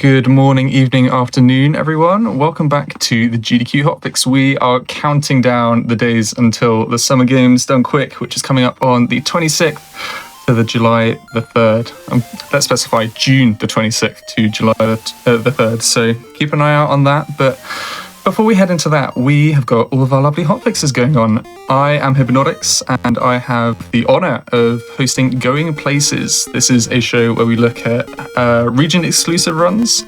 Good morning, evening, afternoon, everyone. Welcome back to the GDQ Hotfix. We are counting down the days until the Summer Games Done Quick, which is coming up on the 26th to the July the 3rd. Let's specify June the 26th to July the 3rd. So keep an eye out on that. But before we head into that, we have got all of our lovely hotfixes going on. I am Hypnotics, and I have the honor of hosting Going Places. This is a show where we look at region-exclusive runs,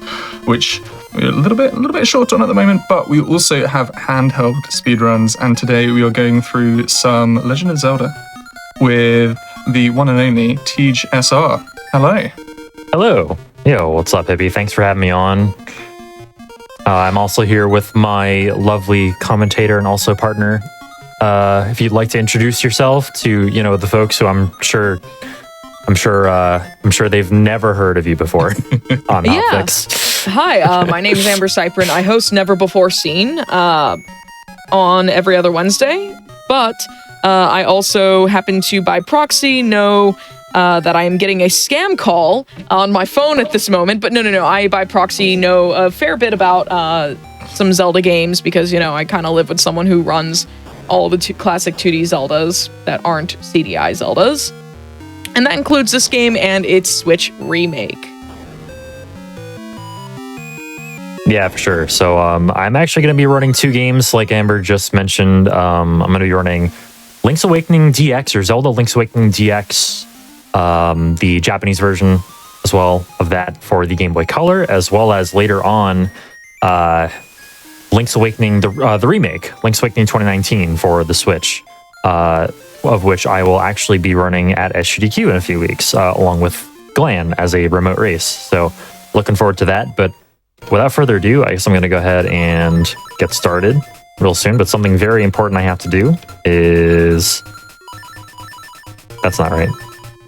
which we're a little bit short on at the moment, but we also have handheld speedruns, and today we are going through some Legend of Zelda with the one and only Tej SR. Hello. Hello. Yo, what's up, Hippie? Thanks for having me on. I'm also here with my lovely commentator and also partner. If you'd like to introduce yourself to, the folks who I'm sure they've never heard of you before on Hotfix. Hi, my name is Amber Cyprin. I host Never Before Seen on every other Wednesday, but I also happen to, by proxy, know that I am getting a scam call on my phone at this moment. But no. I, by proxy, know a fair bit about some Zelda games because, I kind of live with someone who runs all the classic 2D Zeldas that aren't CDI Zeldas. And that includes this game and its Switch remake. Yeah, for sure. So I'm actually going to be running two games like Amber just mentioned. I'm going to be running Link's Awakening DX or Zelda Link's Awakening DX. The Japanese version as well of that for the Game Boy Color, as well as later on Link's Awakening, the remake, Link's Awakening 2019 for the Switch, of which I will actually be running at SGDQ in a few weeks, along with Glan as a remote race. So looking forward to that. But without further ado, I guess I'm going to go ahead and get started real soon. But something very important I have to do is... That's not right.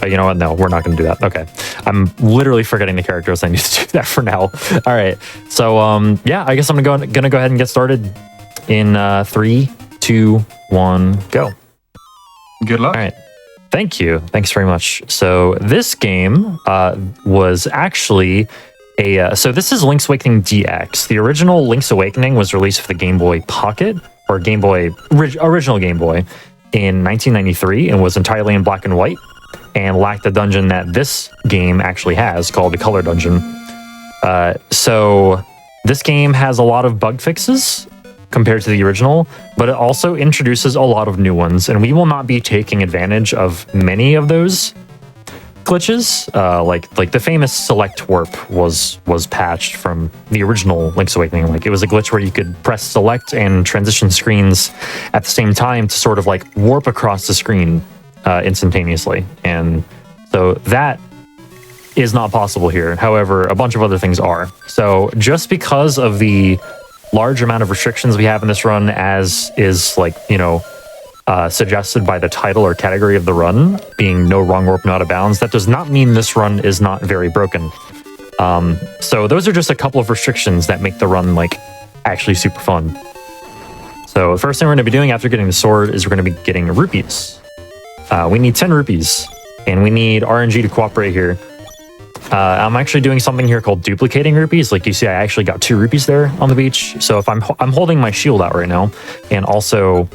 You know what? No, we're not going to do that. Okay. I'm literally forgetting the characters. I need to do that for now. All right. So, yeah, I guess I'm going to go ahead and get started in 3, 2, 1, go. Good luck. All right. Thank you. Thanks very much. So this game was actually so this is Link's Awakening DX. The original Link's Awakening was released for the Game Boy Pocket or original Game Boy in 1993 and was entirely in black and white, and lacked the dungeon that this game actually has, called the Color Dungeon. So this game has a lot of bug fixes compared to the original, but it also introduces a lot of new ones, and we will not be taking advantage of many of those glitches. Like the famous select warp was patched from the original Link's Awakening. Like, it was a glitch where you could press select and transition screens at the same time to sort of like warp across the screen instantaneously, and so that is not possible here. However, a bunch of other things are. So just because of the large amount of restrictions we have in this run, as is suggested by the title or category of the run being no wrong warp, not out of bounds, that does not mean this run is not very broken. So those are just a couple of restrictions that make the run actually super fun. So the first thing we're going to be doing after getting the sword is we're going to be getting rupees. We need 10 rupees, and we need RNG to cooperate here. I'm actually doing something here called duplicating rupees. Like you see, I actually got 2 rupees there on the beach. So if I'm holding my shield out right now, and also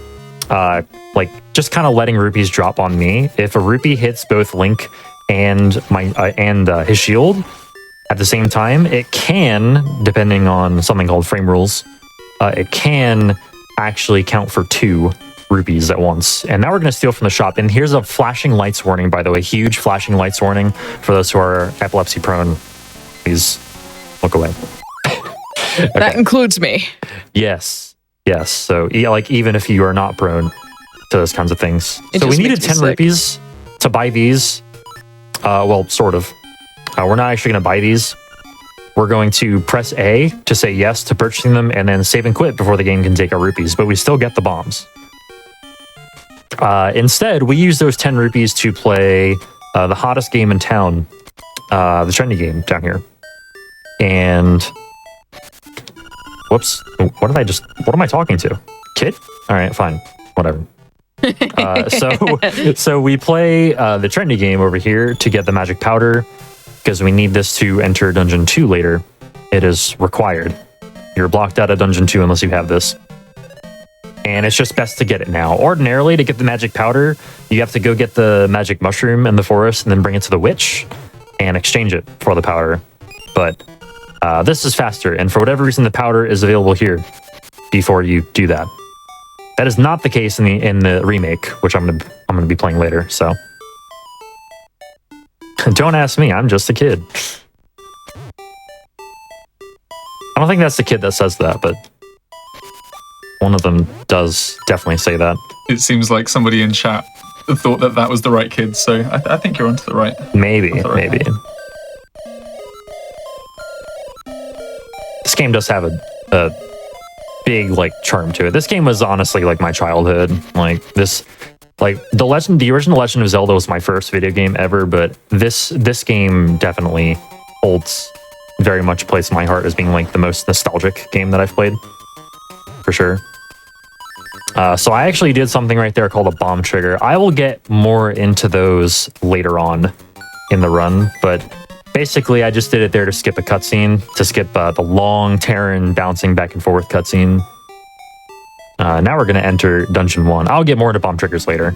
just kind of letting rupees drop on me. If a rupee hits both Link and his shield at the same time, it can, depending on something called frame rules, it can actually count for 2 rupees at once. And now we're going to steal from the shop. And here's a flashing lights warning, by the way. Huge flashing lights warning for those who are epilepsy prone. Please look away. Okay. That includes me. Yes. So even if you are not prone to those kinds of things. So we needed 10 rupees to buy these. Well, sort of. We're not actually going to buy these. We're going to press A to say yes to purchasing them, and then save and quit before the game can take our rupees. But we still get the bombs. Instead, we use those 10 rupees to play the hottest game in town, the trendy game down here. And whoops, what am I talking to? Kid? All right, fine, whatever. So we play the trendy game over here to get the magic powder, because we need this to enter Dungeon 2 later. It is required. You're blocked out of Dungeon 2 unless you have this. And it's just best to get it now. Ordinarily, to get the magic powder, you have to go get the magic mushroom in the forest and then bring it to the witch and exchange it for the powder. But this is faster, and for whatever reason, the powder is available here before you do that. That is not the case in the remake, which I'm gonna be playing later. So don't ask me. I'm just a kid. I don't think that's the kid that says that, but one of them does definitely say that. It seems like somebody in chat thought that was the right kid, so I think you're onto the right. Maybe. Maybe. This game does have a big like charm to it. This game was honestly like my childhood. Like the original Legend of Zelda was my first video game ever, but this game definitely holds very much a place in my heart as being like the most nostalgic game that I've played, for sure. So I actually did something right there called a bomb trigger. I will get more into those later on in the run, but basically I just did it there to skip a cutscene, to skip the long Terran bouncing back and forth cutscene. Now we're going to enter Dungeon 1. I'll get more into bomb triggers later.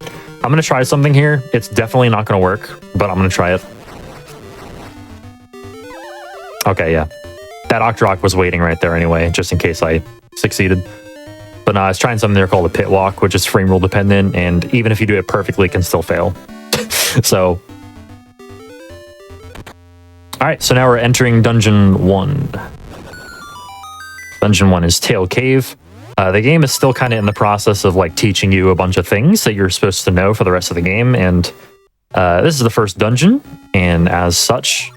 I'm going to try something here. It's definitely not going to work, but I'm going to try it. Okay, yeah. That Octorok was waiting right there anyway, just in case I succeeded. But no, I was trying something there called a pit walk, which is frame rule dependent, and even if you do it perfectly, it can still fail. So, all right, so now we're entering Dungeon 1. Dungeon 1 is Tail Cave. The game is still kind of in the process of like teaching you a bunch of things that you're supposed to know for the rest of the game, and this is the first dungeon, and as such,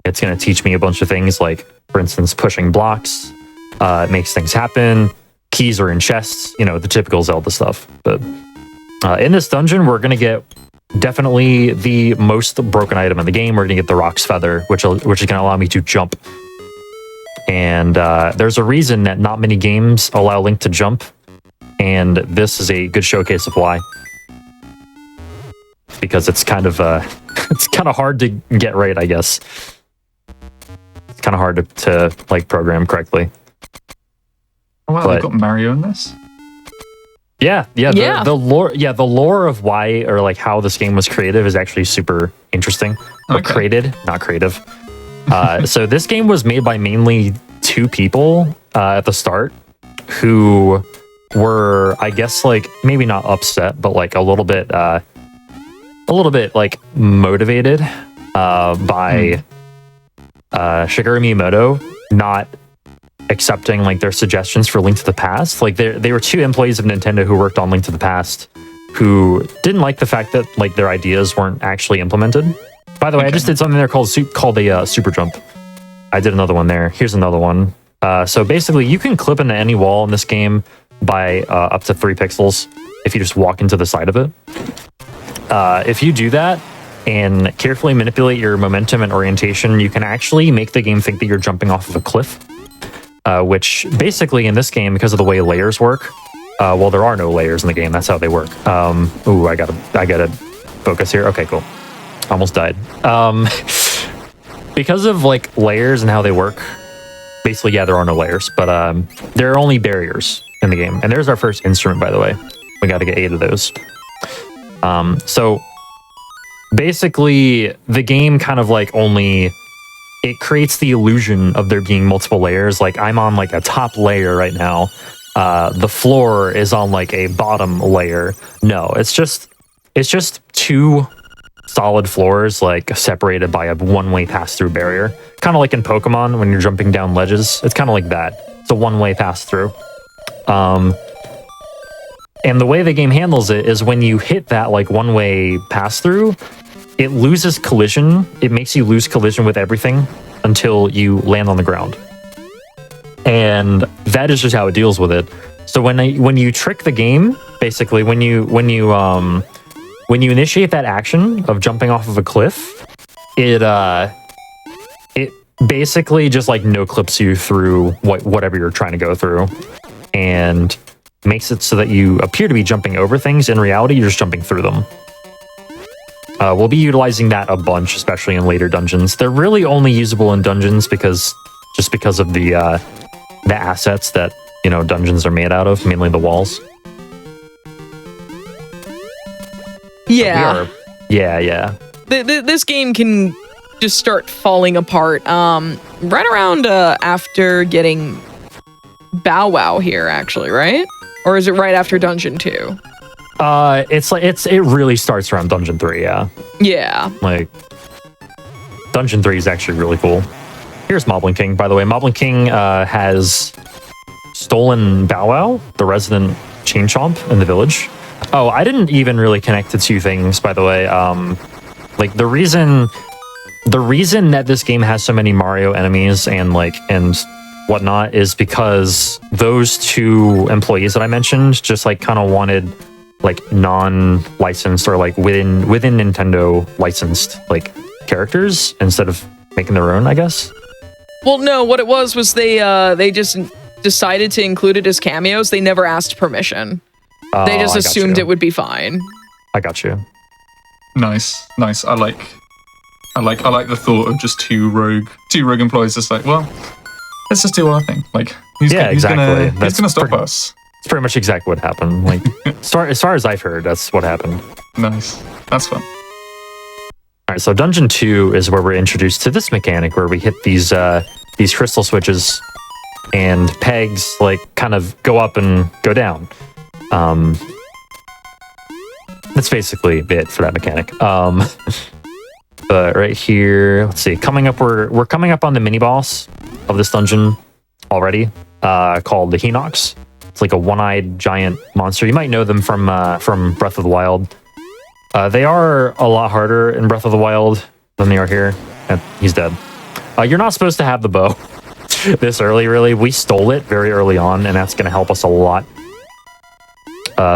it's going to teach me a bunch of things like, for instance, pushing blocks. It makes things happen. Keys are in chests, you know, the typical Zelda stuff. But in this dungeon, we're going to get definitely the most broken item in the game. We're going to get the Rock's Feather, which is going to allow me to jump. And there's a reason that not many games allow Link to jump, and this is a good showcase of why. Because it's kind of hard to get right, I guess. It's kind of hard to like program correctly. Oh wow, they've got Mario in this? Yeah. The lore of why, or like how this game was creative is actually super interesting. But created, not creative. So this game was made by mainly two people at the start who were, I guess, like maybe not upset, but like a little bit like motivated by Shigeru Miyamoto not accepting like their suggestions for Link to the Past. Like they were two employees of Nintendo who worked on Link to the Past who didn't like the fact that like their ideas weren't actually implemented. By the way, I just did something there called a super jump. I did another one there. Here's another one. So basically, you can clip into any wall in this game by up to 3 pixels if you just walk into the side of it. If you do that and carefully manipulate your momentum and orientation, you can actually make the game think that you're jumping off of a cliff. Which basically in this game, because of the way layers work, well, there are no layers in the game. That's how they work. Ooh, I gotta focus here. Okay, cool. Almost died. Because of like layers and how they work, basically, yeah, there are no layers, but there are only barriers in the game. And there's our first instrument, by the way. We got to get 8 of those. So basically, the game kind of like it creates the illusion of there being multiple layers. Like I'm on like a top layer right now. The floor is on like a bottom layer. No, it's just 2 solid floors like separated by a one-way pass-through barrier. Kind of like in Pokemon when you're jumping down ledges. It's kind of like that. It's a one-way pass-through. And the way the game handles it is when you hit that like one-way pass-through, it loses collision. It makes you lose collision with everything until you land on the ground. And that is just how it deals with it. So when you trick the game, basically when you initiate that action of jumping off of a cliff, it basically just like no clips you through whatever you're trying to go through, and makes it so that you appear to be jumping over things. In reality, you're just jumping through them. We'll be utilizing that a bunch, especially in later dungeons. They're really only usable in dungeons because of the assets that dungeons are made out of, mainly the walls. Yeah. Yeah. This game can just start falling apart right around after getting Bow Wow here, actually, right? Or is it right after Dungeon 2? It really starts around Dungeon 3, yeah. Yeah. Like, Dungeon 3 is actually really cool. Here's Moblin King, by the way. Moblin King has stolen Bow Wow, the resident chain chomp in the village. Oh, I didn't even really connect the two things, by the way. Like, the reason that this game has so many Mario enemies and whatnot is because those two employees that I mentioned just kind of wanted non-licensed or within Nintendo licensed characters instead of making their own, I guess. Well, no, what it was they just decided to include it as cameos. They never asked permission. They just assumed it would be fine. I got you. Nice. I like the thought of just two rogue employees just well, let's just do our thing. Who's gonna stop us? It's pretty much exactly what happened. As far as I've heard, that's what happened. Nice. That's fun. All right, so Dungeon 2 is where we're introduced to this mechanic where we hit these crystal switches and pegs kind of go up and go down. That's basically it for that mechanic. But right here, let's see. We're coming up on the mini boss of this dungeon already, called the Hinox. It's like a one-eyed giant monster. You might know them from Breath of the Wild. They are a lot harder in Breath of the Wild than they are here. And he's dead. You're not supposed to have the bow this early, really. We stole it very early on, and that's going to help us a lot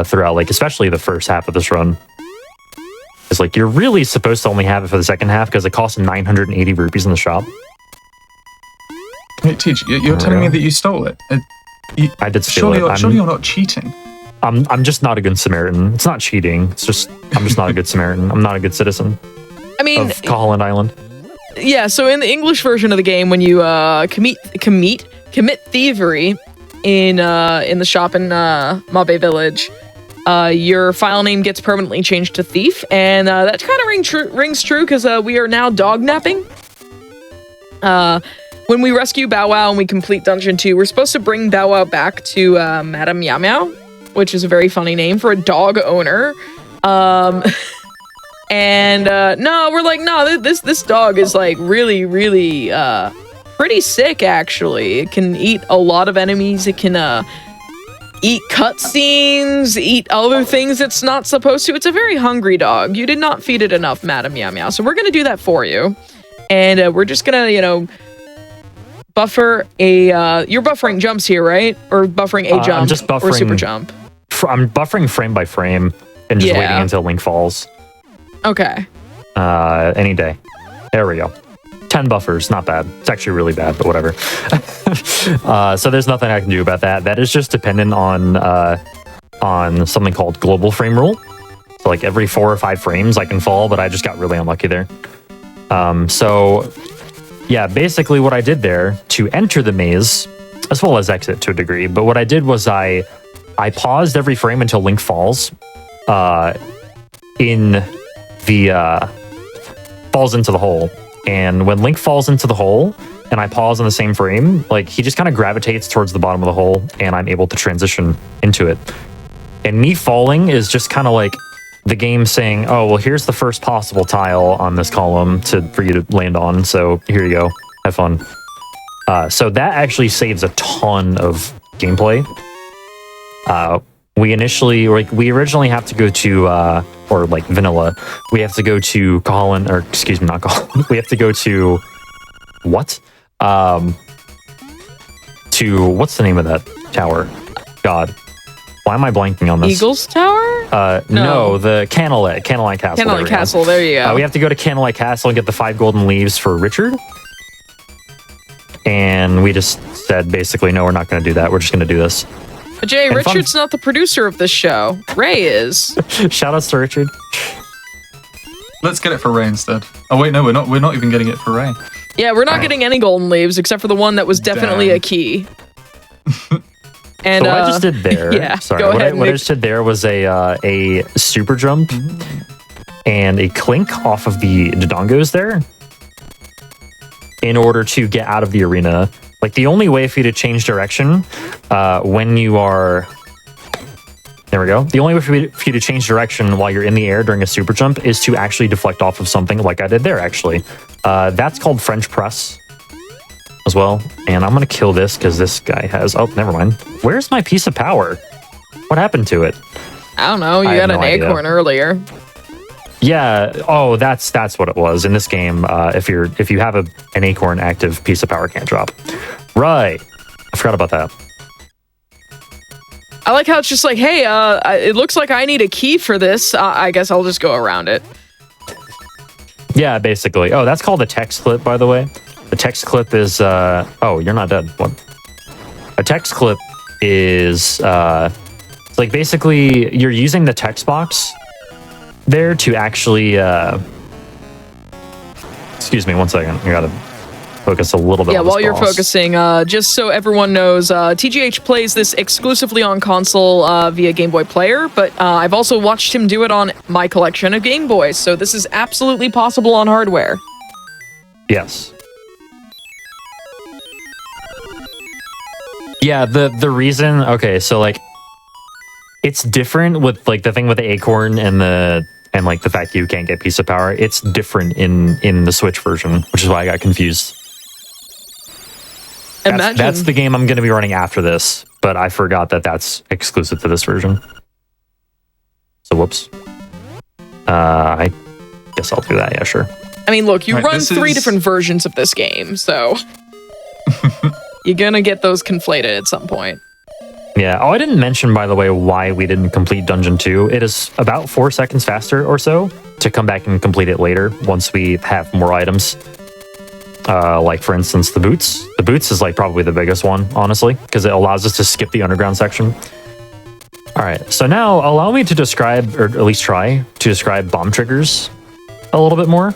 throughout, especially the first half of this run. It's you're really supposed to only have it for the second half because it costs 980 rupees in the shop. Wait, Teach, you're telling me that you stole it? I did steal it. Surely you're not cheating. I'm just not a good Samaritan. It's not cheating. It's just I'm just not a good Samaritan. I'm not a good citizen. I mean, of Kahaland Island. Yeah. So in the English version of the game, when you commit thievery in the shop in Mabe Village, your file name gets permanently changed to Thief, and that kind of rings true because we are now dog napping. When we rescue Bow Wow and we complete Dungeon 2, we're supposed to bring Bow Wow back to Madame Meow Meow, which is a very funny name for a dog owner. And no, we're no, this dog is really, really pretty sick, actually. It can eat a lot of enemies. It can eat cutscenes, eat other things it's not supposed to. It's a very hungry dog. You did not feed it enough, Madame Meow Meow. So we're going to do that for you. And we're just going to, buffer you're buffering jumps here, right? Or buffering a jump? I'm just buffering, or super jump? I'm buffering frame by frame and just waiting until Link falls. Okay. Any day. There we go. 10 buffers, not bad. It's actually really bad, but whatever. So there's nothing I can do about that. That is just dependent on something called global frame rule. So every 4 or 5 frames I can fall, but I just got really unlucky there. So yeah, basically what I did there to enter the maze, as well as exit to a degree, but what I did was I paused every frame until Link falls falls into the hole. And when Link falls into the hole and I pause in the same frame, he just kind of gravitates towards the bottom of the hole and I'm able to transition into it. And me falling is just kind of the game saying, oh, well, here's the first possible tile on this column for you to land on. So here you go. Have fun. So that actually saves a ton of gameplay. We originally have to go to, vanilla, we have to go to Kahaland, or excuse me, not Kahaland. We have to go to, what? To, what's the name of that tower? God. Why am I blanking on this? Eagles Tower? No, the Candlelight Castle. Candlelight Castle, there you go. We have to go to Candlelight Castle and get the 5 golden leaves for Richard. And we just said, basically, no, we're not going to do that. We're just going to do this. Jay, Richard's not the producer of this show. Ray is. Shout outs to Richard. Let's get it for Ray instead. Oh wait, no, we're not even getting it for Ray. Yeah, we're not getting any golden leaves except for the one that was definitely a key. And so what I just did there, yeah, sorry, go ahead, what I just did there was a super jump and a clink off of the Dodongos there in order to get out of the arena. Like the only way for you to change direction when you are... There we go. The only way for you to change direction while you're in the air during a super jump is to actually deflect off of something like I did there, actually. That's called French press as well. And I'm going to kill this because this guy has... Oh, never mind. Where's my piece of power? What happened to it? I don't know. You got an acorn earlier. Yeah. Oh, that's what it was. In this game, if you have an acorn active, piece of power can't drop. Right. I forgot about that. I like how it's just like, hey, it looks like I need a key for this. I guess I'll just go around it. Yeah, basically. Oh, that's called a text clip, by the way. The text clip is... oh, you're not dead. What? A text clip is... like, basically, you're using the text box there to actually... Excuse me, 1 second. You gotta focus a little bit on this while you're boss. focusing, just so everyone knows, TGH plays this exclusively on console via Game Boy Player, but I've also watched him do it on my collection of Game Boys, so this is absolutely possible on hardware. Yes. Yeah, the reason... Okay, so, like, it's different with, like, the thing with the acorn and like, the fact that you can't get piece of power. It's different in the Switch version, which is why I got confused. That's the game I'm going to be running after this, but I forgot that that's exclusive to this version. So, whoops. I guess I'll do that, yeah, sure. I mean, look, you run three different versions of this game, so... You're gonna get those conflated at some point. Yeah. Oh, I didn't mention, by the way, why we didn't complete Dungeon 2. It is about 4 seconds faster or so to come back and complete it later once we have more items. Like, for instance, the boots. The boots is, like, probably the biggest one, honestly, because it allows us to skip the underground section. All right. So now allow me to describe, or at least try to describe bomb triggers a little bit more.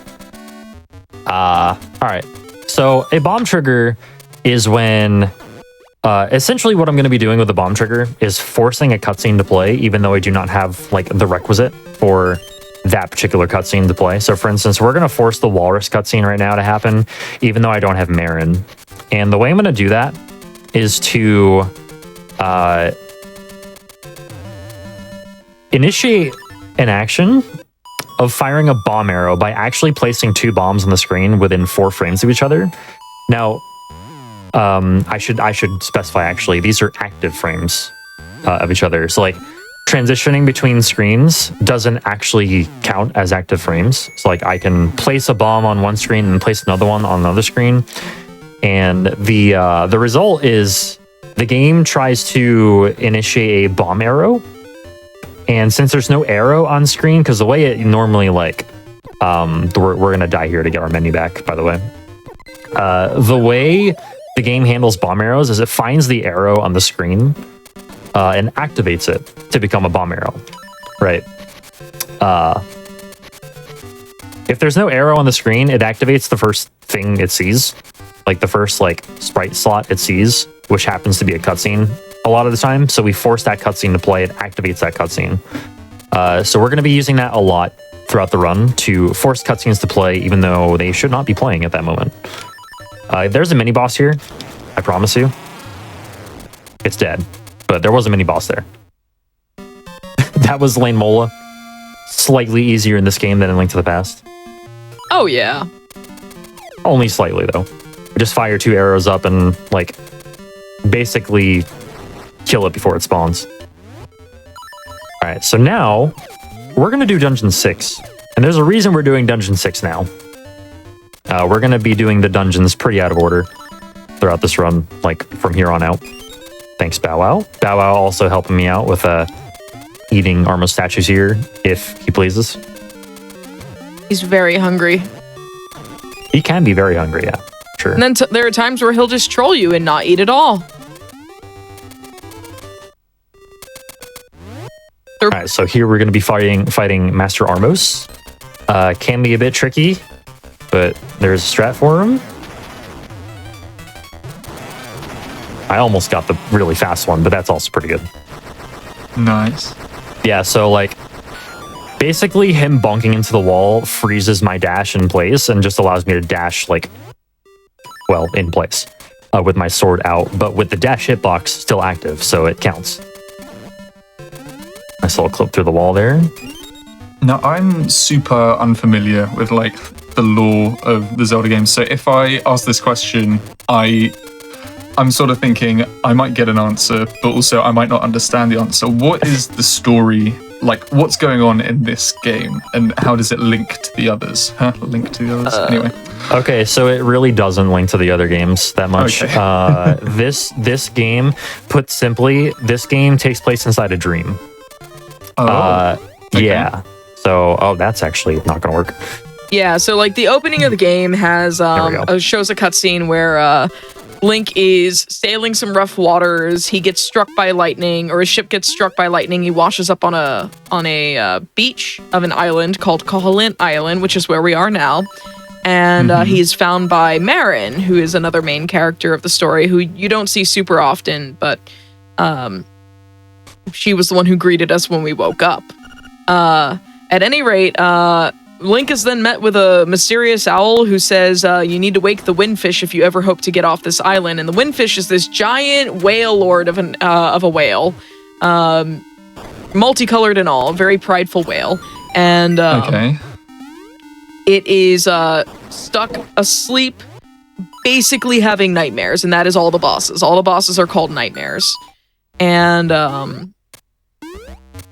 All right. So a bomb trigger is when... essentially what I'm going to be doing with the bomb trigger is forcing a cutscene to play, even though I do not have, like, the requisite for that particular cutscene to play. So, for instance, we're going to force the Walrus cutscene right now to happen, even though I don't have Marin. And the way I'm going to do that is to initiate an action of firing a bomb arrow by actually placing 2 bombs on the screen within 4 frames of each other. Now, I should specify, actually, these are active frames of each other. So, like, transitioning between screens doesn't actually count as active frames. So, like, I can place a bomb on one screen and place another one on another screen. And the result is the game tries to initiate a bomb arrow. And since there's no arrow on screen, because the way it normally, like, we're going to die here to get our menu back, by the way. The way the game handles bomb arrows is it finds the arrow on the screen and activates it to become a bomb arrow, right? If there's no arrow on the screen, it activates the first thing it sees, like the first, like, sprite slot it sees, which happens to be a cutscene a lot of the time. So we force that cutscene to play, it activates that cutscene. So we're going to be using that a lot throughout the run to force cutscenes to play, even though they should not be playing at that moment. There's a mini boss here, I promise you. It's dead, but there was a mini boss there. That was Lane Mola. Slightly easier in this game than in Link to the Past. Oh, yeah. Only slightly, though. We just fire 2 arrows up and, like, basically kill it before it spawns. Alright, so now we're going to do Dungeon 6. And there's a reason we're doing Dungeon 6 now. We're going to be doing the dungeons pretty out of order throughout this run, like, from here on out. Thanks, Bow Wow. Bow Wow also helping me out with eating Armo statues here, if he pleases. He's very hungry. He can be very hungry, yeah. Sure. And then there are times where he'll just troll you and not eat at all. Alright, so here we're going to be fighting Master Armos. Can be a bit tricky, but there's a strat for him. I almost got the really fast one, but that's also pretty good. Nice. Yeah, so like basically him bonking into the wall freezes my dash in place and just allows me to dash like, well, in place with my sword out, but with the dash hitbox still active, so it counts. Nice little clip through the wall there. Now, I'm super unfamiliar with like the lore of the Zelda games, so if I ask this question, I'm sort of thinking I might get an answer, but also I might not understand the answer. What is the story? Like, what's going on in this game, and how does it link to the others? Link to the others? Anyway. Okay, so it really doesn't link to the other games that much. Okay. This game, put simply, this game takes place inside a dream. Oh. Okay. Yeah. So, that's actually not going to work. Yeah, so like the opening of the game has shows a cutscene where Link is sailing some rough waters. He gets struck by lightning, or his ship gets struck by lightning. He washes up on a beach of an island called Koholint Island, which is where we are now. And he is found by Marin, who is another main character of the story, who you don't see super often, but she was the one who greeted us when we woke up. At any rate, Link is then met with a mysterious owl who says, you need to wake the Windfish if you ever hope to get off this island. And the Windfish is this giant whale lord of a whale, multicolored and all, very prideful whale. And it is stuck asleep, basically having nightmares, and that is all the bosses. All the bosses are called nightmares. And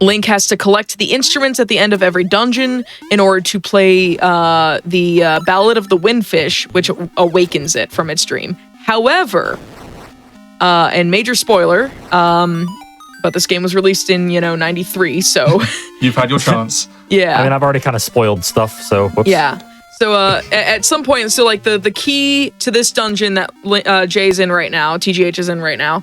Link has to collect the instruments at the end of every dungeon in order to play the Ballad of the Windfish, which awakens it from its dream. However, and major spoiler, but this game was released in, 93, so... You've had your chance. Yeah. I mean, I've already kind of spoiled stuff, so whoops. Yeah. So at some point, so like the key to this dungeon that Jay's in right now, TGH is in right now,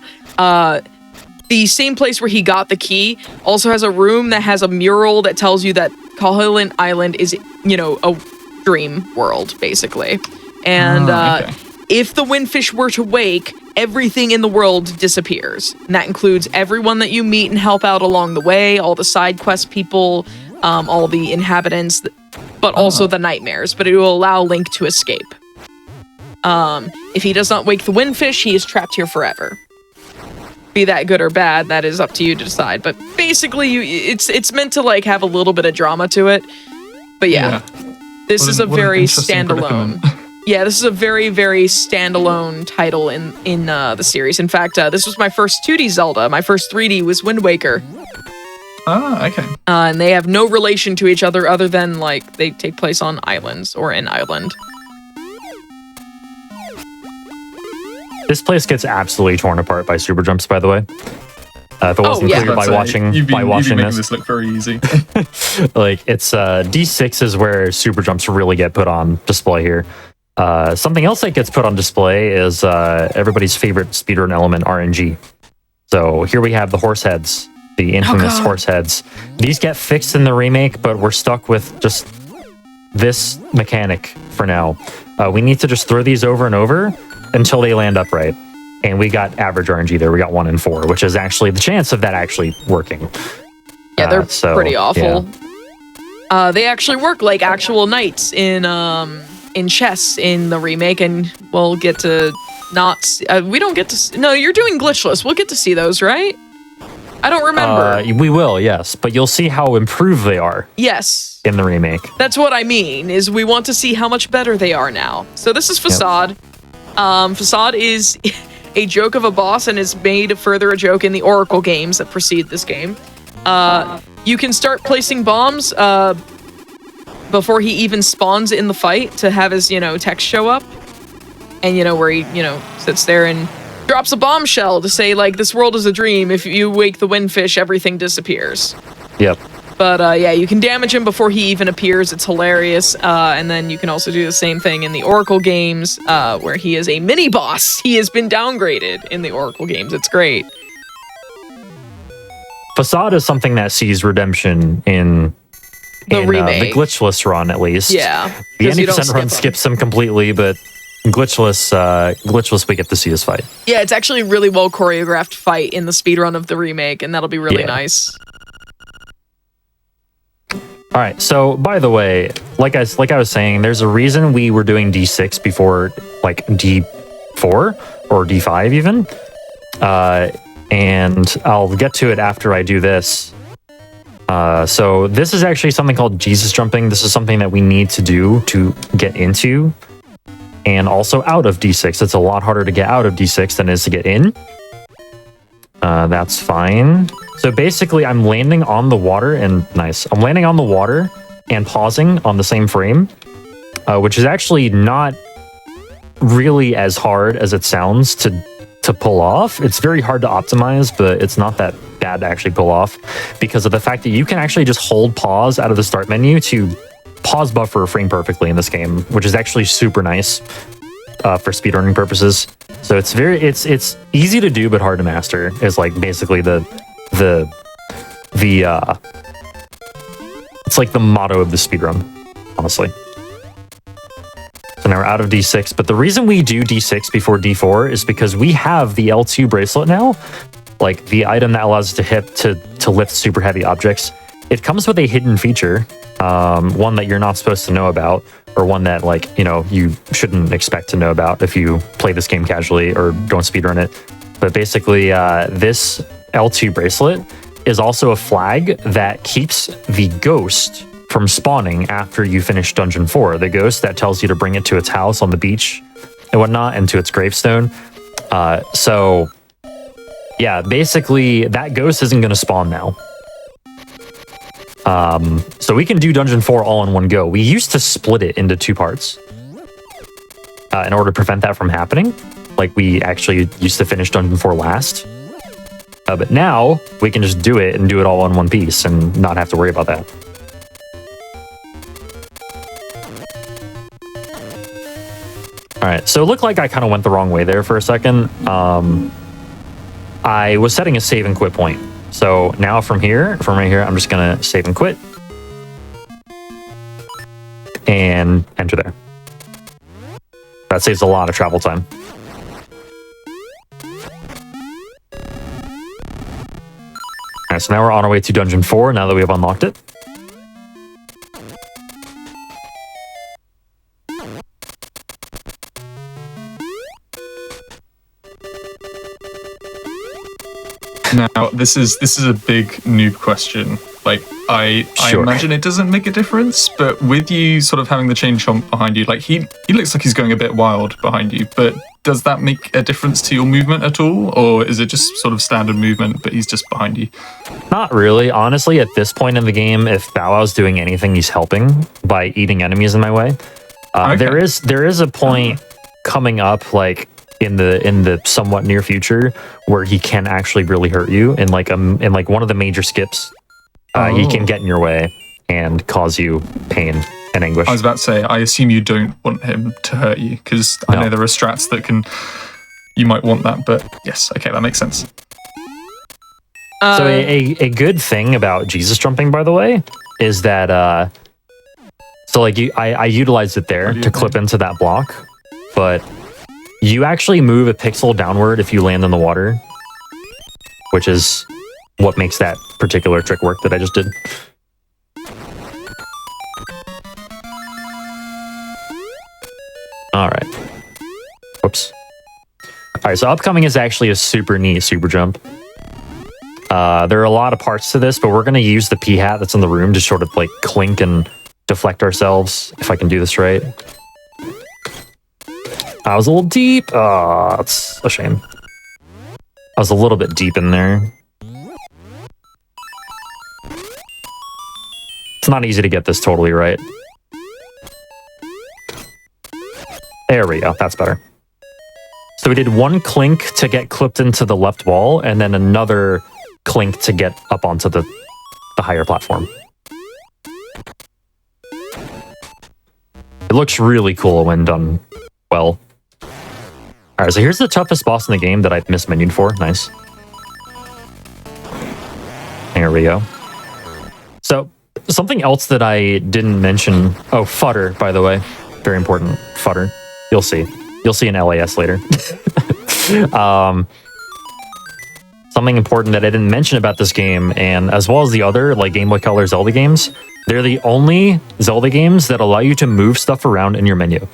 the same place where he got the key also has a room that has a mural that tells you that Koholint Island is, a dream world, basically. And if the Windfish were to wake, everything in the world disappears. And that includes everyone that you meet and help out along the way, all the side quest people, all the inhabitants, but also the nightmares. But it will allow Link to escape. If he does not wake the Windfish, he is trapped here forever. Be that good or bad, that is up to you to decide. But basically, it's meant to like have a little bit of drama to it. But this is a very standalone. Yeah, this is a very, very standalone title in the series. In fact, this was my first 2D Zelda. My first 3D was Wind Waker. Ah, okay. And they have no relation to each other than like they take place on islands or an island. This place gets absolutely torn apart by super jumps, by the way. If it wasn't clear by watching you've been making this, this look very easy. like it's D6 is where super jumps really get put on display here. Something else that gets put on display is everybody's favorite speedrun element, RNG. So here we have the horse heads, the infamous horse heads. These get fixed in the remake, but we're stuck with just this mechanic for now. We need to just throw these over and over until they land upright. And we got average RNG there. We got 1 in 4, which is actually the chance of that actually working. Yeah, they're pretty awful. Yeah. They actually work like actual knights in chess in the remake, and we'll get to not... we don't get to... No, you're doing glitchless. We'll get to see those, right? I don't remember. We will, yes. But you'll see how improved they are. Yes. In the remake. That's what I mean, is we want to see how much better they are now. So this is Facade. Yep. Facade is a joke of a boss and is made further a joke in the Oracle games that precede this game. You can start placing bombs before he even spawns in the fight to have his, text show up. And, where he, sits there and drops a bombshell to say, like, this world is a dream. If you wake the Windfish, everything disappears. Yep. But, you can damage him before he even appears. It's hilarious. And then you can also do the same thing in the Oracle games, where he is a mini-boss. He has been downgraded in the Oracle games. It's great. Facade is something that sees redemption in The in remake. the glitchless run, at least. Yeah. The 'cause you don't 90% run skip 'em. skips them completely, but glitchless we get to see this fight. Yeah, it's actually a really well choreographed fight in the speedrun of the remake, and that'll be really Yeah. nice. All right. So, by the way, like I was saying, there's a reason we were doing D6 before like D4 or D5 even. And I'll get to it after I do this. So this is actually something called Jesus jumping. This is something that we need to do to get into and also out of D6. It's a lot harder to get out of D6 than it is to get in. That's fine. So basically I'm landing on the water and nice. I'm landing on the water and pausing on the same frame, which is actually not really as hard as it sounds to pull off. It's very hard to optimize, but it's not that bad to actually pull off because of the fact that you can actually just hold pause out of the start menu to pause buffer frame perfectly in this game, which is actually super nice for speedrunning purposes. So it's easy to do but hard to master is like basically it's like the motto of the speedrun, honestly. So now we're out of D6, but the reason we do D6 before D4 is because we have the L2 bracelet now, like the item that allows us to hit to lift super heavy objects. It comes with a hidden feature, one that you're not supposed to know about, or one that you shouldn't expect to know about if you play this game casually or don't speedrun it. But basically, this L2 bracelet is also a flag that keeps the ghost from spawning after you finish Dungeon 4. The ghost that tells you to bring it to its house on the beach and whatnot, and to its gravestone. So, yeah, basically, that ghost isn't going to spawn now. So we can do Dungeon 4 all in one go. We used to split it into 2 parts in order to prevent that from happening. Like, we actually used to finish Dungeon 4 last. But now, we can just do it and do it all in one piece and not have to worry about that. Alright, so it looked like I kind of went the wrong way there for a second. I was setting a save and quit point. So now from right here, I'm just going to save and quit. And enter there. That saves a lot of travel time. Alright, so now we're on our way to Dungeon 4 now that we have unlocked it. Now, this is a big noob question. Like, I Sure. imagine it doesn't make a difference, but with you sort of having the chain chomp behind you, like he looks like he's going a bit wild behind you, but does that make a difference to your movement at all? Or is it just sort of standard movement, but he's just behind you? Not really. Honestly, at this point in the game, if Bow Wow's doing anything, he's helping by eating enemies in my way. Okay. There is a point coming up, like in the somewhat near future, where he can actually really hurt you in like one of the major skips. He can get in your way and cause you pain and anguish. I was about to say, I assume you don't want him to hurt you, because I know there are strats that you might want that, but yes, okay, that makes sense. So a good thing about Jesus jumping, by the way, is that I utilized it there to clip into that block, but you actually move a pixel downward if you land in the water, which is what makes that particular trick work that I just did. All right. Whoops. All right, so upcoming is actually a super neat super jump. There are a lot of parts to this, but we're going to use the P-hat that's in the room to sort of like clink and deflect ourselves, if I can do this right. I was a little deep. Oh, that's a shame. I was a little bit deep in there. It's not easy to get this totally right. There we go. That's better. So we did one clink to get clipped into the left wall, and then another clink to get up onto the higher platform. It looks really cool when done well. All right, so here's the toughest boss in the game that I've mismenued for. Nice. There we go. So something else that I didn't mention. Oh, fodder, by the way, very important. Fodder. You'll see in LAS later. Something important that I didn't mention about this game, and as well as the other like Game Boy Color Zelda games, they're the only Zelda games that allow you to move stuff around in your menu.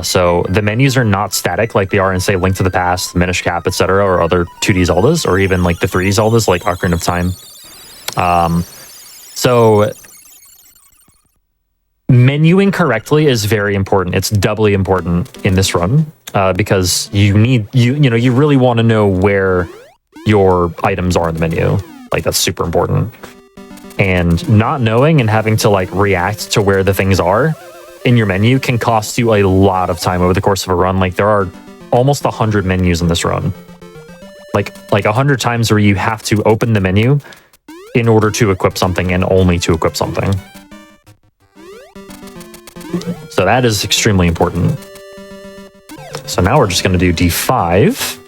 So the menus are not static like they are in, say, Link to the Past, Minish Cap, etc., or other 2D Zeldas, or even like the 3D Zeldas like Ocarina of Time. So menuing correctly is very important. It's doubly important in this run because you really want to know where your items are in the menu. Like, that's super important. And not knowing and having to like react to where the things are in your menu can cost you a lot of time over the course of a run. Like, there are almost 100 menus in this run. Like 100 times where you have to open the menu in order to equip something and only to equip something. So that is extremely important. So now we're just going to do D5.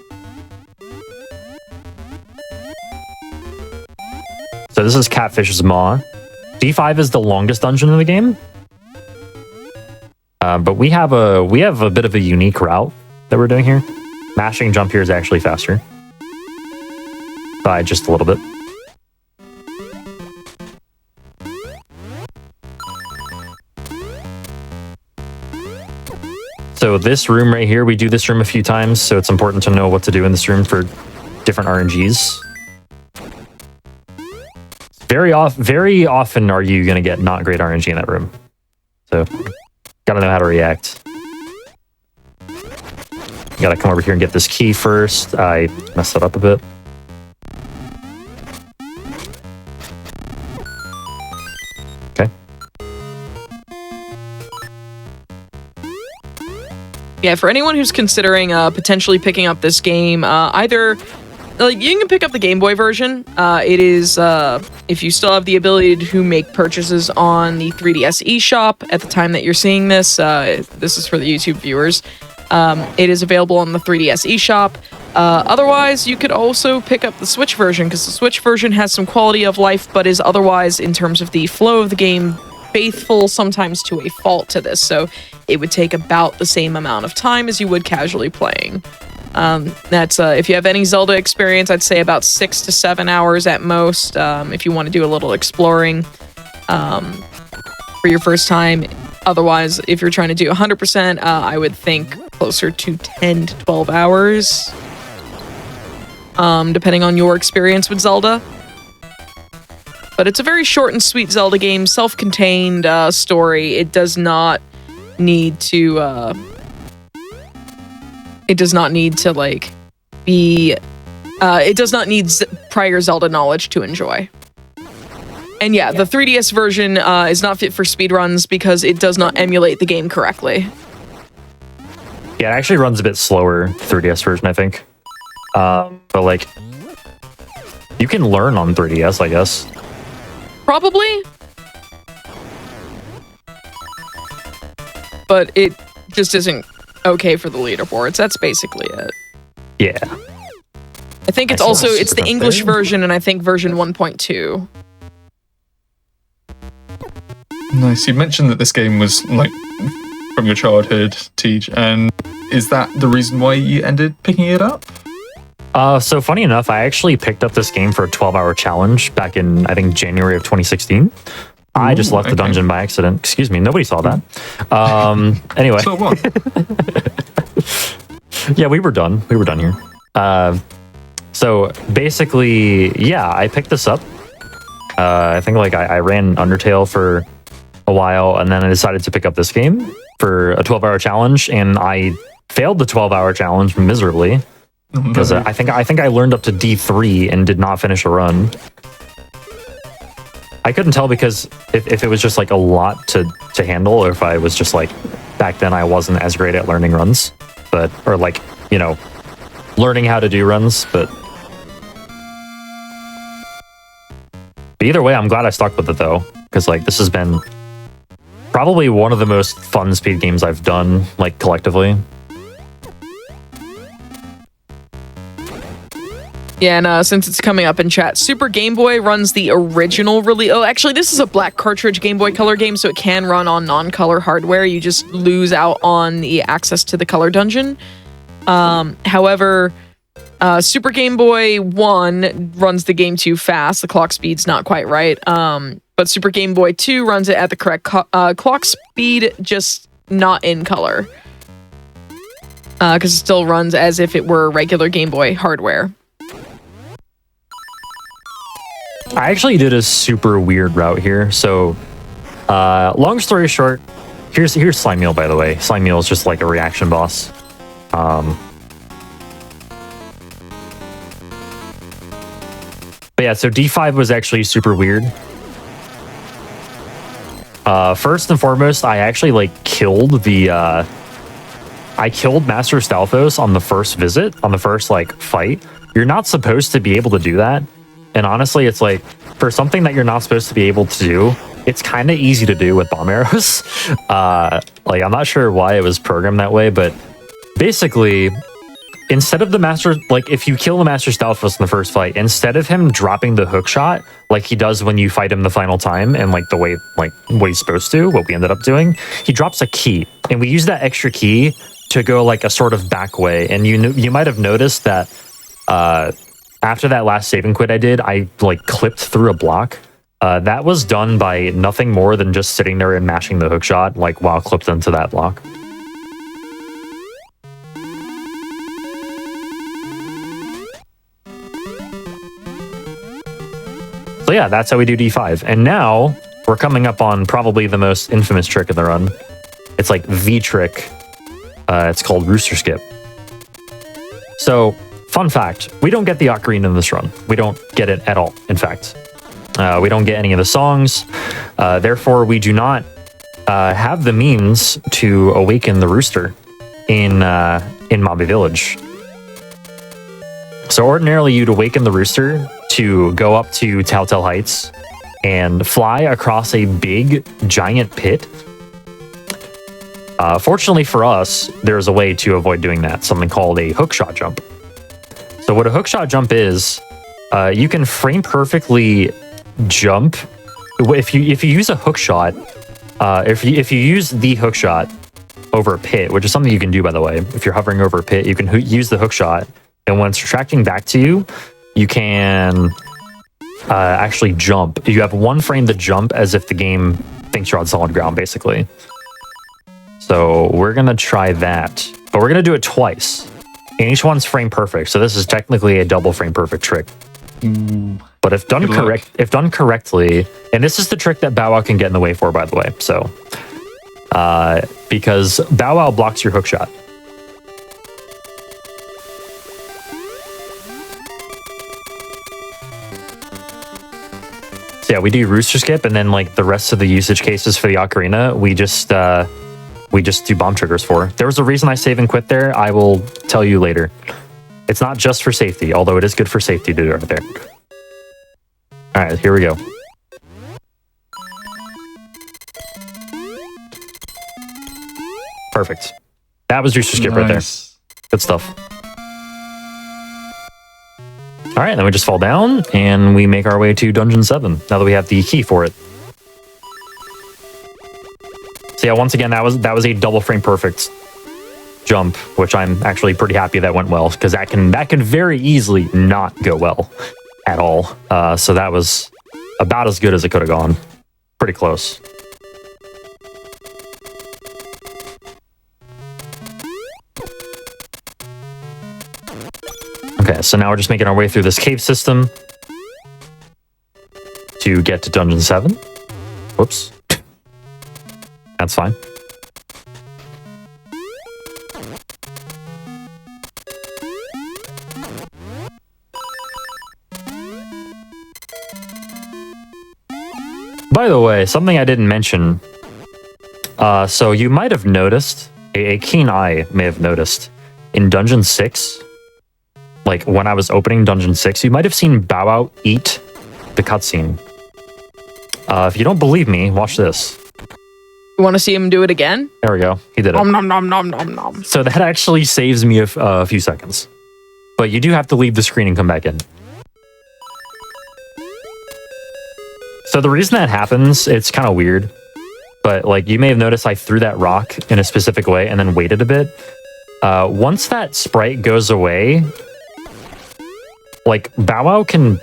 So this is Catfish's Maw. D5 is the longest dungeon in the game. But we have a bit of a unique route that we're doing here. Mashing jump here is actually faster. By just a little bit. So this room right here, we do this room a few times, so it's important to know what to do in this room for different RNGs. Very often are you going to get not great RNG in that room. So, gotta know how to react. Gotta come over here and get this key first. I messed it up a bit. Okay. Yeah, for anyone who's considering potentially picking up this game, either like you can pick up the Game Boy version. It is if you still have the ability to make purchases on the 3DS eShop at the time that you're seeing this. This is for the YouTube viewers. It is available on the 3DS eShop. Otherwise, you could also pick up the Switch version, because the Switch version has some quality of life, but is otherwise, in terms of the flow of the game, faithful sometimes to a fault to this. So it would take about the same amount of time as you would casually playing. That's if you have any Zelda experience, I'd say about 6 to 7 hours at most. If you want to do a little exploring for your first time. Otherwise, if you're trying to do 100%, I would think closer to 10 to 12 hours, depending on your experience with Zelda. But it's a very short and sweet Zelda game, self-contained story. It does not need to. It does not need to like be. It does not need prior Zelda knowledge to enjoy. And yeah, the 3DS version is not fit for speedruns because it does not emulate the game correctly. Yeah, it actually runs a bit slower, the 3DS version, I think. But like, you can learn on 3DS, I guess. Probably. But it just isn't okay for the leaderboards. That's basically it. Yeah. I think it's also, it's the English version, and I think version 1.2. Nice. You mentioned that this game was like from your childhood, Tej, and is that the reason why you ended picking it up? So funny enough, I actually picked up this game for a 12-hour challenge back in, I think, January of 2016. I just left the dungeon by accident. Excuse me, nobody saw that. Anyway. So what? Yeah, we were done. We were done here. So basically, yeah, I picked this up. I think like I ran Undertale for a while, and then I decided to pick up this game for a 12-hour challenge, and I failed the 12-hour challenge miserably because I think I learned up to D3 and did not finish a run. I couldn't tell because if it was just like a lot to handle, or if I was just like, back then I wasn't as great at learning runs, or like, you know, learning how to do runs, but either way, I'm glad I stuck with it though, because like this has been probably one of the most fun speed games I've done, like collectively. Yeah, and since it's coming up in chat, Super Game Boy runs the original release. Oh, actually, this is a black cartridge Game Boy Color game, so it can run on non-color hardware. You just lose out on the access to the color dungeon. However, Super Game Boy 1 runs the game too fast. The clock speed's not quite right. But Super Game Boy 2 runs it at the correct clock speed, just not in color. Because it still runs as if it were regular Game Boy hardware. I actually did a super weird route here. So, long story short, here's Slime Meal, by the way. Slime Meal is just like a reaction boss. But yeah, so D5 was actually super weird. First and foremost, I actually like killed the I killed Master Stalfos on the first visit, on the first like fight. You're not supposed to be able to do that. And honestly, it's like for something that you're not supposed to be able to do, it's kind of easy to do with bomb arrows. Like I'm not sure why it was programmed that way, but basically instead of the master, like if you kill the Master Stalfos in the first fight, instead of him dropping the hook shot like he does when you fight him the final time and like the way, like what he's supposed to, what we ended up doing, he drops a key. And we use that extra key to go like a sort of back way. And you might have noticed that after that last save and quit I did, I like clipped through a block. That was done by nothing more than just sitting there and mashing the hook shot like while clipped into that block. So yeah, that's how we do D5. And now we're coming up on probably the most infamous trick in the run. It's like the trick. It's called Rooster Skip. So, fun fact, we don't get the ocarina in this run. We don't get it at all, in fact. We don't get any of the songs. Therefore, we do not have the means to awaken the rooster in Mobby Village. So ordinarily, you'd awaken the rooster to go up to Telltale Heights and fly across a big, giant pit. Fortunately for us, there's a way to avoid doing that, something called a hookshot jump. So what a hookshot jump is, you can frame perfectly jump. If you use a hookshot, if you use the hookshot over a pit, which is something you can do, by the way, if you're hovering over a pit, you can use the hookshot, and when it's retracting back to you, you can actually jump. You have one frame to jump as if the game thinks you're on solid ground, basically. So we're going to try that, but we're going to do it twice. And each one's frame perfect. So this is technically a double frame perfect trick. But if done correctly, and this is the trick that Bow Wow can get in the way for, by the way. So, because Bow Wow blocks your hook shot. So yeah, we do Rooster Skip, and then like the rest of the usage cases for the ocarina, we just do bomb triggers for. There was a reason I save and quit there. I will tell you later. It's not just for safety, although it is good for safety to do it right there. All right, here we go. Perfect. That was Rooster Skip right there. Good stuff. All right, then we just fall down and we make our way to Dungeon 7 now that we have the key for it. So yeah, once again, that was a double frame perfect jump, which I'm actually pretty happy that went well, because that can very easily not go well at all. So that was about as good as it could have gone. Pretty close. Okay, so now we're just making our way through this cave system to get to Dungeon 7. Whoops. That's fine. By the way, something I didn't mention. So you might have noticed, a keen eye may have noticed, in Dungeon 6, like when I was opening Dungeon 6, you might have seen Bow Wow eat the cutscene. If you don't believe me, watch this. You want to see him do it again? There we go. He did it. Nom nom nom nom nom nom. So that actually saves me a few seconds. but you do have to leave the screen and come back in. So the reason that happens, it's kind of weird, but like you may have noticed I threw that rock in a specific way and then waited a bit. Once that sprite goes away, like Bow Wow can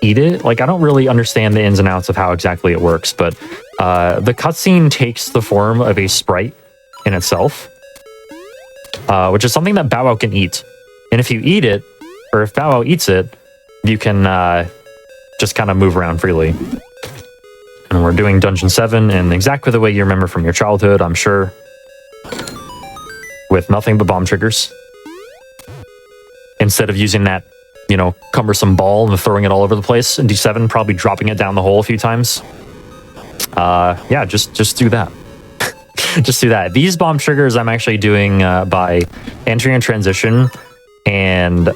eat it. Like I don't really understand the ins and outs of how exactly it works, but the cutscene takes the form of a sprite in itself, which is something that Bow Wow can eat. And if you eat it, or if Bow Wow eats it, you can just kind of move around freely. And we're doing Dungeon 7 in exactly the way you remember from your childhood, I'm sure. With nothing but bomb triggers. Instead of using that, you know, cumbersome ball and throwing it all over the place in D7, probably dropping it down the hole a few times. Yeah, just do that. Just do that. These bomb triggers I'm actually doing by entering a transition and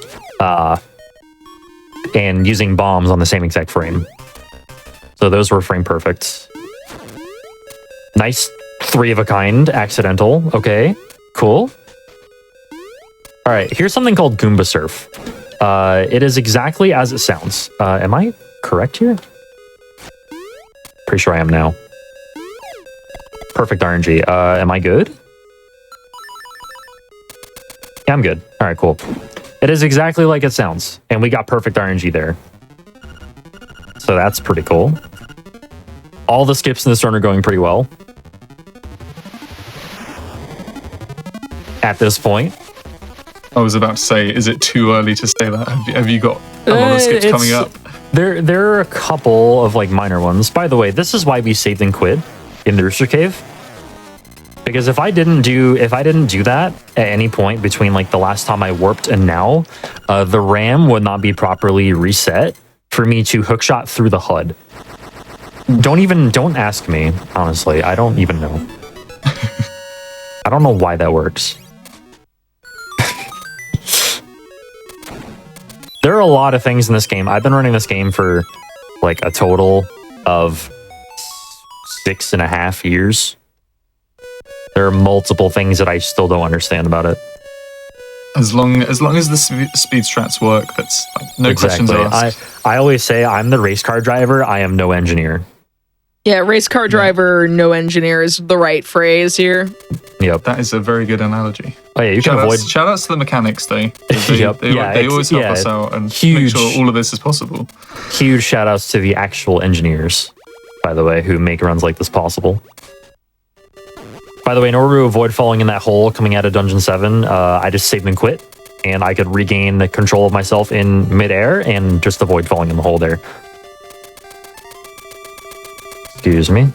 using bombs on the same exact frame. So those were frame perfect. Nice 3 of a kind accidental. Okay, cool. All right, here's something called Goomba Surf. It is exactly as it sounds. Am I correct here? Pretty sure I am now. Perfect RNG. Am I good? Yeah, I'm good. All right, cool. It is exactly like it sounds. And we got perfect RNG there. So that's pretty cool. All the skips in this run are going pretty well. At this point. I was about to say, is it too early to say that? Have you got a lot of skips coming up? There are a couple of like minor ones. By the way, this is why we saved and quit in the Rooster Cave. Because if I didn't do that at any point between like the last time I warped and now, the RAM would not be properly reset for me to hookshot through the HUD. Don't ask me, honestly. I don't even know. I don't know why that works. There are a lot of things in this game. I've been running this game for like a total of 6.5 years. There are multiple things that I still don't understand about it. As long as the speed strats work, that's like, no questions asked. I always say I'm the race car driver. I am no engineer. Yeah, race car driver, no engineer is the right phrase here. Yep. That is a very good analogy. Oh yeah, you can avoid. Shout outs to the mechanics though. Yep. They always help us out and make sure all of this is possible. Huge shout outs to the actual engineers, by the way, who make runs like this possible. By the way, in order to avoid falling in that hole coming out of Dungeon 7, I just saved and quit, and I could regain the control of myself in midair and just avoid falling in the hole there. Excuse me.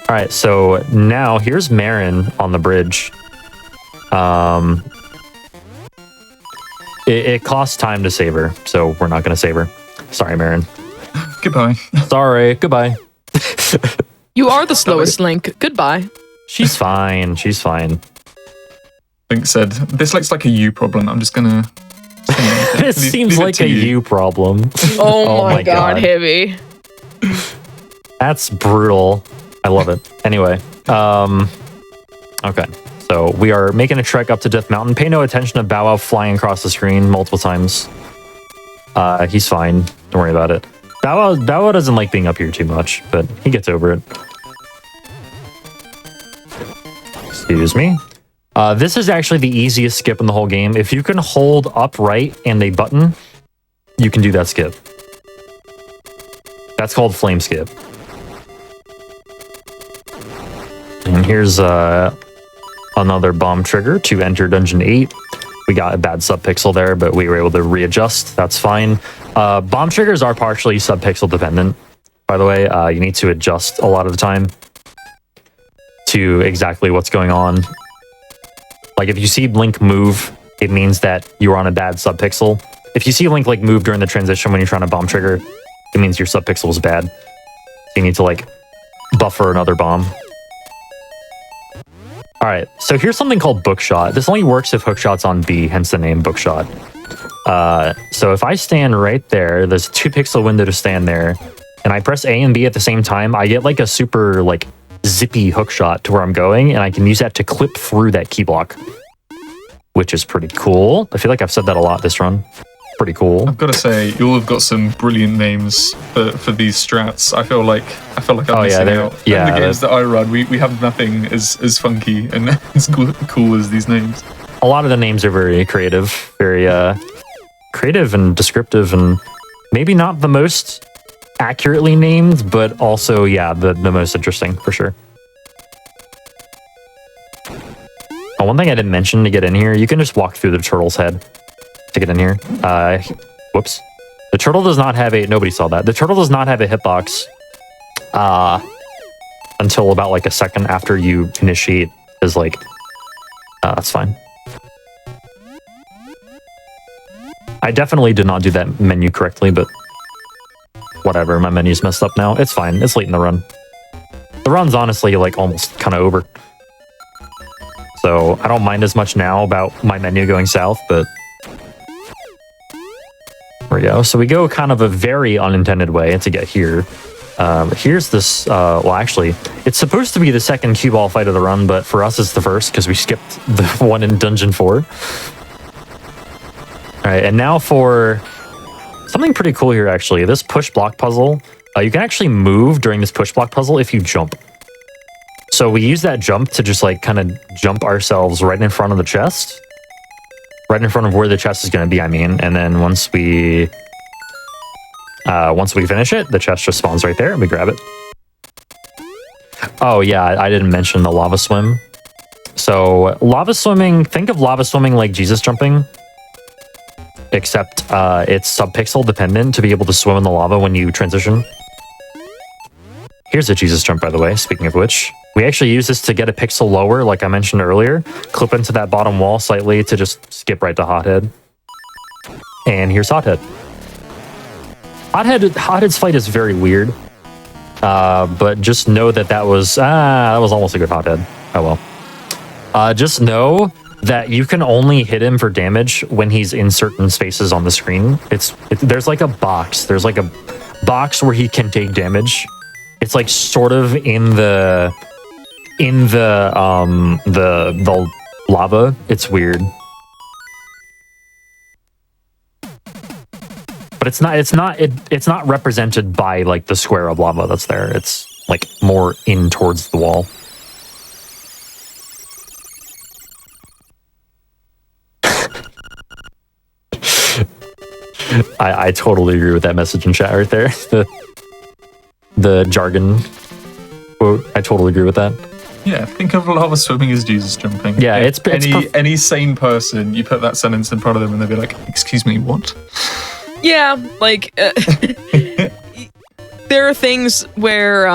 All right, so now here's Marin on the bridge. It costs time to save her, so we're not going to save her. Sorry, Marin. Goodbye. Sorry, goodbye. You are the slowest Link. Goodbye. She's fine. She's fine. Link said, "This looks like a you problem. I'm just gonna." It seems like a you problem. Oh my god, heavy. That's brutal. I love it. Anyway, okay. So we are making a trek up to Death Mountain. Pay no attention to Bow Wow flying across the screen multiple times. He's fine. Don't worry about it. Bow Wow doesn't like being up here too much, but he gets over it. Excuse me. This is actually the easiest skip in the whole game. If you can hold upright and a button, you can do that skip. That's called Flame Skip. And here's another bomb trigger to enter Dungeon 8. We got a bad subpixel there, but we were able to readjust. That's fine. Bomb triggers are partially subpixel dependent, by the way. You need to adjust a lot of the time to exactly what's going on. Like if you see Link move, it means that you're on a bad subpixel. If you see Link like move during the transition when you're trying to bomb trigger, it means your subpixel is bad. So you need to like buffer another bomb. All right, so here's something called Bookshot. This only works if hookshot's on B, hence the name Bookshot. So if I stand right there, there's a 2-pixel window to stand there, and I press A and B at the same time, I get like a super like zippy hookshot to where I'm going, and I can use that to clip through that key block. which is pretty cool. I feel like I've said that a lot this run. Pretty cool. I've got to say, you all have got some brilliant names for these strats. I feel like I'm missing out. Yeah, in the games that I run, we have nothing as funky and as cool as these names. A lot of the names are very creative, very creative and descriptive, and maybe not the most accurately named, but also, yeah, the most interesting for sure. Oh, one thing I didn't mention to get in here, you can just walk through the turtle's head to get in here. Whoops. The turtle does not have a... Nobody saw that. The turtle does not have a hitbox until about like a second after you initiate is like... that's fine. I definitely did not do that menu correctly, but whatever. My menu's messed up now. It's fine. It's late in the run. The run's honestly like almost kind of over. So I don't mind as much now about my menu going south, but... There we go. So we go kind of a very unintended way to get here. Here's this, well, actually, it's supposed to be the second cue ball fight of the run, but for us it's the first because we skipped the one in Dungeon 4. All right, and now for something pretty cool here, actually. This push block puzzle, you can actually move during this push block puzzle if you jump. So we use that jump to just like kind of jump ourselves right in front of the chest. Right in front of where the chest is going to be, I mean. And then once we finish it, the chest just spawns right there and we grab it. Oh yeah, I didn't mention the lava swim. So lava swimming, think of lava swimming like Jesus jumping. Except it's sub-pixel dependent to be able to swim in the lava when you transition. Here's a Jesus jump, by the way, speaking of which. We actually use this to get a pixel lower, like I mentioned earlier. Clip into that bottom wall slightly to just skip right to Hothead. And here's Hothead. Hothead's fight is very weird. But just know that was almost a good Hothead. Oh well. Just know that you can only hit him for damage when he's in certain spaces on the screen. There's like a box. There's like a box where he can take damage. It's like sort of in the lava. It's weird. But it's not represented by like the square of lava that's there. It's like more in towards the wall. I totally agree with that message in chat right there. The jargon quote. I totally agree with that. Yeah, think of lava swimming as Jesus jumping. Yeah, it's any sane person, you put that sentence in front of them and they'll be like, "Excuse me, what?" Yeah, like there are things where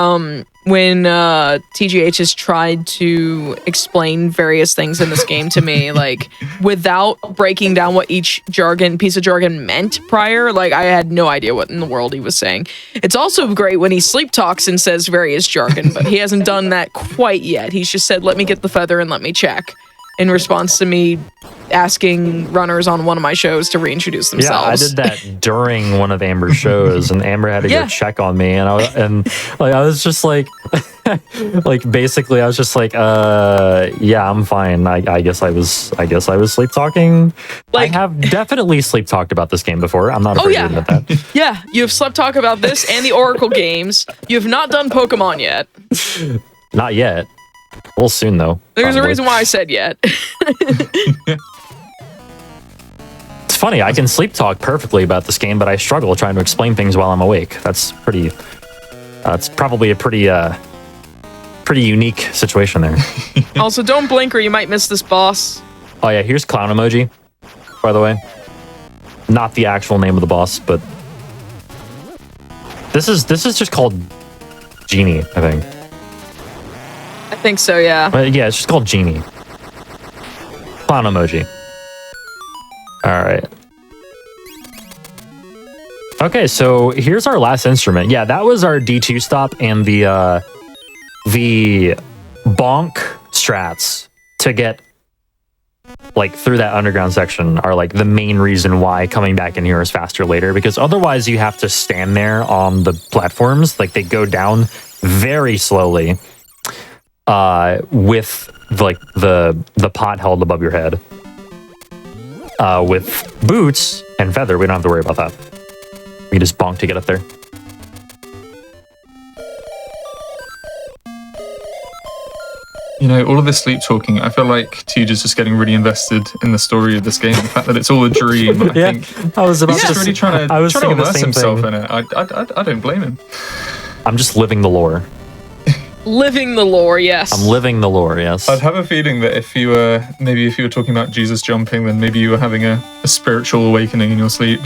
when TGH has tried to explain various things in this game to me, like without breaking down what each piece of jargon meant prior, like I had no idea what in the world he was saying. It's also great when he sleep talks and says various jargon, but he hasn't done that quite yet. He's just said, "Let me get the feather and let me check," in response to me asking runners on one of my shows to reintroduce themselves. Yeah, I did that during one of Amber's shows, and Amber had to go check on me, and I was just like, basically, I was just like, yeah, I'm fine. I guess I was sleep talking. Like, I have definitely sleep talked about this game before. I'm not afraid to admit that. Yeah, you have slept talk about this and the Oracle games. You have not done Pokemon yet. Not yet. Well, soon though. There's a reason why I said yet. It's funny, I can sleep talk perfectly about this game, but I struggle trying to explain things while I'm awake. That's pretty... it's probably a pretty unique situation there. Also, don't blink or you might miss this boss. Oh yeah, here's clown emoji, by the way. Not the actual name of the boss, but... This is just called Genie, I think. I think so, yeah. Yeah, it's just called Genie. Clown emoji. Alright. Okay, so here's our last instrument. Yeah, that was our D2 stop, and the bonk strats to get like through that underground section are like the main reason why coming back in here is faster later, because otherwise you have to stand there on the platforms. Like they go down very slowly. With like the pot held above your head. with boots and feather, we don't have to worry about that. We just bonk to get up there. You know, all of this sleep talking, I feel like Tuja's just getting really invested in the story of this game. The fact that it's all a dream, I think I was about he's to just really trying to immerse himself in it. I don't blame him. I'm just living the lore. Living the lore, yes. I'm living the lore, yes. I'd have a feeling that if you were talking about Jesus jumping, then maybe you were having a spiritual awakening in your sleep.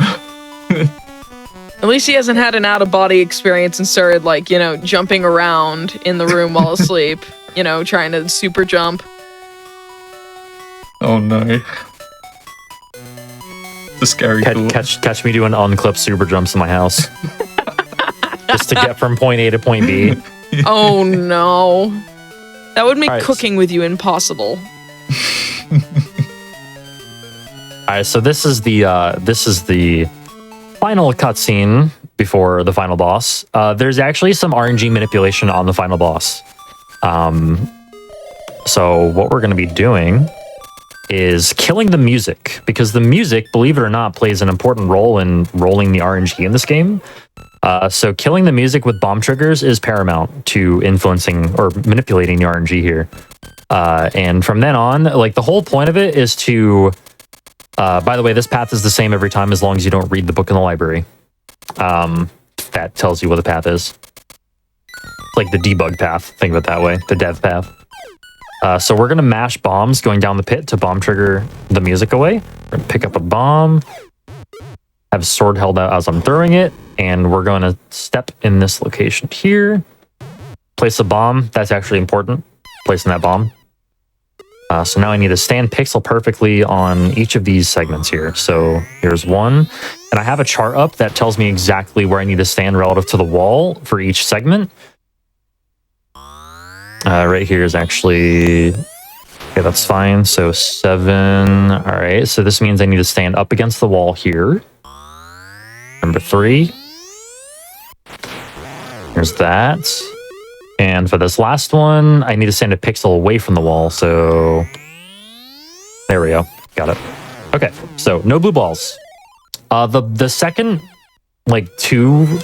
At least he hasn't had an out-of-body experience and started, like, you know, jumping around in the room while asleep. You know, trying to super jump. Oh no. The scary thought. Catch me doing unclipped super jumps in my house. Just to get from point A to point B. Oh no. That would make cooking with you impossible. Alright, so this is the final cutscene before the final boss. There's actually some RNG manipulation on the final boss. So what we're going to be doing is killing the music, because the music, believe it or not, plays an important role in rolling the RNG in this game. So killing the music with bomb triggers is paramount to influencing or manipulating the RNG here. And from then on, like, the whole point of it is to... by the way, this path is the same every time as long as you don't read the book in the library. That tells you what the path is. Like the debug path, think of it that way, the dev path. So we're going to mash bombs going down the pit to bomb trigger the music away. We're going to pick up a bomb, have a sword held out as I'm throwing it, and we're going to step in this location here. Place a bomb, that's actually important, placing that bomb. So now I need to stand pixel perfectly on each of these segments here. So here's one, and I have a chart up that tells me exactly where I need to stand relative to the wall for each segment. Right here is actually... Okay, that's fine. So 7. All right, so this means I need to stand up against the wall here. Number 3. Here's that. And for this last one, I need to stand a pixel away from the wall. So there we go. Got it. Okay, so no blue balls. The second, like, 2...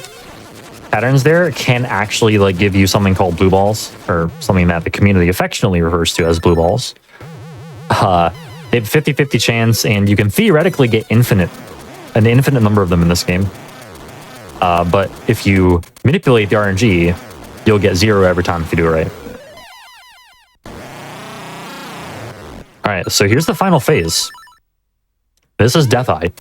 patterns there can actually, like, give you something called blue balls, or something that the community affectionately refers to as blue balls. They have 50-50 chance, and you can theoretically get an infinite number of them in this game. But if you manipulate the RNG, you'll get 0 every time if you do it right. Alright, so here's the final phase. This is Death Eye.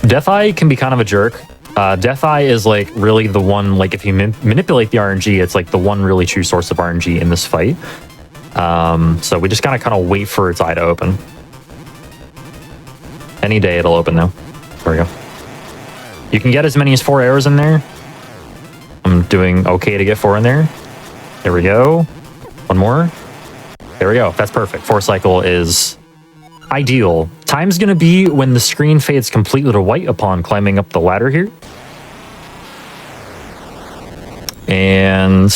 Death Eye can be kind of a jerk. Death Eye is, like, really the one, like, if you manipulate the RNG, it's, like, the one really true source of RNG in this fight. So we just gotta kind of wait for its eye to open. Any day it'll open, though. There we go. You can get as many as 4 arrows in there. I'm doing okay to get 4 in there. There we go. One more. There we go. That's perfect. 4 cycle is ideal. Time's gonna be when the screen fades completely to white upon climbing up the ladder here. And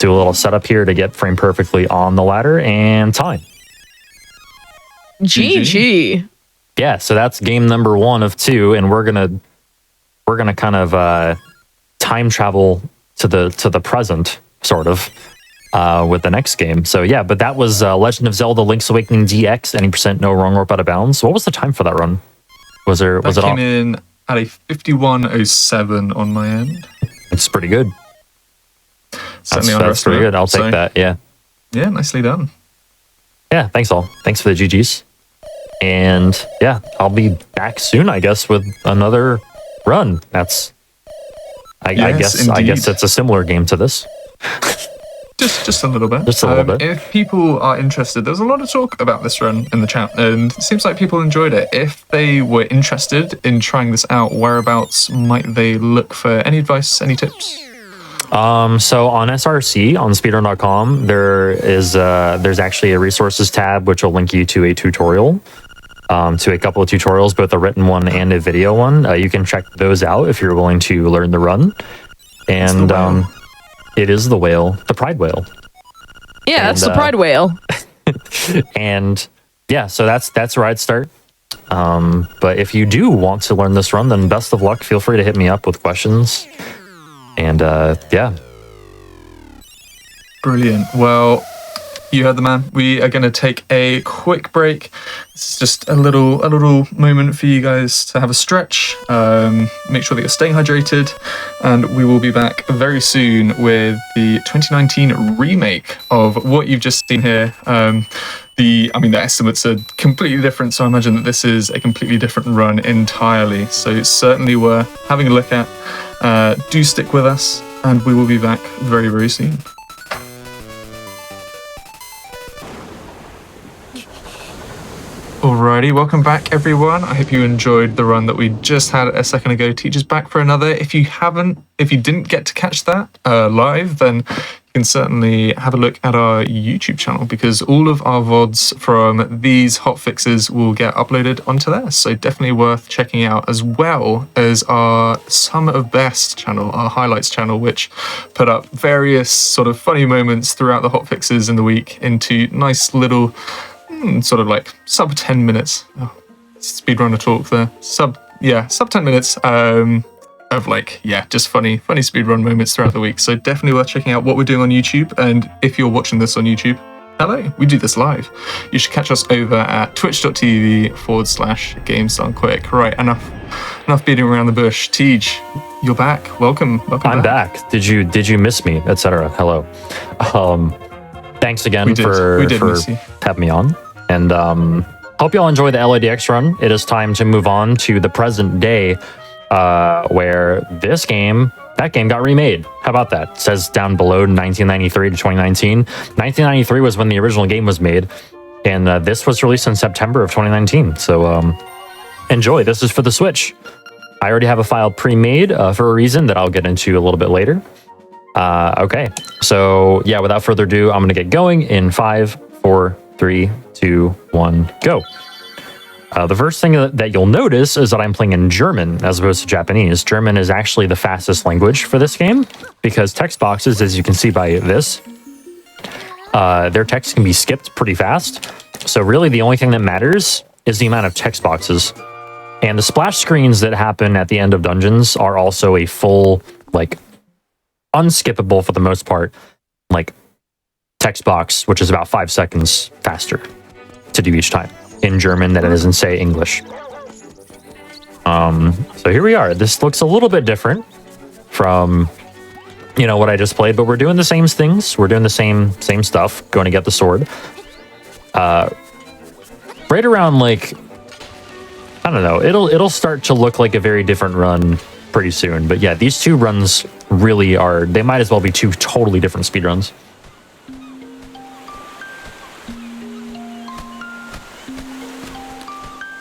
do a little setup here to get frame perfectly on the ladder, and time. GG. Yeah, so that's game number 1 of 2, and we're gonna kind of time travel to the present, sort of. With the next game. So yeah, but that was Legend of Zelda Link's Awakening DX, any percent no wrong warp out of bounds. What was the time for that run? Was it came in at a 51:07 on my end. It's pretty good. That's pretty good. I'll take that. Yeah. Yeah, nicely done. Yeah, thanks all. Thanks for the GGs. And yeah, I'll be back soon, I guess, with another run. I guess it's a similar game to this. Just a little bit. Just a little bit. If people are interested, there's a lot of talk about this run in the chat, and it seems like people enjoyed it. If they were interested in trying this out, whereabouts might they look for any advice, any tips? So on SRC, on speedrun.com, there's actually a resources tab which will link you to a tutorial, to a couple of tutorials, both a written one and a video one. You can check those out if you're willing to learn the run. And it is the whale, the pride whale. Yeah, that's the pride whale. And yeah, so that's where I'd start. But if you do want to learn this run, then best of luck. Feel free to hit me up with questions. And yeah. Brilliant. Well, you heard the man. We are going to take a quick break. This is just a little moment for you guys to have a stretch. Make sure that you're staying hydrated, and we will be back very soon with the 2019 remake of what you've just seen here. The estimates are completely different, so I imagine that this is a completely different run entirely. So it's certainly worth having a look at. Do stick with us, and we will be back very, very soon. Alrighty, welcome back everyone. I hope you enjoyed the run that we just had a second ago. Teacher's back for another. If you didn't get to catch that live, then you can certainly have a look at our YouTube channel, because all of our VODs from these hotfixes will get uploaded onto there. So definitely worth checking out, as well as our Sum of Best channel, our highlights channel, which put up various sort of funny moments throughout the hotfixes in the week into nice little sort of like sub 10 minutes. Speedrunner talk there. Sub 10 minutes of like, just funny speedrun moments throughout the week. So definitely worth checking out what we're doing on YouTube. And if you're watching this on YouTube, hello, we do this live. You should catch us over at twitch.tv/GamesDoneQuick. Right, enough beating around the bush. Tej, you're back. Welcome I'm back. Did you miss me, etc.? Hello. Thanks again for having me on. And hope y'all enjoy the LADX run. It is time to move on to the present day, where that game got remade. How about that? It says down below 1993 to 2019. 1993 was when the original game was made, and this was released in September of 2019. So enjoy. This is for the Switch. I already have a file pre-made for a reason that I'll get into a little bit later. Okay, so yeah, without further ado, I'm gonna get going in 5, 4, 3, 2, 1, go. The first thing that you'll notice is that I'm playing in German as opposed to Japanese. German is actually the fastest language for this game, because text boxes, as you can see by this, their text can be skipped pretty fast. So really the only thing that matters is the amount of text boxes. And the splash screens that happen at the end of dungeons are also a full, like, unskippable for the most part, like, text box, which is about 5 seconds faster to do each time in German than it is in, say, English. So here we are. This looks a little bit different from, what I just played, but we're doing the same things. We're doing the same stuff, going to get the sword. Right around, like, I don't know, it'll start to look like a very different run pretty soon. But yeah, these two runs really are, they might as well be two totally different speedruns.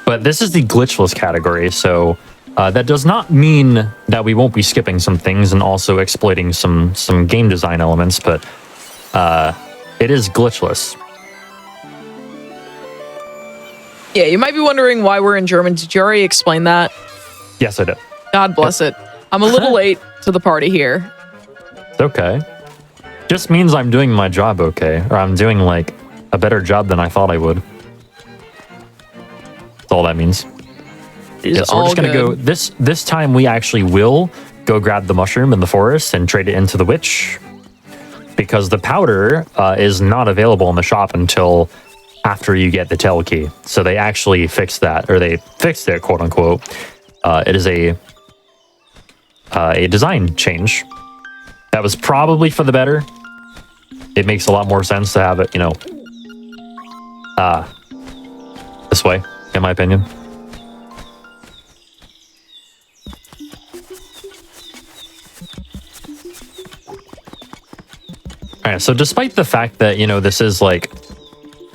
But this is the glitchless category, so that does not mean that we won't be skipping some things and also exploiting some game design elements, but it is glitchless. Yeah, you might be wondering why we're in German. Did you already explain that? Yes, I did. God bless it. I'm a little late to the party here. It's okay. Just means I'm doing my job okay, or I'm doing, like, a better job than I thought I would. That's all that means. Yeah, so we're just gonna go. This time we actually will go grab the mushroom in the forest and trade it into the witch, because the powder is not available in the shop until after you get the tail key. So they actually fixed that, or they fixed it, quote unquote. It is a design change that was probably for the better. It makes a lot more sense to have it, this way, in my opinion. Alright, so despite the fact that, this is, like,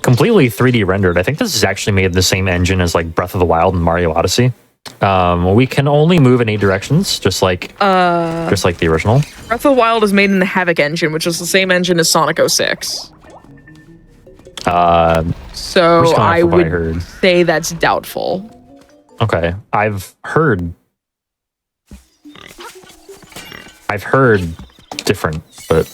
completely 3D rendered, I think this is actually made the same engine as, like, Breath of the Wild and Mario Odyssey. We can only move in 8 directions, just like the original. Breath of the Wild is made in the Havoc engine, which is the same engine as Sonic 06. So I would say that's doubtful. Okay, I've heard different, but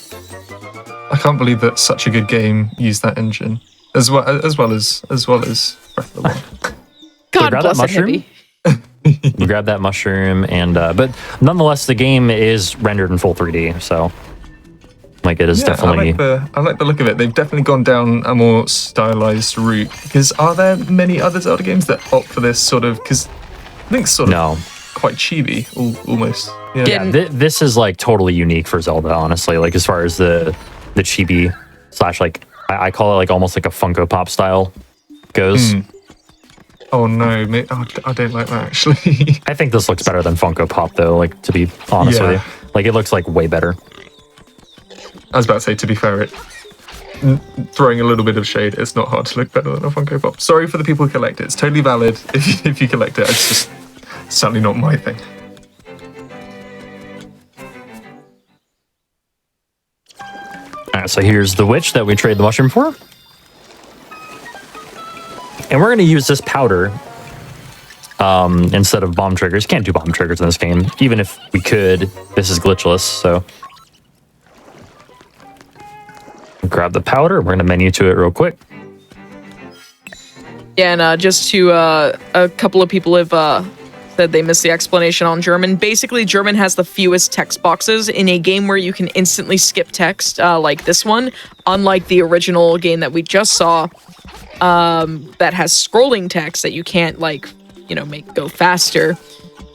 I can't believe that such a good game used that engine. as well as Breath of the Wild. God grab bless that it, Hippie. You grab that mushroom, and but nonetheless, the game is rendered in full 3D, so like it is definitely. I like the look of it. They've definitely gone down a more stylized route. Because are there many other Zelda games that opt for this sort of? Because I think sort of quite chibi, almost. Yeah, this is like totally unique for Zelda, honestly. Like as far as the chibi / like I call it like almost like a Funko Pop style goes. Oh no, I don't like that actually. I think this looks better than Funko Pop though, like to be honest with you. Like it looks like way better. I was about to say, to be fair, throwing a little bit of shade, it's not hard to look better than a Funko Pop. Sorry for the people who collect it. It's totally valid if you collect it. It's just certainly not my thing. Alright, so here's the witch that we trade the mushroom for. And we're going to use this powder instead of bomb triggers. Can't do bomb triggers in this game. Even if we could, this is glitchless, so... Grab the powder. We're going to menu to it real quick. Yeah, and just to a couple of people have said they missed the explanation on German. Basically, German has the fewest text boxes in a game where you can instantly skip text, like this one. Unlike the original game that we just saw, that has scrolling text that you can't make go faster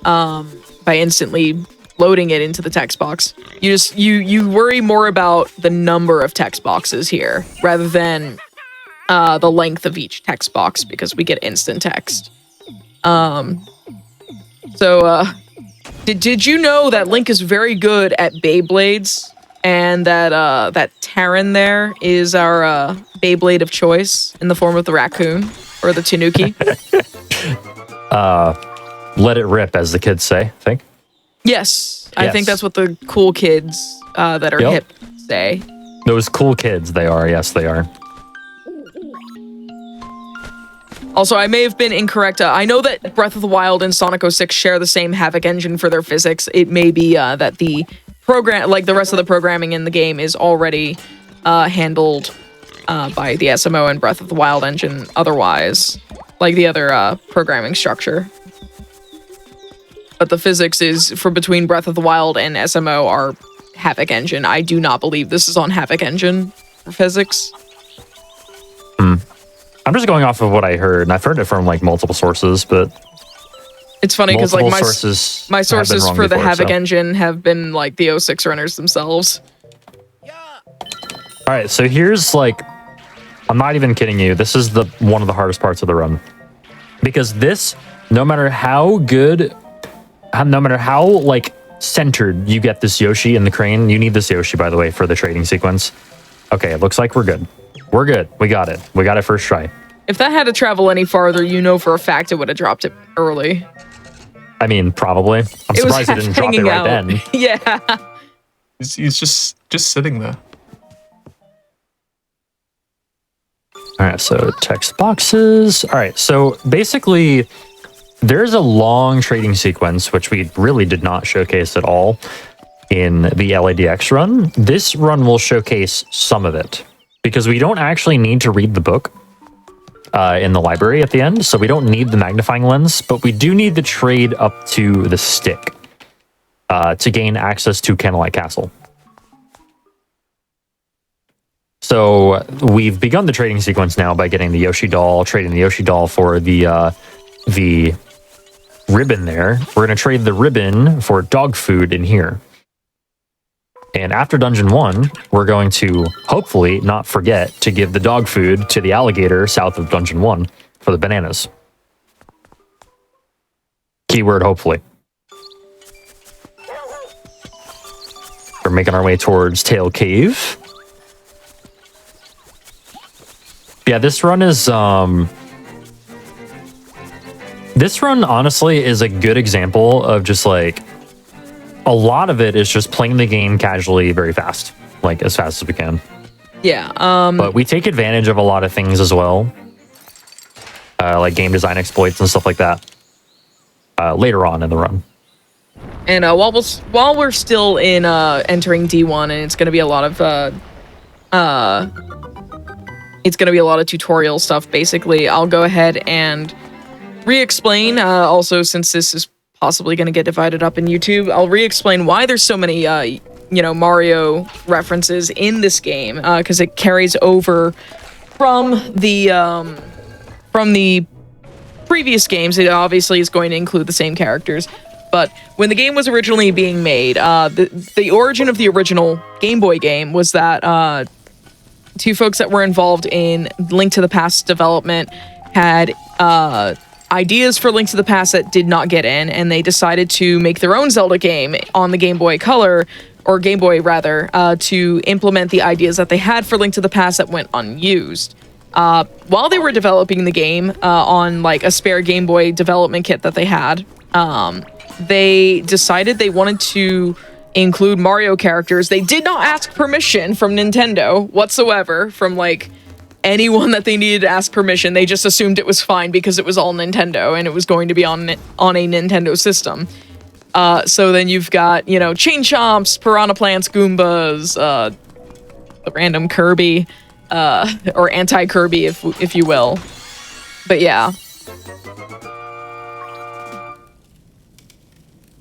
by instantly loading it into the text box. You worry more about the number of text boxes here rather than the length of each text box, because we get instant text. So did you know that Link is very good at Beyblades, and that Terran there is our Beyblade of choice in the form of the raccoon or the Tanuki? Let it rip, as the kids say, I think. Yes, I think that's what the cool kids that are hip say. Those cool kids, they are. Yes, they are. Also, I may have been incorrect. I know that Breath of the Wild and Sonic 06 share the same Havoc engine for their physics. It may be that the program, like the rest of the programming in the game, is already handled by the SMO and Breath of the Wild engine otherwise, like the other programming structure. But the physics is for between Breath of the Wild and SMO are Havoc engine. I do not believe this is on Havoc engine for physics. I'm just going off of what I heard, and I've heard it from like multiple sources, but it's funny because like my sources for the Havoc so. engine have been like the 06 runners themselves. All right, so here's like, I'm not even kidding you. This is one of the hardest parts of the run, because this, no matter how good, no matter how like centered you get this Yoshi in the crane, you need this Yoshi, by the way, for the trading sequence. Okay, it looks like we're good. We're good. We got it. We got it first try. If that had to travel any farther, you know for a fact it would have dropped it early. I mean, probably. I'm surprised it didn't drop it right then. Yeah. He's just sitting there. All right, so text boxes. All right, so basically, there's a long trading sequence, which we really did not showcase at all in the LADX run. This run will showcase some of it, because we don't actually need to read the book in the library at the end, so we don't need the magnifying lens, but we do need to trade up to the stick to gain access to Candlelight Castle. So we've begun the trading sequence now by getting the Yoshi doll, trading the Yoshi doll for the ribbon there. We're going to trade the ribbon for dog food in here. And after Dungeon 1, we're going to hopefully not forget to give the dog food to the alligator south of Dungeon 1 for the bananas. Keyword hopefully. We're making our way towards Tail Cave. Yeah, this run is this run honestly is a good example of just like a lot of it is just playing the game casually very fast, like as fast as we can. Yeah. But we take advantage of a lot of things as well, like game design exploits and stuff like that later on in the run. And while we're still in entering D1, and it's going to be a lot of it's going to be a lot of tutorial stuff. Basically, I'll go ahead and re-explain. Also, since this is possibly going to get divided up in YouTube, I'll re-explain why there's so many, Mario references in this game, because it carries over from the previous games. It obviously is going to include the same characters. But when the game was originally being made, the origin of the original Game Boy game was that two folks that were involved in Link to the Past development had ideas for Link to the Past that did not get in, and they decided to make their own Zelda game on the Game Boy Color, or Game Boy rather, to implement the ideas that they had for Link to the Past that went unused. While they were developing the game on like a spare Game Boy development kit that they had, they decided they wanted to include Mario characters. They did not ask permission from Nintendo whatsoever, from like anyone that they needed to ask permission. They just assumed it was fine because it was all Nintendo and it was going to be on a Nintendo system. So then you've got, Chain Chomps, Piranha Plants, Goombas, the random Kirby, or anti-Kirby, if you will. But yeah.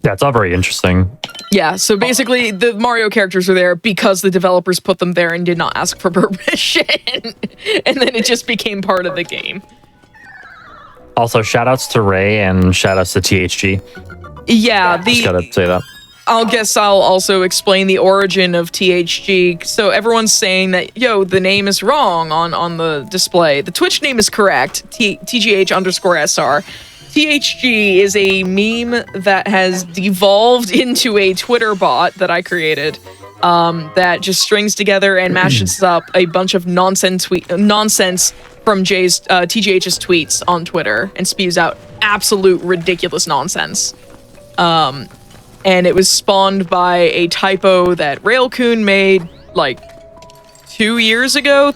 Yeah, it's all very interesting. Yeah, so basically the Mario characters are there because the developers put them there and did not ask for permission. And then it just became part of the game. Also, shoutouts to Ray and shoutouts to THG. Yeah, Just gotta say that. I'll also explain the origin of THG. So everyone's saying that, the name is wrong on the display. The Twitch name is correct, TGH_SR. THG is a meme that has devolved into a Twitter bot that I created, that just strings together and mashes up a bunch of nonsense from TGH's tweets on Twitter and spews out absolute ridiculous nonsense. And it was spawned by a typo that Railcoon made like 3 years ago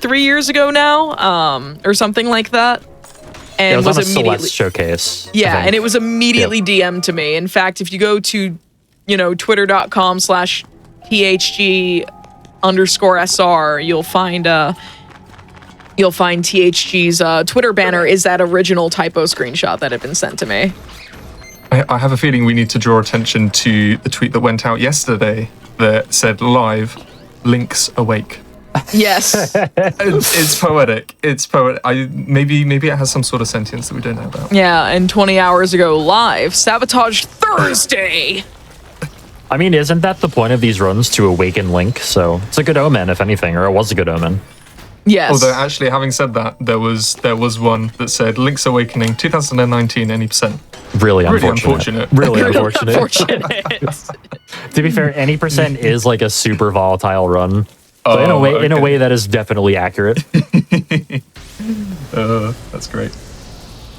now, or something like that. And it was on a immediately Celeste showcase. Yeah, and it was immediately DM'd to me. In fact, if you go to, twitter.com/THG_SR, you'll find THG's Twitter banner is that original typo screenshot that had been sent to me. I have a feeling we need to draw attention to the tweet that went out yesterday that said live, Link's awake. Yes. It's poetic. It's poetic. Maybe it has some sort of sentience that we don't know about. Yeah, and 20 hours ago live, Sabotage Thursday. I mean, isn't that the point of these runs, to awaken Link? So it's a good omen, if anything, or it was a good omen. Yes. Although, actually, having said that, there was one that said Link's Awakening 2019 any percent. Really unfortunate. Really unfortunate. To be fair, any percent is like a super volatile run. So in a way that is definitely accurate. That's great.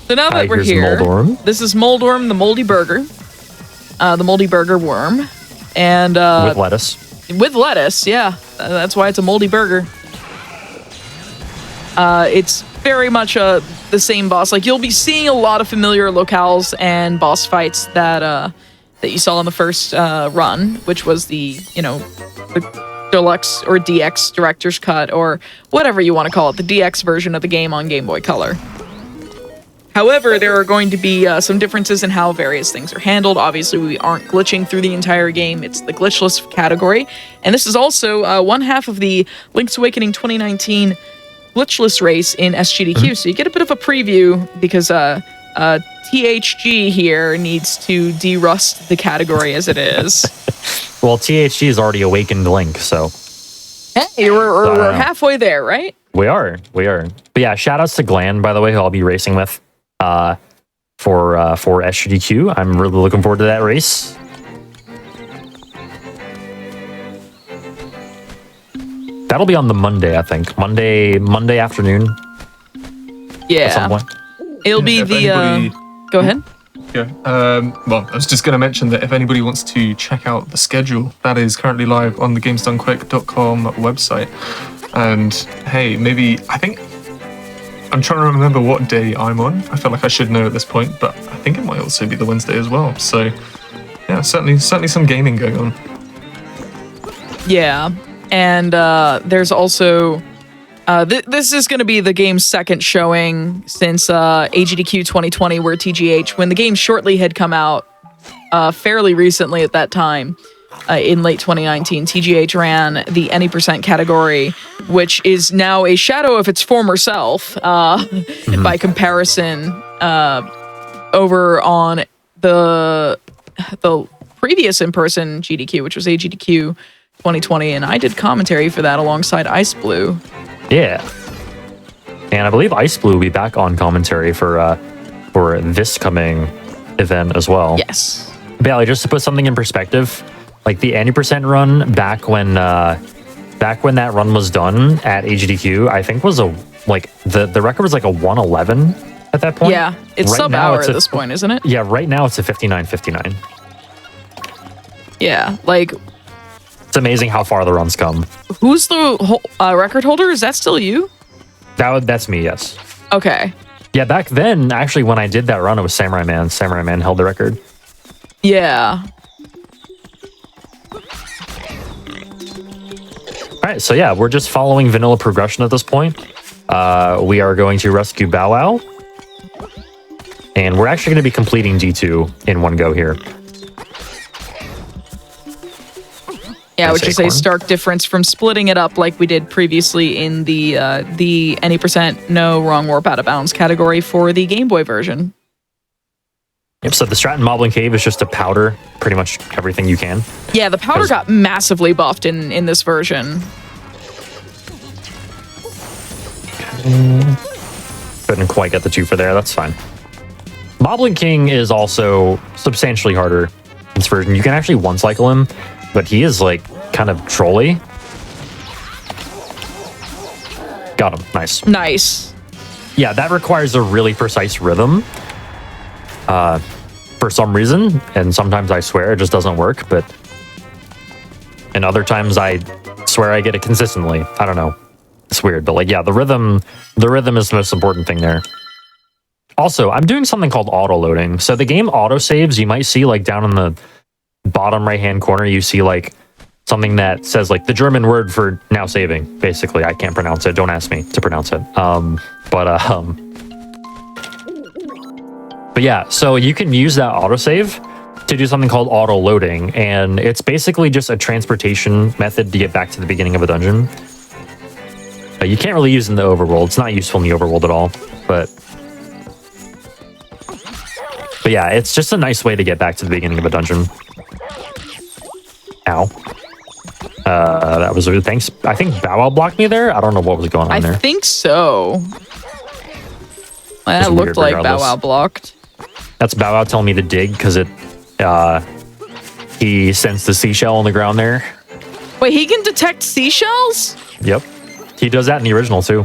So now that we're here, Moldorm. This is Moldorm, the moldy burger. The moldy burger worm. And With lettuce. With lettuce, yeah. That's why it's a moldy burger. It's very much the same boss. Like, you'll be seeing a lot of familiar locales and boss fights that you saw in the first run, which was the Deluxe or DX Director's Cut, or whatever you want to call it, the DX version of the game on Game Boy Color. However, there are going to be some differences in how various things are handled. Obviously, we aren't glitching through the entire game. It's the glitchless category. And this is also one half of the Link's Awakening 2019 glitchless race in SGDQ. So you get a bit of a preview because THG here needs to de-rust the category as it is. Well, THG has already awakened Link, so. Hey, we're halfway there, right? We are. But yeah, shout outs to Glenn, by the way, who I'll be racing with for SGDQ. I'm really looking forward to that race. That'll be on the Monday, I think. Monday afternoon. Yeah. At some point. It'll be the... Go ahead. Yeah. Well, I was just going to mention that if anybody wants to check out the schedule, that is currently live on the GamesDoneQuick.com website. And hey, I'm trying to remember what day I'm on. I feel like I should know at this point, but I think it might also be the Wednesday as well. So yeah, certainly some gaming going on. Yeah. And there's also This is going to be the game's second showing since AGDQ 2020, where TGH, when the game shortly had come out fairly recently at that time, in late 2019, TGH ran the any percent category, which is now a shadow of its former self by comparison over on the previous in-person GDQ, which was AGDQ 2020, and I did commentary for that alongside Ice Blue. Yeah. And I believe Ice Blue will be back on commentary for this coming event as well. Yes. Bailey, just to put something in perspective, like the 80% run back when that run was done at AGDQ, I think was the record was like a 111 at that point. Yeah, it's right sub-hour at this point, isn't it? Yeah, right now it's a 59.59. Yeah, like... It's amazing how far the runs come. Who's the record holder? Is that still you? That's me, yes. Okay. Yeah, back then, actually, when I did that run, it was Samurai Man. Samurai Man held the record. Yeah. All right, so yeah, we're just following vanilla progression at this point. We are going to rescue Bow Wow. And we're actually going to be completing D2 in one go here. Yeah, Nice which is a acorn. stark difference from splitting it up like we did previously in the any percent no wrong warp out of bounds category for the Game Boy version. Yep, so the Stratton Moblin Cave is just to powder pretty much everything you can. Yeah, the powder got massively buffed in this version. Couldn't quite get the two for there, that's fine. Moblin King is also substantially harder in this version. You can actually one-cycle him, but he is like kind of trolly. Got him, nice. Nice. Yeah, that requires a really precise rhythm. For some reason, and sometimes I swear it just doesn't work, and other times I swear I get it consistently. I don't know. It's weird, but like, yeah, the rhythm is the most important thing there. Also, I'm doing something called auto loading. So the game auto saves. You might see like down in the bottom right hand corner, you see like something that says like the German word for now saving. Basically, I can't pronounce it. Don't ask me to pronounce it. But yeah, so you can use that autosave to do something called auto loading, and it's basically just a transportation method to get back to the beginning of a dungeon. You can't really use it in the overworld. It's not useful in the overworld at all, but yeah, it's just a nice way to get back to the beginning of a dungeon. Ow. That was thanks. I think Bow Wow blocked me there. I don't know what was going on there. I think so. That looked like Bow Wow blocked. That's Bow Wow telling me to dig because he sensed the seashell on the ground there. Wait, he can detect seashells? Yep. He does that in the original too.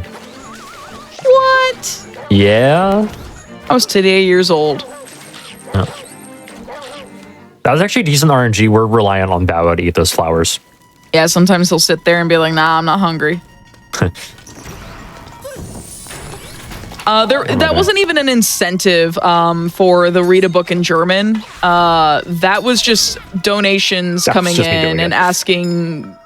What? Yeah. I was today years old. Oh. That was actually decent RNG. We're reliant on Bow Wow to eat those flowers. Yeah, sometimes he'll sit there and be like, nah, I'm not hungry. That wasn't even an incentive for the read a book in German. That was just donations coming in and asking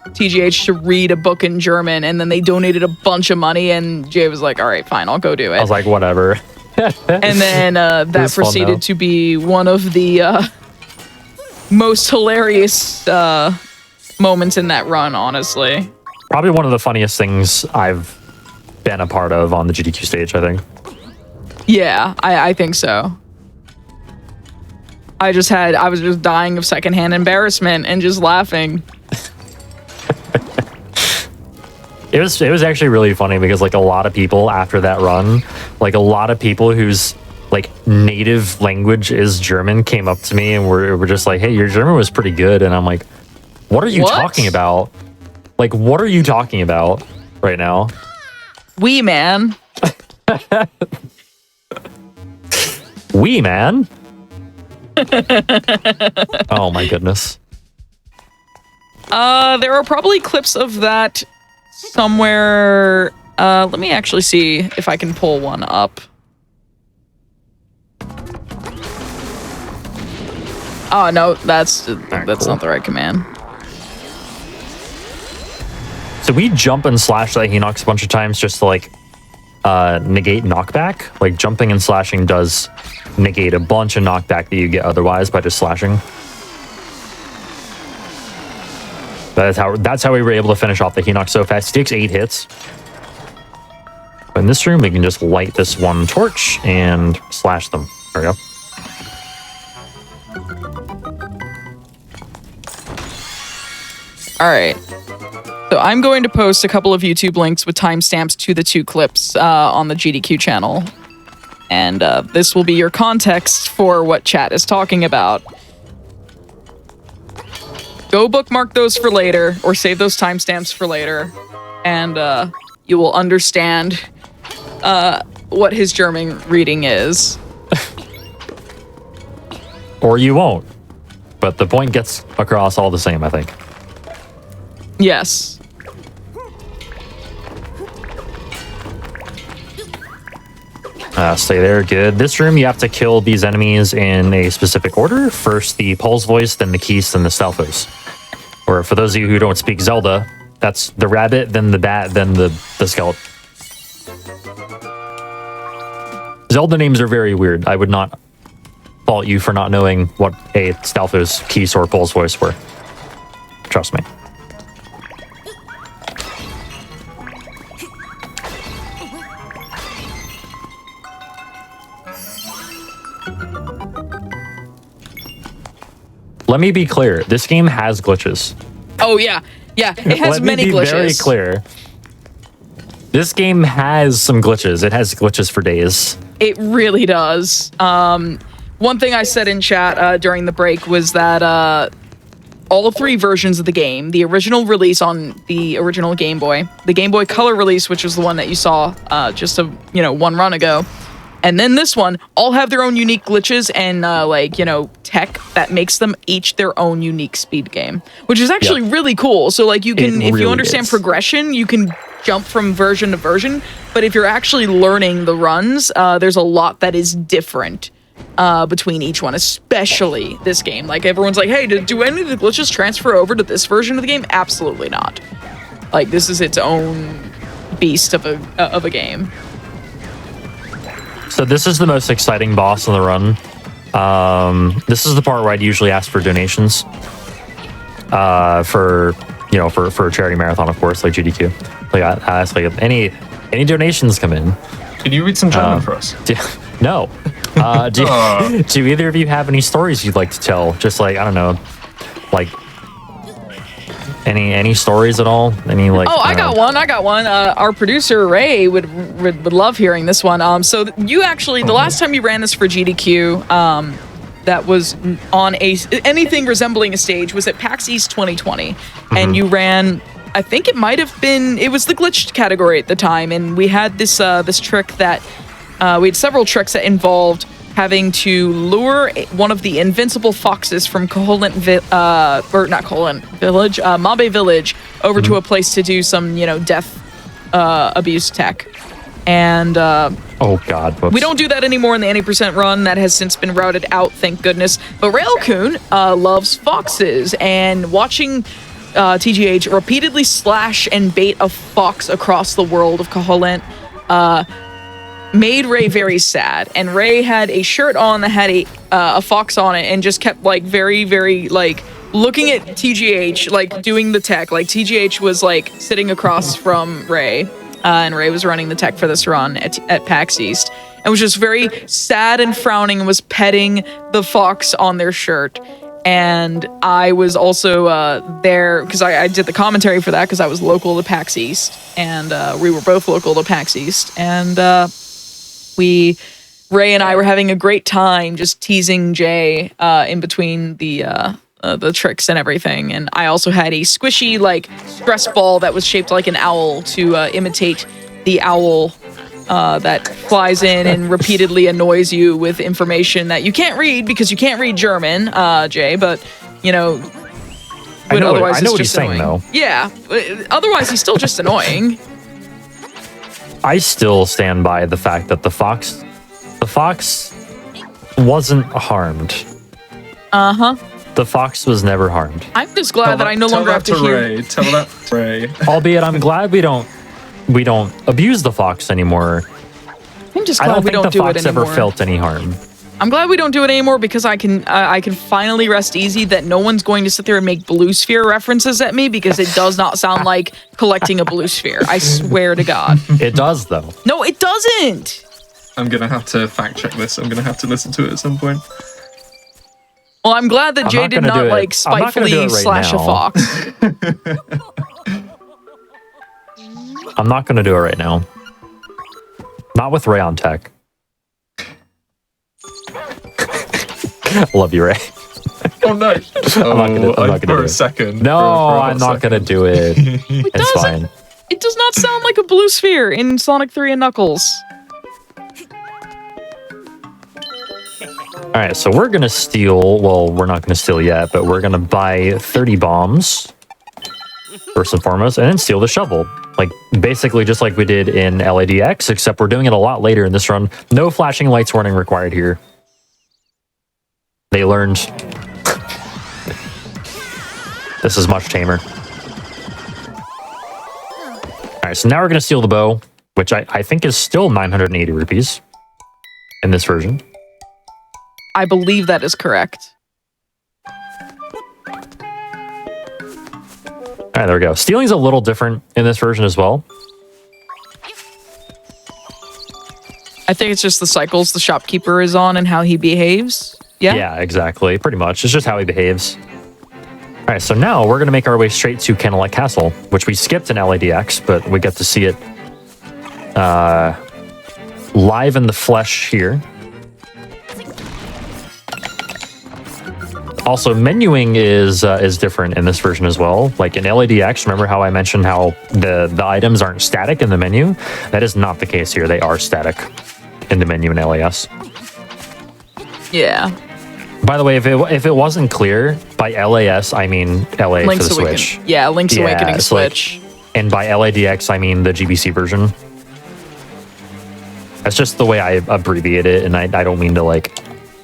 TGH to read a book in German, and then they donated a bunch of money, and Jay was like, all right, fine, I'll go do it. I was like, whatever. And then that proceeded to be one of the most hilarious moments in that run, honestly. Probably one of the funniest things I've been a part of on the GDQ stage, I think. Yeah, I think so. I was just dying of secondhand embarrassment and just laughing. It was actually really funny because like a lot of people after that run, like a lot of people whose like native language is German came up to me and were just like, hey, your German was pretty good. And I'm like, what are you talking about? Like, what are you talking about right now? Wee man. Wee man? Oh my goodness. There are probably clips of that somewhere. Let me actually see if I can pull one up. Oh no, that's cool. not the right command. So we jump and slash that Hinox a bunch of times just to like negate knockback. Like jumping and slashing does negate a bunch of knockback that you get otherwise by just slashing. That's how we were able to finish off the Hinox so fast. It takes 8 hits. In this room, we can just light this one torch and slash them. There we go. All right. So I'm going to post a couple of YouTube links with timestamps to the 2 clips on the GDQ channel. And this will be your context for what chat is talking about. Go bookmark those for later, or save those timestamps for later, and you will understand what his German reading is. Or you won't. But the point gets across all the same, I think. Yes. Stay there, good. This room, you have to kill these enemies in a specific order. First the Pulse Voice, then the Keese, then the Stalfos. Or for those of you who don't speak Zelda, that's the rabbit, then the bat, then the skeleton. Zelda names are very weird. I would not fault you for not knowing what a Stalfos, Keese, or Pulse Voice were. Trust me. Let me be clear. This game has glitches. Oh, yeah. Yeah, it has many glitches. Let me be very clear. This game has some glitches. It has glitches for days. It really does. One thing I said in chat during the break was that all 3 versions of the game, the original release on the original Game Boy, the Game Boy Color release, which was the one that you saw just one run ago, and then this one, all have their own unique glitches and tech that makes them each their own unique speed game, which is actually really cool. So like you can, if you understand progression, you can jump from version to version. But if you're actually learning the runs, there's a lot that is different between each one, especially this game. Like everyone's like, hey, do any of the glitches transfer over to this version of the game? Absolutely not. Like this is its own beast of a game. So this is the most exciting boss in the run. This is the part where I'd usually ask for donations for a charity marathon, of course, like GDQ. Like I ask like any donations come in. Can you read some German for us? No. Do either of you have any stories you'd like to tell? Just like, I don't know, like any stories at all? Any like? Oh, I got one. Our producer Ray would love hearing this one. So you actually the last time you ran this for GDQ, that was on anything resembling a stage was at PAX East 2020, and you ran. I think it was the glitched category at the time, and we had this trick that we had several tricks that involved having to lure one of the invincible foxes from Mabe Village over to a place to do some, death abuse tech. And oh god, whoops. We don't do that anymore in the 80% run. That has since been routed out, thank goodness. But Railcoon loves foxes, and watching TGH repeatedly slash and bait a fox across the world of Koholint made Ray very sad. And Ray had a shirt on that had a fox on it, and just kept like very, very like looking at TGH, like doing the tech. Like TGH was like sitting across from Ray, and Ray was running the tech for this run at PAX East, and was just very sad and frowning, and was petting the fox on their shirt. And I was also there because I did the commentary for that because I was local to PAX East, and we were both local to PAX East, and Ray and I were having a great time just teasing Jay in between the tricks and everything. And I also had a squishy like stress ball that was shaped like an owl to imitate the owl that flies in and repeatedly annoys you with information that you can't read because you can't read German, Jay. But I know what he's saying, though. Yeah, otherwise he's still just annoying. I still stand by the fact that the fox wasn't harmed. The fox was never harmed. I'm just glad that I no longer have to hear. Ray. Tell that to Ray. Albeit, I'm glad we don't abuse the fox anymore. I'm just I glad don't we think don't the do it fox ever anymore. felt any harm. I'm glad we don't do it anymore because I can finally rest easy that no one's going to sit there and make blue sphere references at me because it does not sound like collecting a blue sphere. I swear to God. It does, though. No, it doesn't. I'm gonna have to fact check this. I'm gonna have to listen to it at some point. Well, I'm glad that I'm Jay not did gonna do not it. like I'm not gonna do spitefully it right slash a now. fox. I'm not going to do it right now. Not with Ray on tech. Love you, Ray. Oh no! I'm not gonna for do a it. second. No, for a hot I'm not going to second. do it. It's doesn't. fine. It does not sound like a blue sphere in Sonic 3 and Knuckles. All right, so we're going to steal. Well, we're not going to steal yet, but we're going to buy 30 bombs, first and foremost, and then steal the shovel. Like, basically just like we did in LADX, except we're doing it a lot later in this run. No flashing lights warning required here. They learned. This is much tamer. All right, so now we're going to steal the bow, which I think is still 980 rupees in this version. I believe that is correct. All right, there we go. Stealing's a little different in this version as well. I think it's just the cycles the shopkeeper is on and how he behaves. Yeah? Yeah, exactly. Pretty much. It's just how he behaves. All right, so now we're going to make our way straight to Candlelight Castle, which we skipped in LADX, but we get to see it live in the flesh here. Also, menuing is different in this version as well. Like in LADX, remember how I mentioned how the items aren't static in the menu? That is not the case here. They are static in the menu in LAS. Yeah. By the way, if it wasn't clear, by LAS I mean LA Link's for the Awakening. Switch. Yeah, Link's Yeah, Awakening it's like- Switch. And by LADX I mean the GBC version. That's just the way I abbreviate it, and I don't mean to like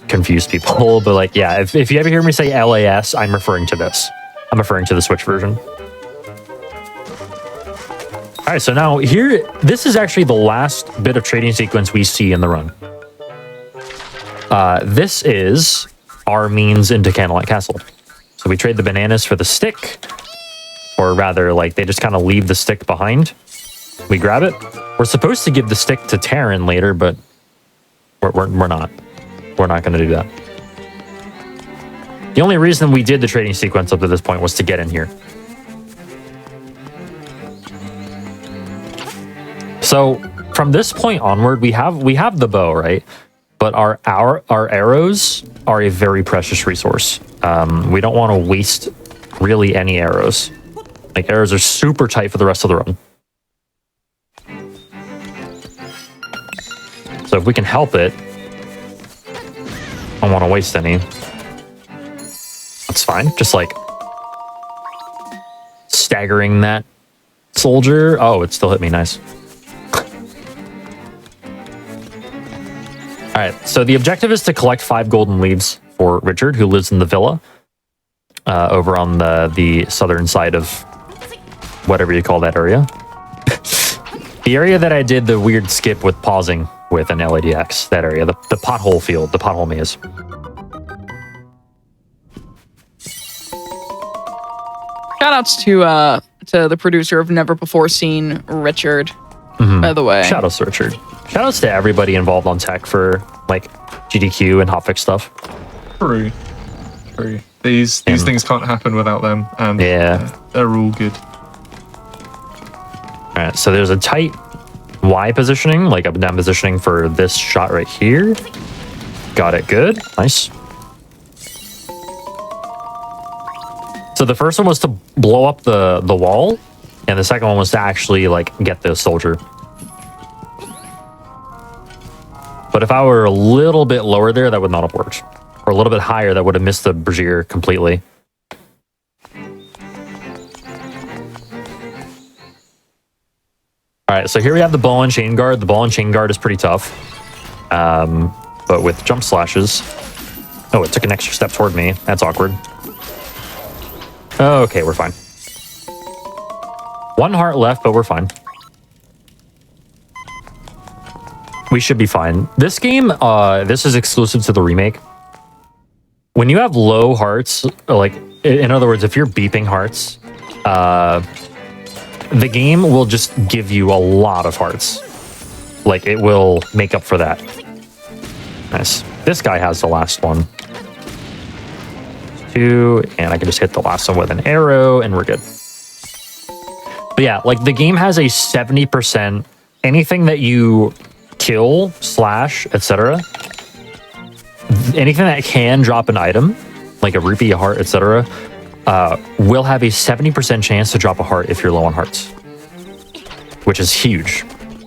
confuse people, but like, yeah, if you ever hear me say LAS, I'm referring to this. I'm referring to the Switch version. All right, so now here, this is actually the last bit of trading sequence we see in the run. This is our means into Candlelight Castle. So we trade the bananas for the stick, or rather, like, they just kind of leave the stick behind. We grab it. We're supposed to give the stick to Terran later, but we're not. We're not going to do that. The only reason we did the trading sequence up to this point was to get in here. So from this point onward, we have the bow, right? But our arrows are a very precious resource. We don't want to waste really any arrows. Like, arrows are super tight for the rest of the run. So if we can help it, I don't want to waste any. That's fine. Just like staggering that soldier. Oh, it still hit me. Nice. All right. So the objective is to collect 5 golden leaves for Richard, who lives in the villa over on the southern side of whatever you call that area. The area that I did the weird skip with pausing with an LADX, that area, the pothole field, the pothole maze. Shoutouts to the producer of Never Before Seen, Richard, by the way. Shoutouts to Richard. Shoutouts to everybody involved on tech for like GDQ and hotfix stuff. True. These things can't happen without them, and Yeah. they're all good. All right, so there's a tight Y positioning, like up and down positioning for this shot right here. Got it good. Nice. So the first one was to blow up the wall, and the second one was to actually like get the soldier. But if I were a little bit lower there, that would not have worked. Or a little bit higher, that would have missed the brazier completely. All right, so here we have the ball and chain guard. The ball and chain guard is pretty tough, but with jump slashes. Oh, it took an extra step toward me. That's awkward. Okay, we're fine. 1 heart left, but we're fine. We should be fine. This game, this is exclusive to the remake. When you have low hearts, like, in other words, if you're beeping hearts, the game will just give you a lot of hearts. Like, it will make up for that. Nice. This guy has the last one. 2, and I can just hit the last one with an arrow, and we're good. But yeah, like, the game has a 70%, anything that you kill, slash, etc., anything that can drop an item, like a rupee, a heart, etc., will have a 70% chance to drop a heart if you're low on hearts, which is huge.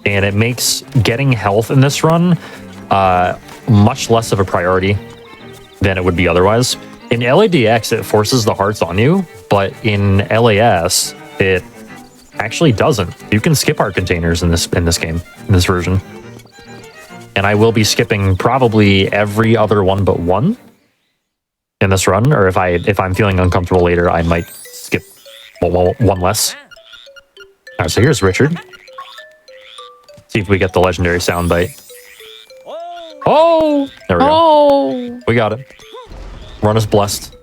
And it makes getting health in this run much less of a priority than it would be otherwise. In LADX, it forces the hearts on you, but in LAS, it actually doesn't. You can skip heart containers in this game, in this version. And I will be skipping probably every other one but one in this run, or if I'm feeling uncomfortable later, I might skip one less. All right, so here's Richard. See if we get the legendary soundbite. Oh! There we go. We got it. Run is blessed.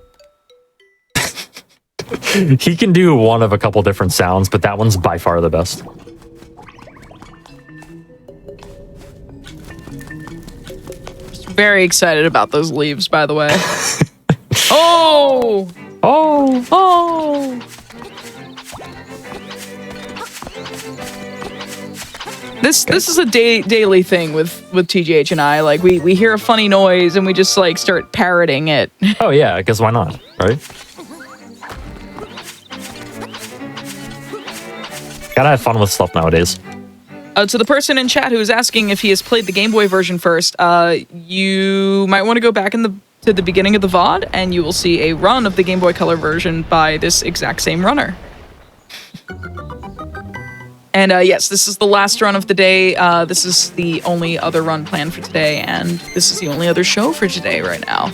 He can do one of a couple different sounds, but that one's by far the best. Very excited about those leaves, by the way. Oh! Oh! Oh! This is a daily thing with TGH and I. Like, we hear a funny noise and we just like start parroting it. Oh yeah, because why not, right? Gotta have fun with stuff nowadays. To the person in chat who is asking if he has played the Game Boy version first, you might want to go back to the beginning of the VOD, and you will see a run of the Game Boy Color version by this exact same runner. And yes, this is the last run of the day. This is the only other run planned for today, and this is the only other show for today right now.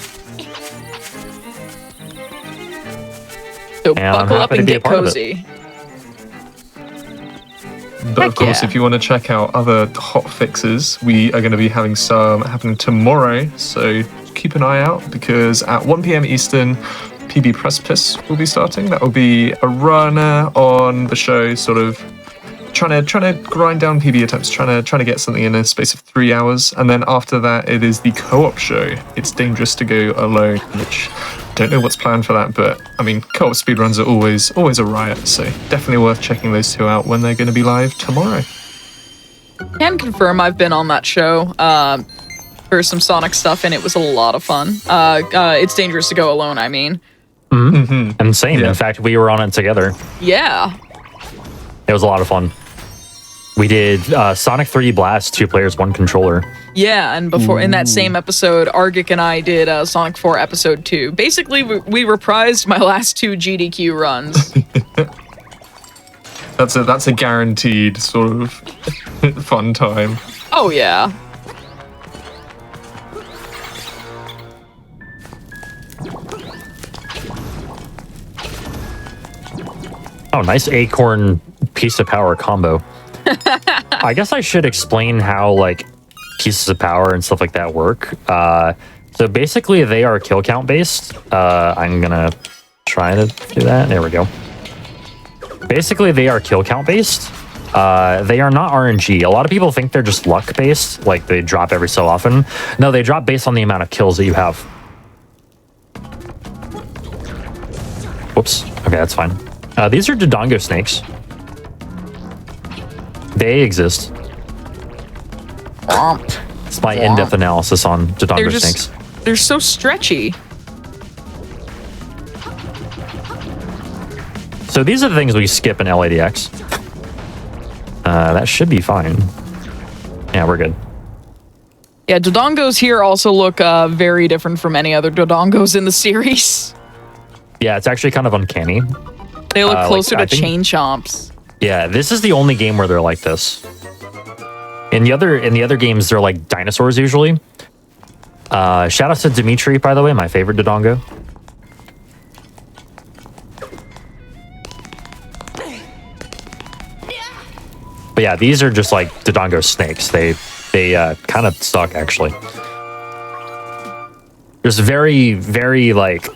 So buckle up and get cozy. But of course, if you want to check out other hot fixes, we are going to be having some happening tomorrow. So keep an eye out, because at 1 p.m. Eastern, PB Precipice will be starting. That will be a runner on the show, sort of trying to grind down PB attempts, trying to get something in a space of 3 hours. And then after that, it is the co-op show. It's dangerous to go alone, which don't know what's planned for that, but I mean, co-op speedruns are always a riot, so definitely worth checking those two out when they're going to be live tomorrow. Can confirm I've been on that show for some Sonic stuff, and it was a lot of fun. It's dangerous to go alone, I mean. Mm-hmm. And same. Yeah. In fact, we were on it together. Yeah. It was a lot of fun. We did Sonic 3D Blast, 2 players, 1 controller. Yeah, and before in that same episode, Argic and I did Sonic 4 Episode 2. Basically, we reprised my last 2 GDQ runs. That's a guaranteed sort of fun time. Oh yeah. Oh, nice acorn piece of power combo. I guess I should explain how, like, pieces of power and stuff like that work. So basically, they are kill count based. I'm gonna try to do that. There we go. Basically, they are kill count based. They are not RNG. A lot of people think they're just luck based, like they drop every so often. No, they drop based on the amount of kills that you have. Whoops. Okay, that's fine. These are Dodongo snakes. They exist. It's my in-depth analysis on Dodongo snakes. They're so stretchy. So these are the things we skip in LADX. That should be fine. Yeah, we're good. Yeah, Dodongos here also look very different from any other Dodongos in the series. Yeah, it's actually kind of uncanny. They look closer to chain chomps. Yeah, this is the only game where they're like this. In the other games, they're like dinosaurs usually. Shout out to Dimitri, by the way, my favorite Dodongo. But yeah, these are just like Dodongo snakes. They kind of suck, actually. There's very, very, like...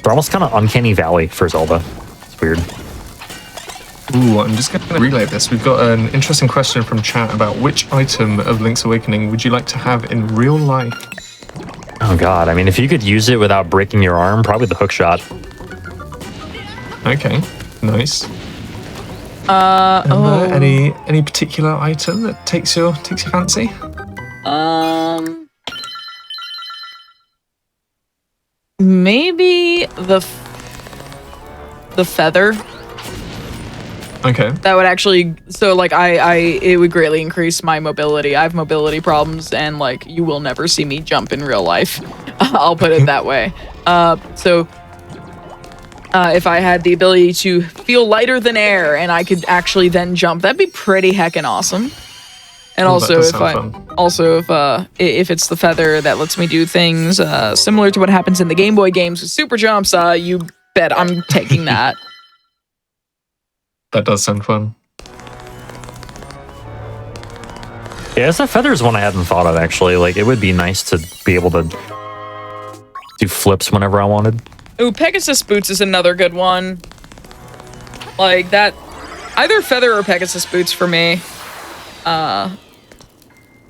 They're almost kind of uncanny valley for Zelda. It's weird. Ooh, I'm just going to relay this. We've got an interesting question from chat about which item of Link's Awakening would you like to have in real life? Oh god, I mean, if you could use it without breaking your arm, probably the hook shot. Okay, nice. Oh. Any particular item that takes your fancy? Maybe the feather. Okay. That would actually, so like it would greatly increase my mobility. I have mobility problems, and like you will never see me jump in real life. I'll put it that way. So if I had the ability to feel lighter than air and I could actually then jump, that'd be pretty heckin' awesome. And also if it's the feather that lets me do things similar to what happens in the Game Boy games with super jumps, you bet I'm taking that. That does sound fun. Yeah, it's a feathers one I hadn't thought of, actually. Like, it would be nice to be able to do flips whenever I wanted. Ooh, Pegasus Boots is another good one. Like, that... Either Feather or Pegasus Boots for me.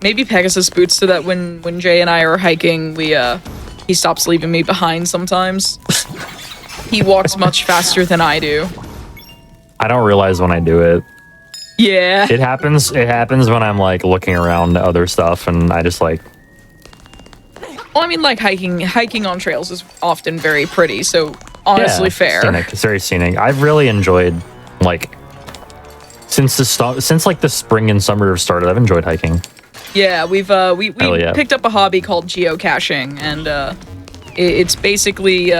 Maybe Pegasus Boots so that when Jay and I are hiking, he stops leaving me behind sometimes. He walks much faster than I do. I don't realize when I do it. Yeah. It happens when I'm like looking around at other stuff and I just like... Well, I mean, like hiking on trails is often very pretty, so honestly fair. Scenic. It's very scenic. I've really enjoyed, like, since like the spring and summer have started, I've enjoyed hiking. Yeah, we picked up a hobby called geocaching, and it's basically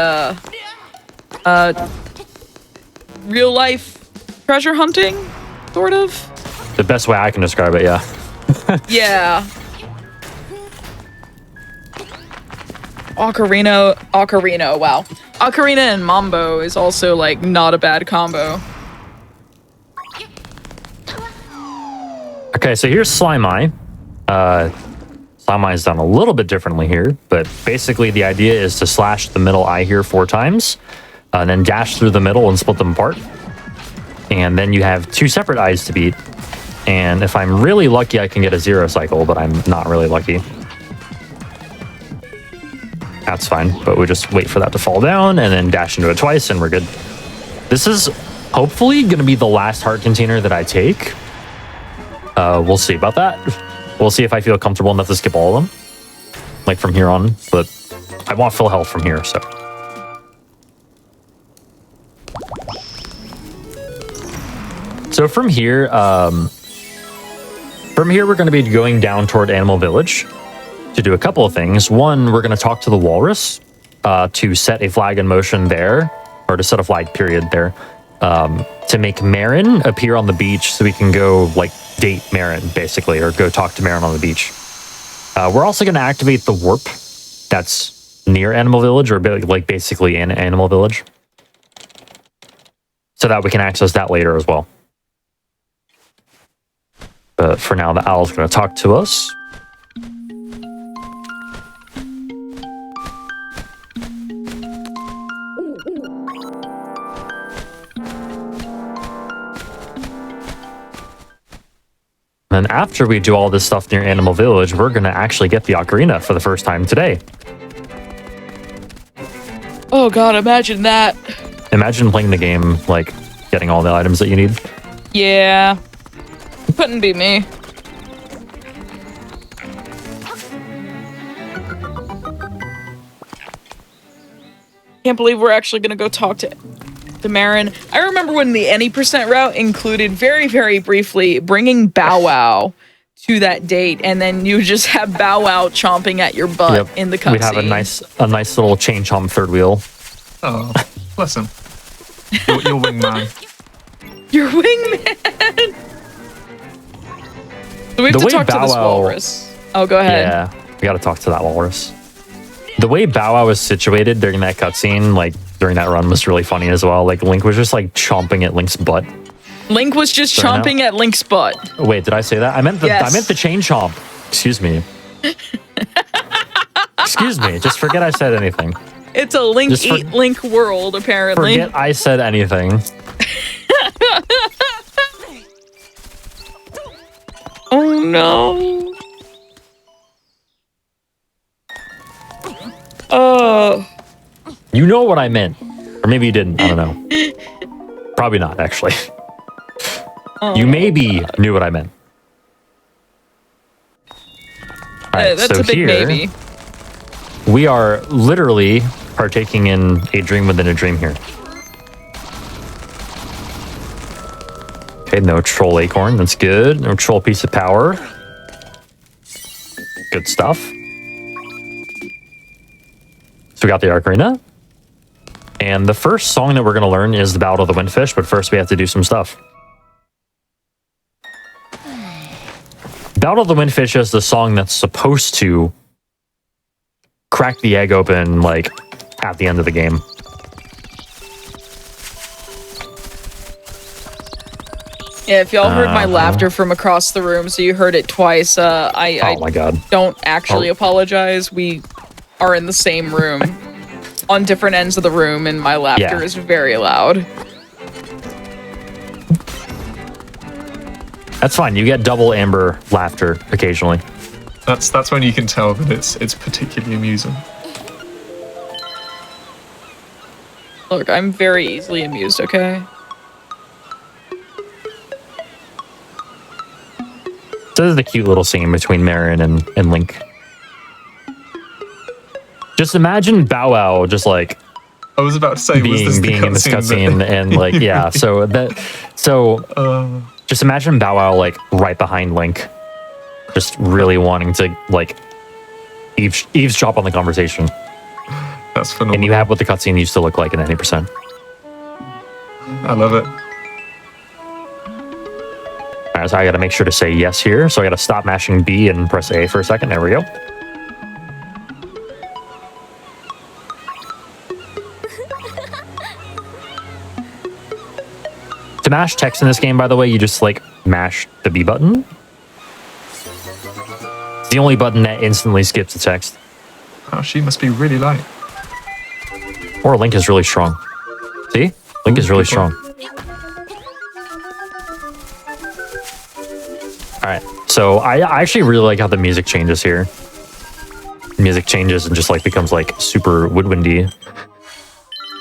real life treasure hunting, sort of. The best way I can describe it, yeah. Yeah. Ocarina, wow. Ocarina and Mambo is also, like, not a bad combo. Okay, so here's Slime Eye. Slime Eye is done a little bit differently here, but basically the idea is to slash the middle eye here 4 times, and then dash through the middle and split them apart. And then you have 2 separate eyes to beat. And if I'm really lucky, I can get a 0 cycle, but I'm not really lucky. That's fine, but we just wait for that to fall down and then dash into it twice and we're good. This is hopefully going to be the last heart container that I take. We'll see about that. We'll see if I feel comfortable enough to skip all of them, like from here on, but I want full health from here, so. So from here we're going to be going down toward Animal Village to do a couple of things. One, we're going to talk to the walrus to set a flag in motion there, or to set a flag period there, to make Marin appear on the beach so we can go like date Marin basically, or go talk to Marin on the beach. We're also going to activate the warp that's near Animal Village, or like basically in Animal Village, so that we can access that later as well. But for now, the owl's going to talk to us. And after we do all this stuff near Animal Village, we're going to actually get the ocarina for the first time today. Oh god, imagine that. Imagine playing the game, like, getting all the items that you need. Yeah. Couldn't be me. Can't believe we're actually gonna go talk to Marin. I remember when the any percent route included very, very briefly bringing Bow Wow to that date, and then you just have Bow Wow chomping at your butt in the cutscene. We'd have a nice little chain chomp third wheel. Oh, bless him. Your wingman. Your wingman. So we have to talk to this walrus. Oh, go ahead. Yeah, we got to talk to that walrus. The way Bow Wow was situated during that cutscene, like during that run, was really funny as well. Like Link was just like chomping at Link's butt. Link was just Sorry, chomping at Link's butt. Wait, did I say that? I meant the chain chomp. Excuse me. Excuse me. Just forget I said anything. It's a Link eat Link world, apparently. Forget I said anything. Oh no. You know what I meant. Or maybe you didn't. I don't know. Probably not, actually. You maybe knew what I meant. All right, that's so a big here, maybe. we are literally partaking in a dream within a dream here. Okay, no troll acorn. That's good. No troll piece of power. Good stuff. So we got the ocarina. And the first song that we're going to learn is the Battle of the Windfish, but first we have to do some stuff. Battle of the Windfish is the song that's supposed to crack the egg open, like, at the end of the game. Yeah, if y'all heard my laughter from across the room, so you heard it twice, oh my god. Don't actually apologize. We are in the same room, on different ends of the room, and my laughter is very loud. That's fine. You get double Amber laughter occasionally. That's when you can tell that it's particularly amusing. Look, I'm very easily amused, okay? So this is the cute little scene between Marin and Link. Just imagine Bow Wow just like I was about to say, being in this cutscene and like just imagine Bow Wow like right behind Link, just really wanting to like eavesdrop on the conversation. That's phenomenal. And you have what the cutscene used to look like in 90%. I love it. All right, so I got to make sure to say yes here. So I got to stop mashing B and press A for a second. There we go. To mash text in this game, by the way, you just like mash the B button. It's the only button that instantly skips the text. Oh, she must be really light. Or Link is really strong. See? Link is really strong. Alright, so I actually really like how the music changes here. Music changes and just like becomes like super woodwindy.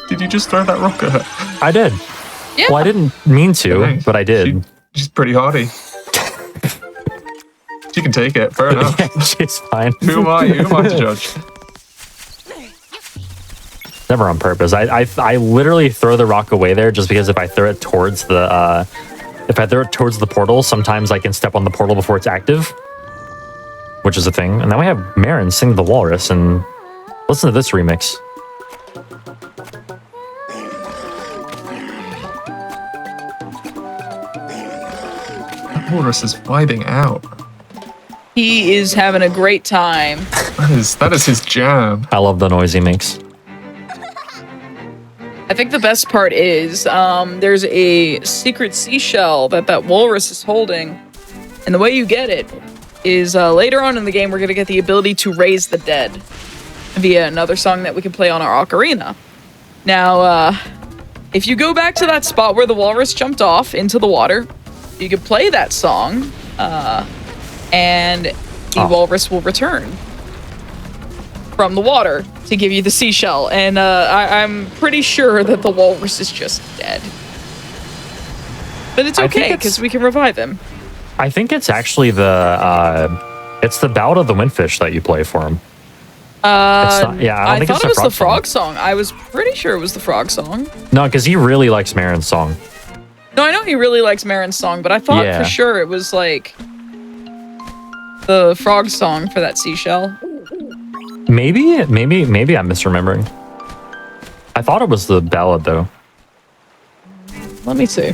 Did you just throw that rock at her? I did. Yeah. Well, I didn't mean to, but I did. She's pretty hardy. She can take it. Fair enough. Yeah, she's fine. Who am I? Who am I to judge? Never on purpose. I literally throw the rock away there just because if I throw it towards the portal, sometimes I can step on the portal before it's active, which is a thing. And then we have Marin sing the walrus, and listen to this remix. Walrus is vibing out. He is having a great time. That is his jam. I love the noise he makes. I think the best part is there's a secret seashell that walrus is holding. And the way you get it is later on in the game, we're going to get the ability to raise the dead via another song that we can play on our ocarina. Now, if you go back to that spot where the walrus jumped off into the water, you can play that song, and the walrus will return from the water to give you the seashell. And I'm pretty sure that the walrus is just dead. But it's okay, because we can revive him. I think it's actually it's the Battle of the Windfish that you play for him. I thought it was the frog song. I was pretty sure it was the frog song. No, because he really likes Marin's song. No, I know he really likes Marin's song, but I thought for sure it was like the frog song for that seashell. Maybe I'm misremembering. I thought it was the ballad though. Let me see.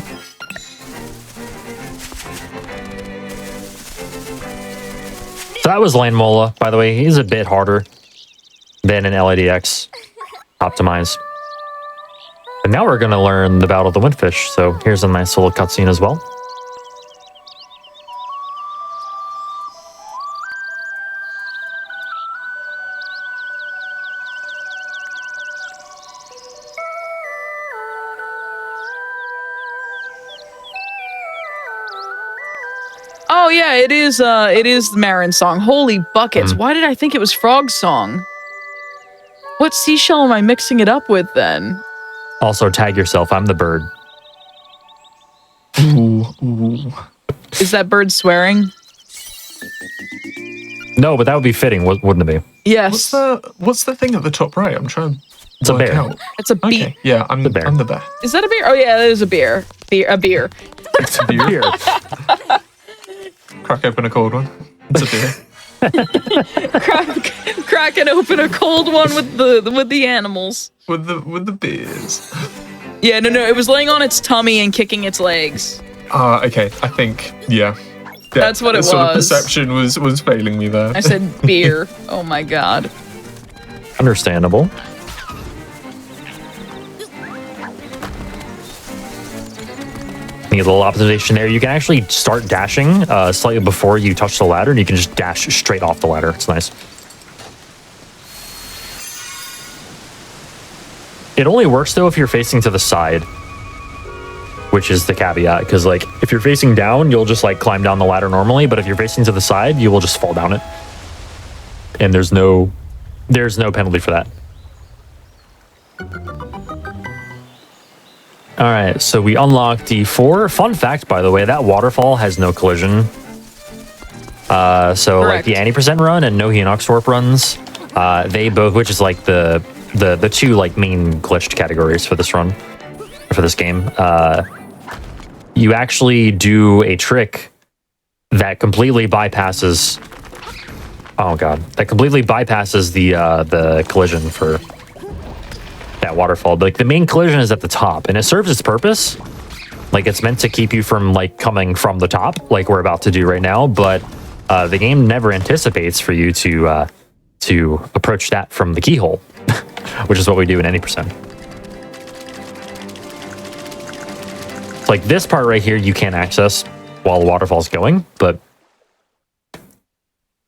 So that was Lane Mola, by the way. He's a bit harder than an LADX Optimize. And now we're going to learn the Battle of the Windfish. So here's a nice little cutscene as well. Oh yeah, it is Marin's song. Holy buckets. Why did I think it was Frog's song? What seashell am I mixing it up with then? Also, tag yourself. I'm the bird. Ooh, ooh. Is that bird swearing? No, but that would be fitting, wouldn't it be? Yes. What's the thing at the top right? I'm trying to It's a work bear. out. It's a bee. Okay, yeah, I'm The bear. I'm the bear. Is that a beer? Oh yeah, that is a beer. A beer. It's a beer. Here. Crack open a cold one. It's a beer. Cracking open a cold one with the animals. with the beers. Yeah, no, it was laying on its tummy and kicking its legs. Okay. I think yeah. That's what it sort of was. perception was failing me there. I said beer. Oh my god. Understandable. Need a little optimization there. You can actually start dashing slightly before you touch the ladder, and you can just dash straight off the ladder. It's nice. It only works, though, if you're facing to the side, which is the caveat, because, like, if you're facing down, you'll just, like, climb down the ladder normally, but if you're facing to the side, you will just fall down it. And there's no penalty for that. All right, so we unlocked D4. Fun fact, by the way, that waterfall has no collision. So like Correct. the Annie% run and Nohi and Oxwarp runs, they both, which is like the two like main glitched categories for this run, for this game. You actually do a trick that completely bypasses. Oh god, that completely bypasses the collision for that waterfall. But, like, the main collision is at the top, and it serves its purpose. Like, it's meant to keep you from like coming from the top, like we're about to do right now. But the game never anticipates for you to approach that from the keyhole, which is what we do in Any%. Like this part right here, you can't access while the waterfall's going, but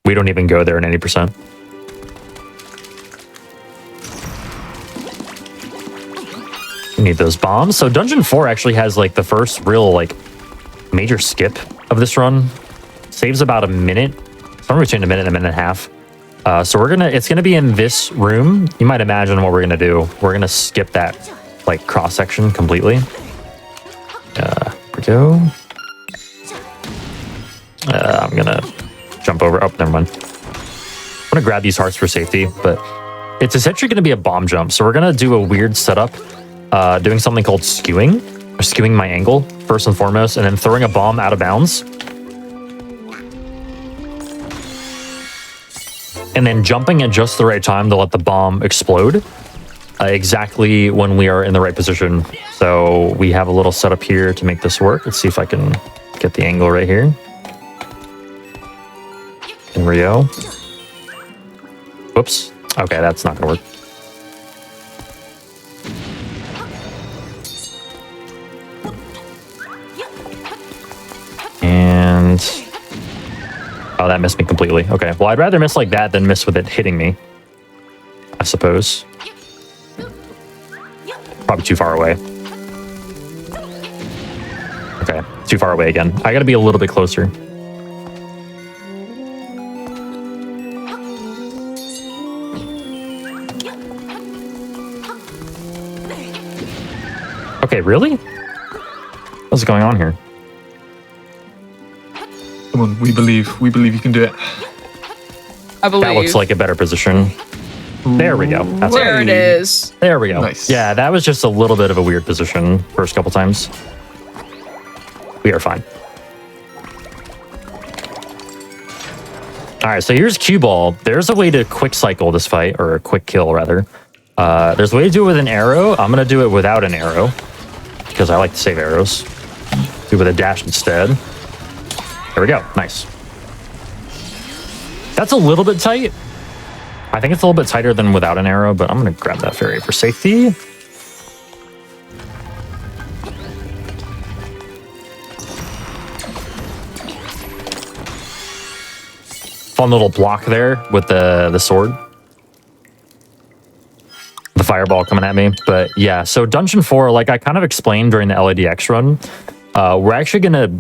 we don't even go there in Any%. Need those bombs. So Dungeon 4 actually has like the first real like major skip of this run. Saves about a minute, somewhere between a minute and a minute and a half. So it's gonna be in this room. You might imagine what we're gonna do. We're gonna skip that like cross section completely. Here we go. I'm gonna jump over. Oh, never mind. I'm gonna grab these hearts for safety, but it's essentially gonna be a bomb jump. So we're gonna do a weird setup. Doing something called skewing, or skewing my angle, first and foremost, and then throwing a bomb out of bounds. And then jumping at just the right time to let the bomb explode, exactly when we are in the right position. So we have a little setup here to make this work. Let's see if I can get the angle right here. In Rio. Whoops. Okay, that's not gonna work. And oh, that missed me completely. Okay, well, I'd rather miss like that than miss with it hitting me, I suppose. Probably too far away. Okay, too far away again. I gotta be a little bit closer. Okay, really? What's going on here? Come on, we believe you can do it. I believe. That looks like a better position. There we go. That's There it is. There we go. Nice. Yeah, that was just a little bit of a weird position first couple times. We are fine. All right, so here's cue ball. There's a way to quick cycle this fight, or a quick kill rather. There's a way to do it with an arrow. I'm gonna do it without an arrow because I like to save arrows. Do it with a dash instead. There we go. Nice. That's a little bit tight. I think it's a little bit tighter than without an arrow, but I'm going to grab that fairy for safety. fun little block there with the sword. The fireball coming at me. But yeah, so Dungeon 4, like I kind of explained during the LADX run, we're actually going to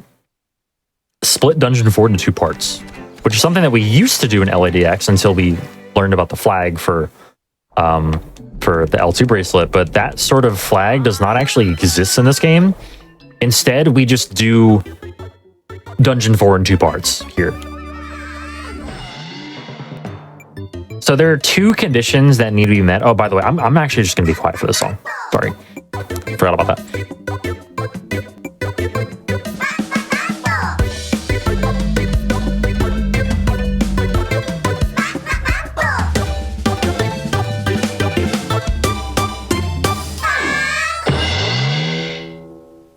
split Dungeon 4 into 2 parts, which is something that we used to do in LADX until we learned about the flag for the L2 bracelet, but that sort of flag does not actually exist in this game. Instead, we just do Dungeon 4 in 2 parts here. So there are 2 conditions that need to be met. Oh, by the way, I'm actually just going to be quiet for this song. Sorry. Forgot about that.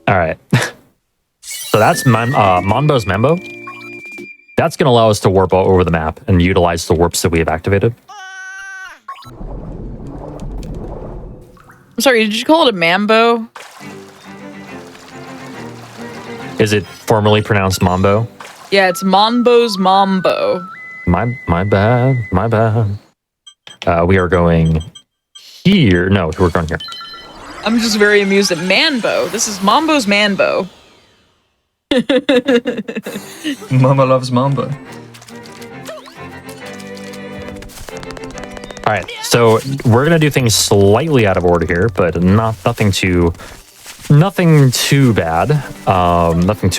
All right. So that's Monbo's Mambo. That's going to allow us to warp all over the map and utilize the warps that we have activated. I'm sorry, did you call it a mambo? Is it formerly pronounced Mambo? Yeah, it's Monbo's Mambo. My bad. My bad. We are going here. No, we're going here. I'm just very amused at Manbo. This is Mambo's Manbo. Mama loves Mambo. All right, so we're gonna do things slightly out of order here, but nothing too bad. Nothing too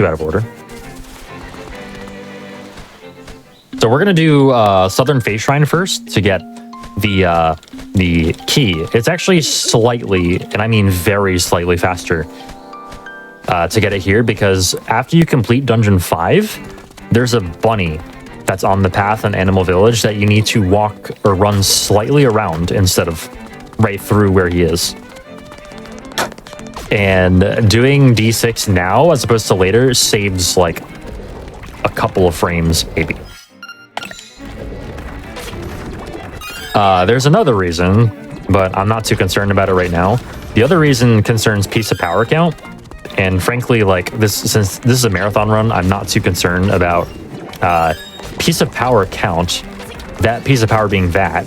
out of order. So we're gonna do Southern Face Shrine first to get the key. It's actually slightly, and I mean very slightly faster to get it here, because after you complete Dungeon 5, there's a bunny that's on the path in Animal Village that you need to walk or run slightly around instead of right through where he is. And doing D6 now as opposed to later saves like a couple of frames, maybe. There's another reason, but I'm not too concerned about it right now. The other reason concerns piece of power count. And frankly, like since this is a marathon run, I'm not too concerned about piece of power count. That piece of power being that.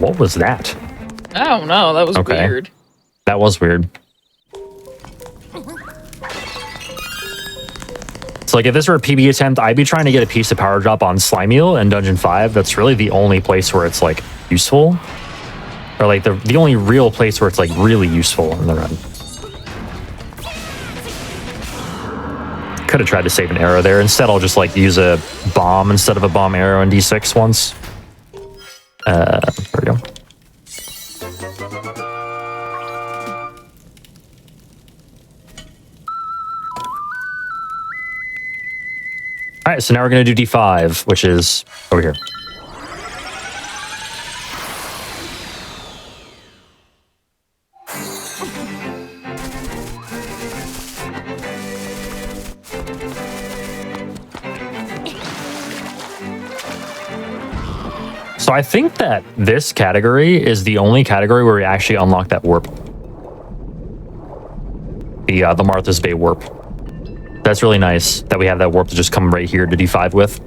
What was that? I don't know. That was weird. That was weird. So like if this were a PB attempt, I'd be trying to get a piece of power drop on Slimeal in Dungeon 5. That's really the only place where it's like useful. Or like the only real place where it's like really useful in the run. Could have tried to save an arrow there. Instead, I'll just like use a bomb instead of a bomb arrow in D6 once. There we go. All right, so now we're going to do D5, which is over here. So I think that this category is the only category where we actually unlock that warp. The Martha's Bay warp. That's really nice that we have that warp to just come right here to D5 with.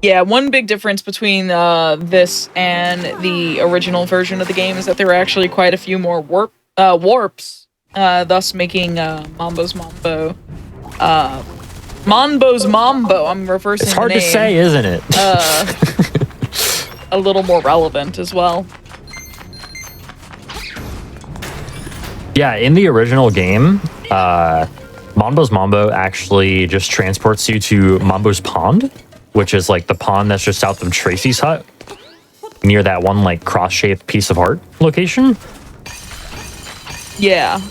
Yeah, one big difference between this and the original version of the game is that there are actually quite a few more warps, thus making Mambo's Mambo. Mambo's Mambo, I'm reversing It's hard the name, to say, isn't it? a little more relevant as well. Yeah, in the original game, Mambo's Mambo actually just transports you to Mambo's Pond, which is like the pond that's just south of Tracy's hut, near that one like cross-shaped piece of art location. Yeah.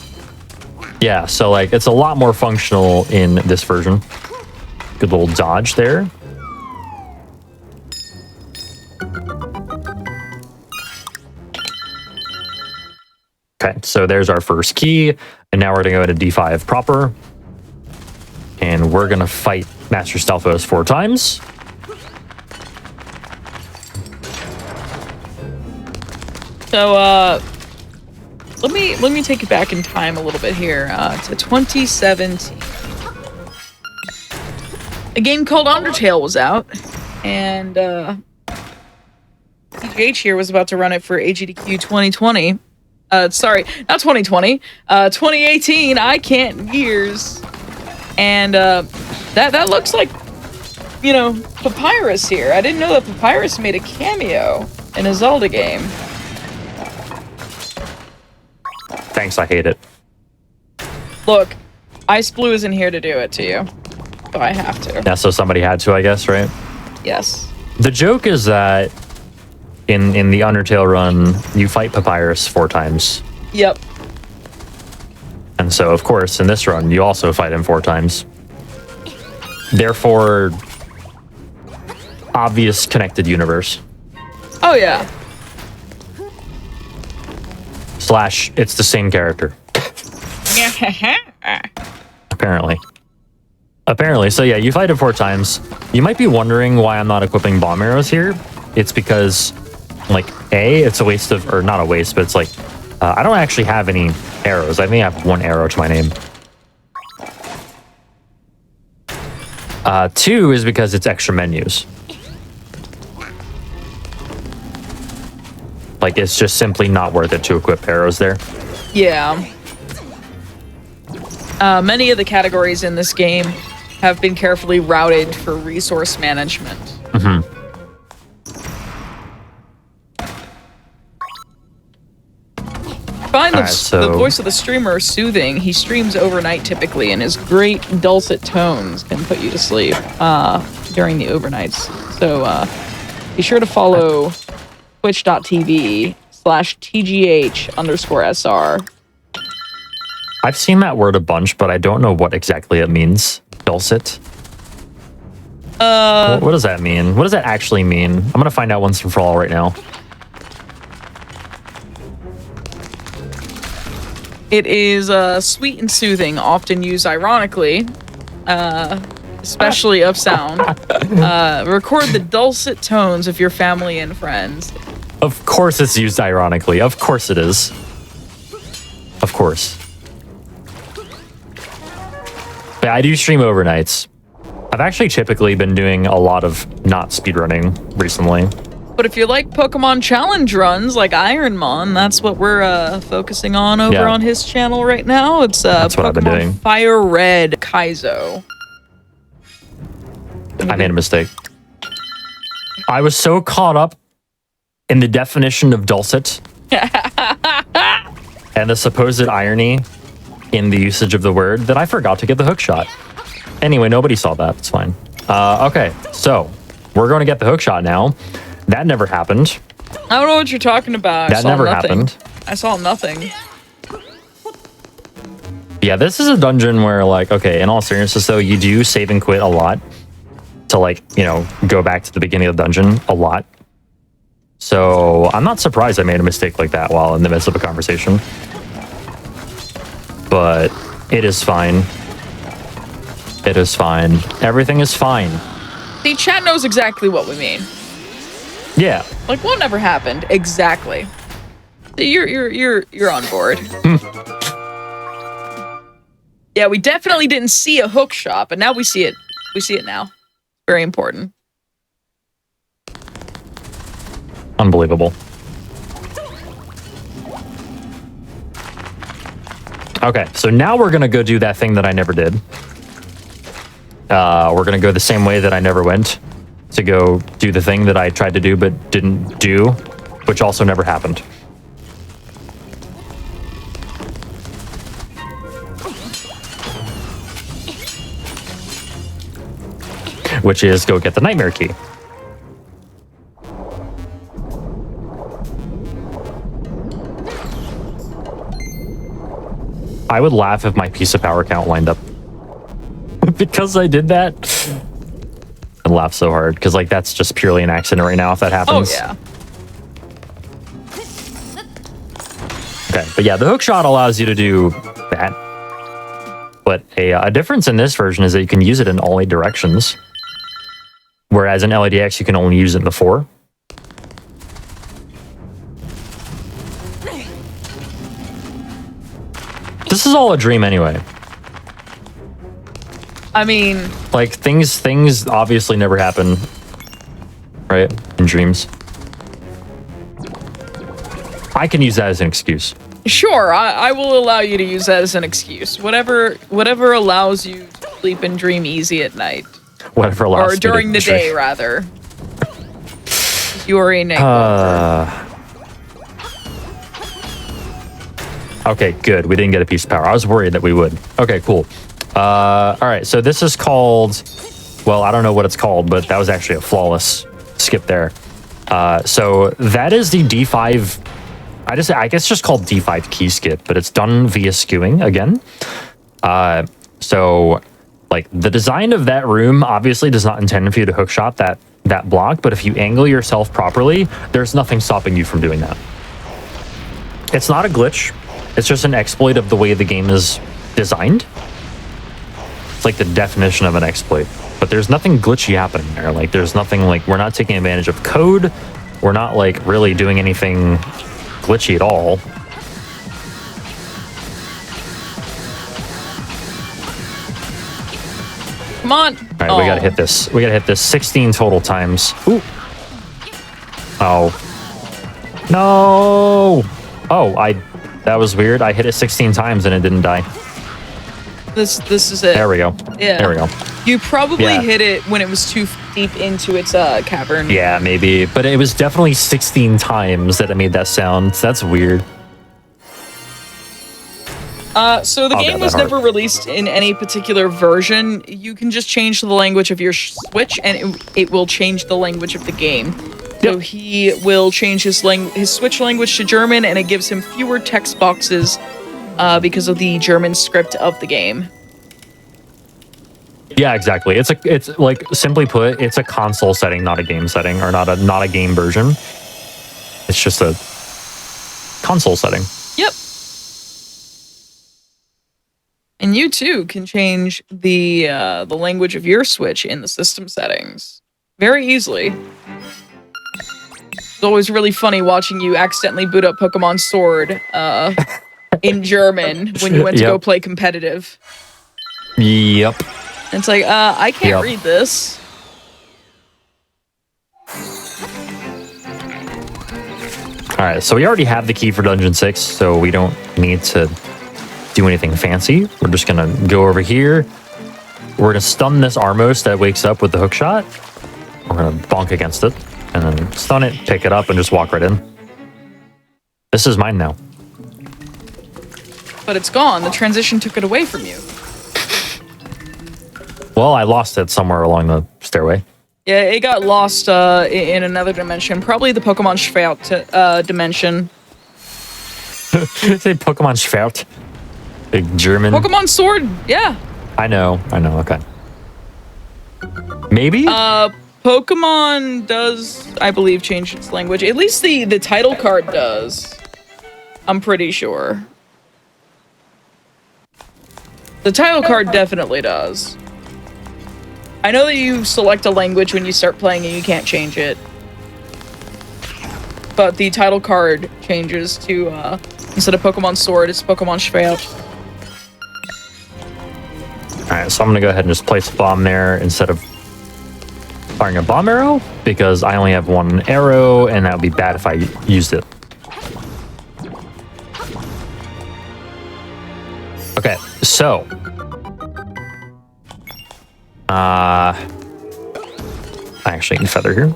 Yeah, so like it's a lot more functional in this version. Good little dodge there. Okay, so there's our first key, and now we're gonna go to D5 proper, and we're gonna fight Master Stalfos 4 times. So let me take you back in time a little bit here to 2017. A game called Undertale was out, And TGH here was about to run it for AGDQ 2020. Sorry, not 2020. 2018. I can't years. And that looks like, you know, Papyrus here. I didn't know that Papyrus made a cameo in a Zelda game. Thanks, I hate it. Look, Ice Blue isn't here to do it to you, so I have to. Yeah, so somebody had to, I guess, right? Yes. The joke is that in the Undertale run, you fight Papyrus 4 times. Yep. And so, of course, in this run, you also fight him 4 times. Therefore, obvious connected universe. Oh, yeah. / it's the same character. Apparently. So yeah, you fight him 4 times. You might be wondering why I'm not equipping bomb arrows here. It's because, like, it's a waste of, or not a waste, but it's like, I don't actually have any arrows. I think I have 1 arrow to my name. 2 is because it's extra menus. Like, it's just simply not worth it to equip arrows there. Yeah. Many of the categories in this game have been carefully routed for resource management. Mm-hmm. I find the voice of the streamer soothing. He streams overnight typically, and his great dulcet tones can put you to sleep during the overnights. So be sure to follow twitch.tv/TGH_SR. I've seen that word a bunch, but I don't know what exactly it means. Dulcet? What does that mean? What does that actually mean? I'm gonna find out once and for all right now. It is sweet and soothing, often used ironically, especially of sound. Record the dulcet tones of your family and friends. Of course it's used ironically. Of course it is. Of course. But I do stream overnights. I've actually typically been doing a lot of not speedrunning recently. But if you like Pokemon challenge runs like Ironmon, that's what we're focusing on over on his channel right now. It's that's what I've been doing. Fire Red Kaizo. I made a mistake. I was so caught up in the definition of dulcet and the supposed irony in the usage of the word that I forgot to get the hook shot. Anyway, nobody saw that. It's fine. Okay, so we're going to get the hook shot now. That never happened. I don't know what you're talking about. That never happened. I saw nothing. Yeah, this is a dungeon where, like, okay, in all seriousness, though, you do save and quit a lot to, like, you know, go back to the beginning of the dungeon a lot. So I'm not surprised I made a mistake like that while in the midst of a conversation. But it is fine. It is fine. Everything is fine. The chat knows exactly what we mean. Yeah. Like, what never happened? Exactly. You're on board. Yeah, we definitely didn't see a hook shot, but now we see it. We see it now. Very important. Unbelievable. Okay, so now we're gonna go do that thing that I never did. We're gonna go the same way that I never went to go do the thing that I tried to do but didn't do, which also never happened. Which is go get the nightmare key. I would laugh if my piece of power count lined up. Because I did that. I laugh so hard, because, like, that's just purely an accident right now if that happens. Oh, yeah. Okay, but yeah, the hook shot allows you to do that. But a difference in this version is that you can use it in all 8 directions. Whereas in LADX, you can only use it in the 4. This is all a dream anyway. I mean... Like, things obviously never happen. right? In dreams. I can use that as an excuse. Sure, I will allow you to use that as an excuse. Whatever allows you to sleep and dream easy at night. Whatever allows Or me to during the dream. day, rather. You are a night Okay, good. We didn't get a piece of power. I was worried that we would. Okay, cool. All right, so this is called... Well, I don't know what it's called, but that was actually a flawless skip there. So that is the D5... I guess just called D5 key skip, but it's done via skewing again. So, like, the design of that room obviously does not intend for you to hookshot that block, but if you angle yourself properly, there's nothing stopping you from doing that. It's not a glitch. It's just an exploit of the way the game is designed. It's like the definition of an exploit. But there's nothing glitchy happening there. Like, there's nothing, like, we're not taking advantage of code. We're not, like, really doing anything glitchy at all. Come on. All right, we gotta hit this. We gotta hit this 16 total times. Ooh. Oh. No. Oh, that was weird. I hit it 16 times and it didn't die. This is it. There we go. Yeah. There we go. You probably hit it when it was too deep into its cavern. Yeah, maybe. But it was definitely 16 times that it made that sound. So that's weird. So the game was never released in any particular version. You can just change the language of your Switch, and it will change the language of the game. So he will change his Switch language to German, and it gives him fewer text boxes because of the German script of the game. Yeah, exactly. It's like, simply put, it's a console setting, not a game setting, or not a game version. It's just a console setting. Yep. And you too can change the language of your Switch in the system settings very easily. It's always really funny watching you accidentally boot up Pokemon Sword in German when you went to go play competitive. Yep. And it's like, I can't read this. All right, so we already have the key for Dungeon 6, so we don't need to do anything fancy. We're just gonna go over here. We're gonna stun this Armos that wakes up with the hook shot. We're gonna bonk against it, and then stun it, pick it up, and just walk right in. This is mine now. But it's gone. The transition took it away from you. Well, I lost it somewhere along the stairway. Yeah, it got lost in another dimension. Probably the Pokemon Schwert dimension. Say Pokemon Schwert. Big German. Pokemon Sword, yeah. I know, okay. Maybe? Pokemon does, I believe, change its language. At least the title card does. I'm pretty sure. The title card definitely does. I know that you select a language when you start playing and you can't change it. But the title card changes to, instead of Pokemon Sword, it's Pokemon Schwert. Alright, so I'm gonna go ahead and just place a bomb there instead of firing a bomb arrow, because I only have one arrow, and that would be bad if I used it. Okay, so... I actually can feather here.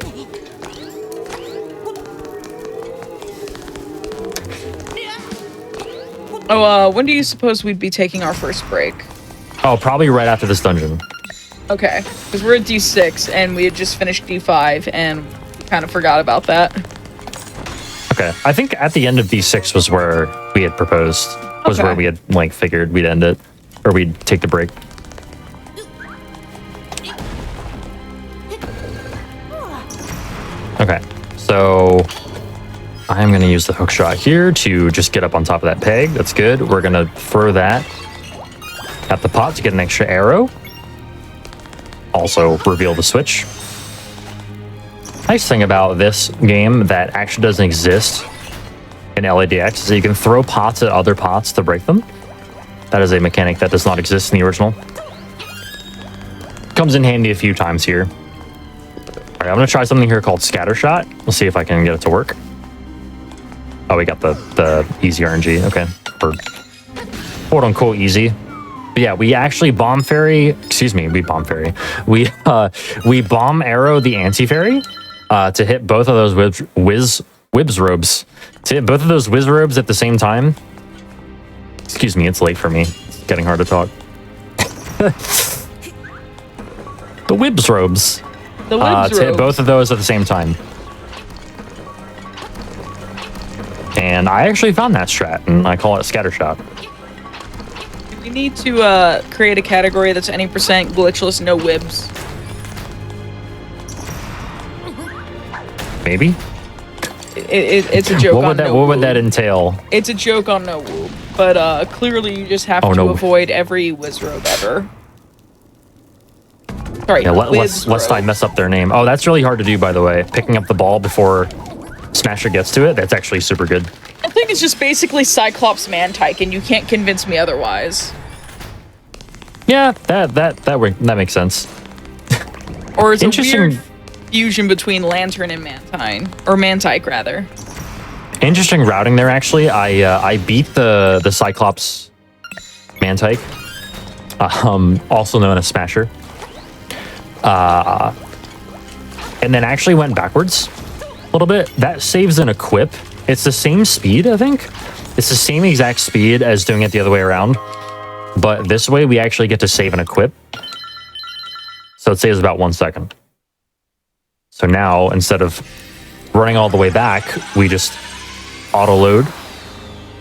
Oh, when do you suppose we'd be taking our first break? Oh, probably right after this dungeon. Okay, because we're at D6, and we had just finished D5, and kind of forgot about that. Okay, I think at the end of D6 was where we had proposed, was where we had, like, figured we'd end it, or we'd take the break. Okay, so I'm going to use the hook shot here to just get up on top of that peg. That's good. We're going to throw that at the pot to get an extra arrow. Also reveal the switch. Nice thing about this game that actually doesn't exist in LADX is that you can throw pots at other pots to break them. That is a mechanic that does not exist in the original. Comes in handy a few times here. All right, I'm gonna try something here called Scattershot. We'll see if I can get it to work. Oh, we got the easy RNG. Okay, for quote unquote easy. But yeah, we actually bomb fairy. Excuse me, we bomb fairy. We bomb arrow the anti fairy to hit both of those whiz robes. To hit both of those whiz robes at the same time. Excuse me, it's late for me. It's getting hard to talk. The whibs robes. The whibs to hit robes. both of those at the same time. And I actually found that strat, and I call it Scattershot. We need to create a category that's any percent glitchless, no whibs. Maybe? It's a joke on no What would woob. that entail? It's a joke on no woob. But clearly you just have Oh, to no. avoid every wizrobe ever. Sorry, Yeah, lest I mess up their name. Oh, that's really hard to do, by the way. Picking up the ball before Smasher gets to it, that's actually super good. I think it's just basically Cyclops Mantike, and you can't convince me otherwise. Yeah, that makes sense. Or it's a Interesting. weird fusion between Lantern and Mantine. Or Mantike, rather. Interesting routing there, actually. I beat the Cyclops Mantike, also known as Smasher. And then actually went backwards a little bit. That saves an equip. It's the same speed, I think. It's the same exact speed as doing it the other way around. But this way, we actually get to save an equip. So it saves about 1 second. So now, instead of running all the way back, we just auto-load,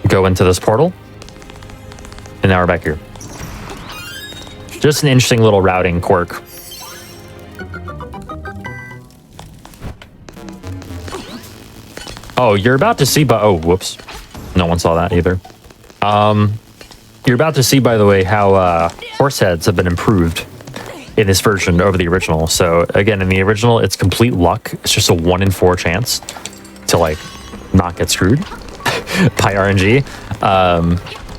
go into this portal, and now we're back here. Just an interesting little routing quirk. Oh, you're about to see, oh, whoops. No one saw that either. You're about to see, by the way, how horse heads have been improved in this version over the original. So again, in the original, it's complete luck. It's just a 1 in 4 chance to like not get screwed by RNG.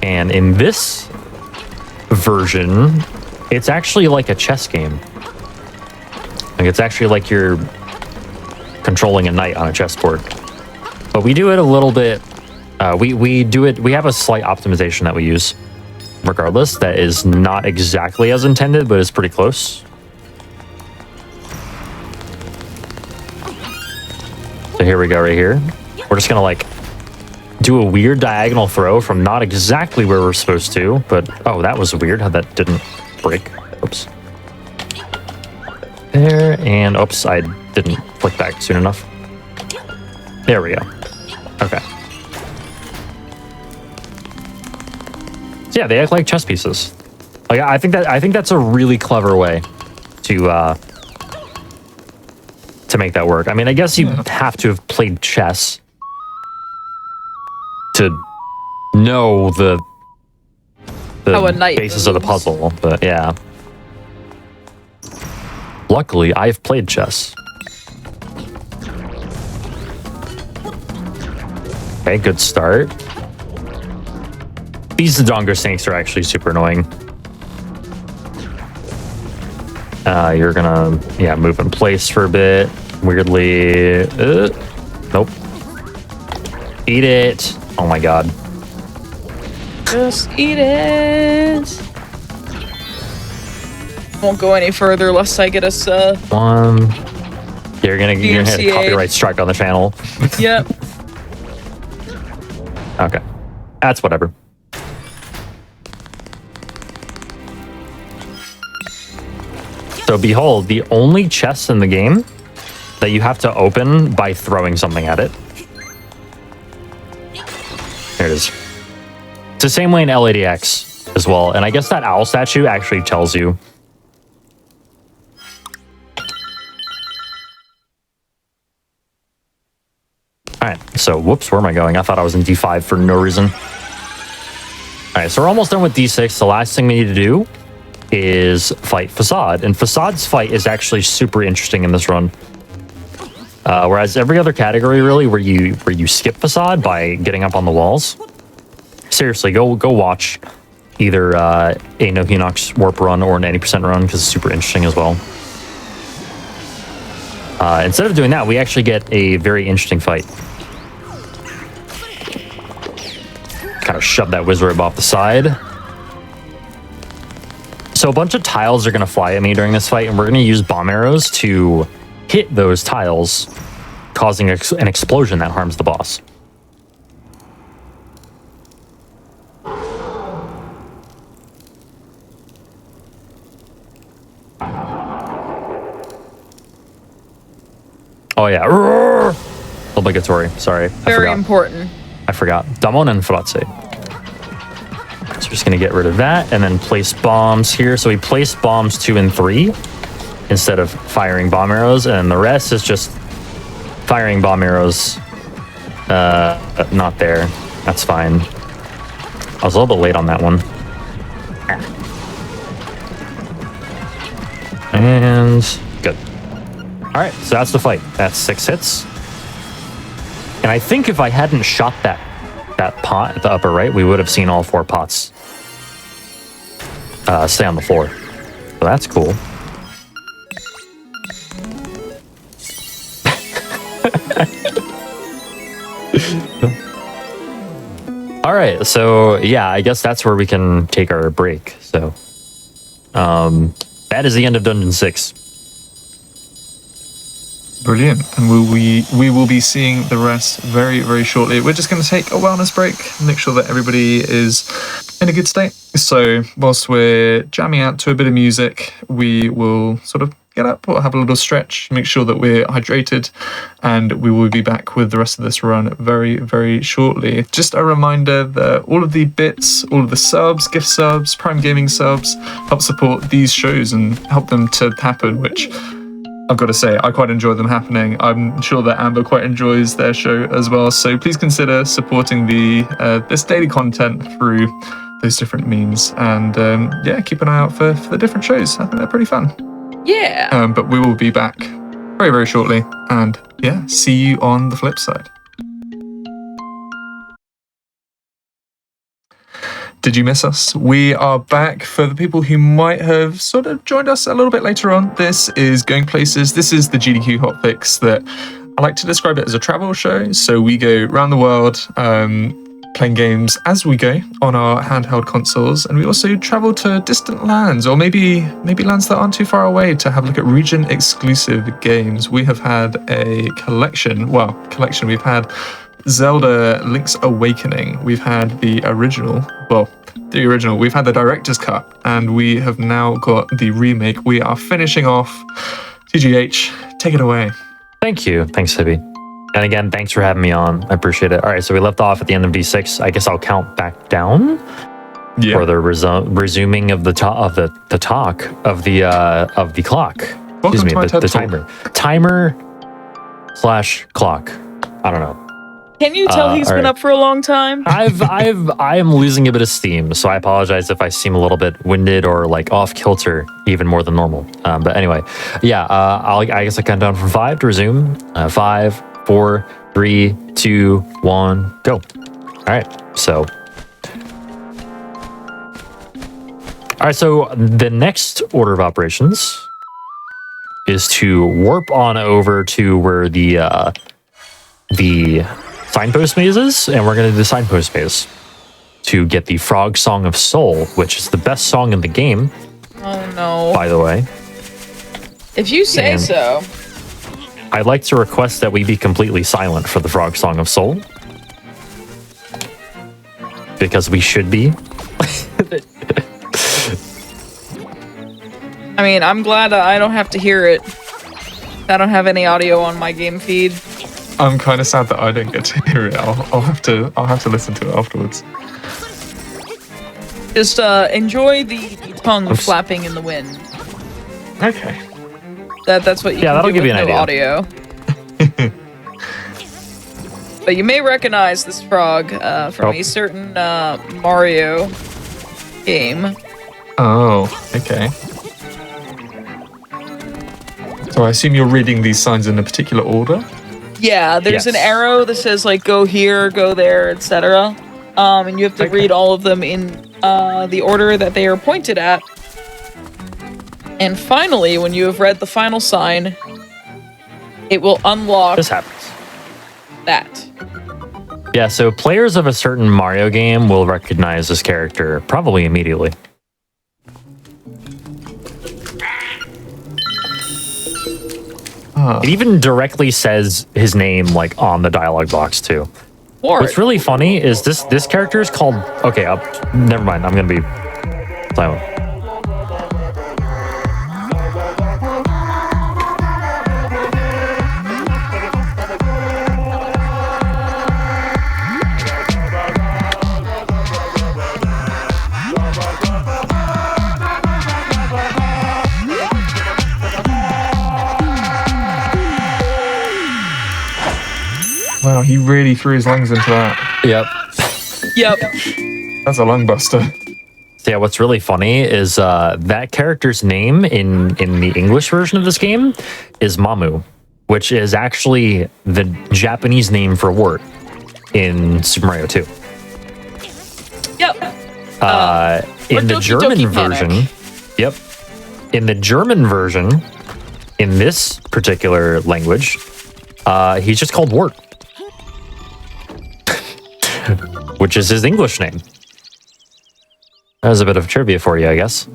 And in this version, it's actually like a chess game. Like it's actually like you're controlling a knight on a chessboard. But we do it a little bit. We do it. We have a slight optimization that we use. Regardless, that is not exactly as intended, but it's pretty close. So here we go, right here. We're just gonna like do a weird diagonal throw from not exactly where we're supposed to, but oh, that was weird how that didn't break. Oops. There, and oops, I didn't flick back soon enough. There we go. Okay. So yeah, they act like chess pieces. Like I think that's a really clever way to make that work. I mean, I guess you have to have played chess to know the How a knight basis of the moves. puzzle, but yeah. Luckily, I've played chess. Okay, good start. These Dongo snakes are actually super annoying. You're gonna, move in place for a bit. Weirdly, nope. Eat it. Oh my god. Just eat it. Won't go any further lest I get us, One. You're gonna hit a DMCA. copyright strike on the channel. Yep. Okay. That's whatever. So behold, the only chest in the game that you have to open by throwing something at it. There it is. It's the same way in LADX as well. And I guess that owl statue actually tells you. All right, so whoops, where am I going? I thought I was in D5 for no reason. All right, so we're almost done with D6. The last thing we need to do is fight Facade. And Facade's fight is actually super interesting in this run. Whereas every other category, really, where you skip Facade by getting up on the walls. Seriously, go watch either a No Hinox warp run or an 80% run because it's super interesting as well. Instead of doing that, we actually get a very interesting fight. Kind of shove that wizard off the side. So a bunch of tiles are going to fly at me during this fight, and we're going to use bomb arrows to hit those tiles, causing an explosion that harms the boss. Oh yeah, roar! Obligatory. Sorry, Very important. I forgot. Damon and Fratse. So we're just gonna get rid of that and then place bombs here. So we place bombs 2 and 3 instead of firing bomb arrows, and the rest is just firing bomb arrows. Not there. That's fine. I was a little bit late on that one. And good. All right, so that's the fight. That's 6 hits. And I think if I hadn't shot that pot at the upper right, we would have seen all 4 pots stay on the floor. So that's cool. All right, so yeah, I guess that's where we can take our break. So that is the end of Dungeon 6. Brilliant. And we will be seeing the rest very, very shortly. We're just going to take a wellness break, make sure that everybody is in a good state. So whilst we're jamming out to a bit of music, we will sort of get up or have a little stretch, make sure that we're hydrated, and we will be back with the rest of this run very, very shortly. Just a reminder that all of the bits, all of the subs, gift subs, Prime Gaming subs, help support these shows and help them to happen, which I've got to say, I quite enjoy them happening. I'm sure that Amber quite enjoys their show as well. So please consider supporting this daily content through those different means. And yeah, keep an eye out for the different shows. I think they're pretty fun. Yeah. But we will be back very, very shortly. And yeah, see you on the flip side. Did you miss us? We are back. For the people who might have sort of joined us a little bit later on, this is Going Places. This is the GDQ Hotfix that I like to describe it as a travel show. So we go around the world playing games as we go on our handheld consoles, and we also travel to distant lands, or maybe lands that aren't too far away, to have a look at region-exclusive games. We have had a collection. We've had Zelda Link's Awakening. We've had the original. We've had the director's cut, and we have now got the remake. We are finishing off. TGH, take it away. Thank you. Thanks, Hibby. And again, thanks for having me on. I appreciate it. All right, so we left off at the end of D6. I guess I'll count back down for the resuming of the talk of the clock. Excuse me, the timer/clock. I don't know. Can you tell he's been up for a long time? I am losing a bit of steam, so I apologize if I seem a little bit winded or like off kilter, even more than normal. But anyway, yeah, I guess I count down from 5 to resume. 5, 4, 3, 2, 1, go. All right, so the next order of operations is to warp on over to where the signpost maze is, and we're going to do the signpost maze to get the Frog Song of Soul, which is the best song in the game. Oh no. By the way. If you say so. I'd like to request that we be completely silent for the Frog Song of Soul. Because we should be. I mean, I'm glad I don't have to hear it. I don't have any audio on my game feed. I'm kind of sad that I don't get to hear it. I'll have to listen to it afterwards. Just enjoy the tongue flapping in the wind. Okay. That's what you can that'll do give with you an no idea. audio. But you may recognize this frog from a certain Mario game. Oh, okay. So I assume you're reading these signs in a particular order? Yeah, there's Yes. an arrow that says like go here, go there, etc. And you have to read all of them in the order that they are pointed at. And finally, when you have read the final sign, it will unlock This happens. that. Yeah, so players of a certain Mario game will recognize this character probably immediately. It even directly says his name like on the dialogue box too. What's really funny is this character is called never mind, I'm gonna be silent. Wow, he really threw his lungs into that. Yep. That's a lung buster. So yeah, what's really funny is that character's name in the English version of this game is Mamu, which is actually the Japanese name for wort in Super Mario 2. Yep. In the German version, in the German version, in this particular language, he's just called Wort, which is his English name. That was a bit of trivia for you, I guess.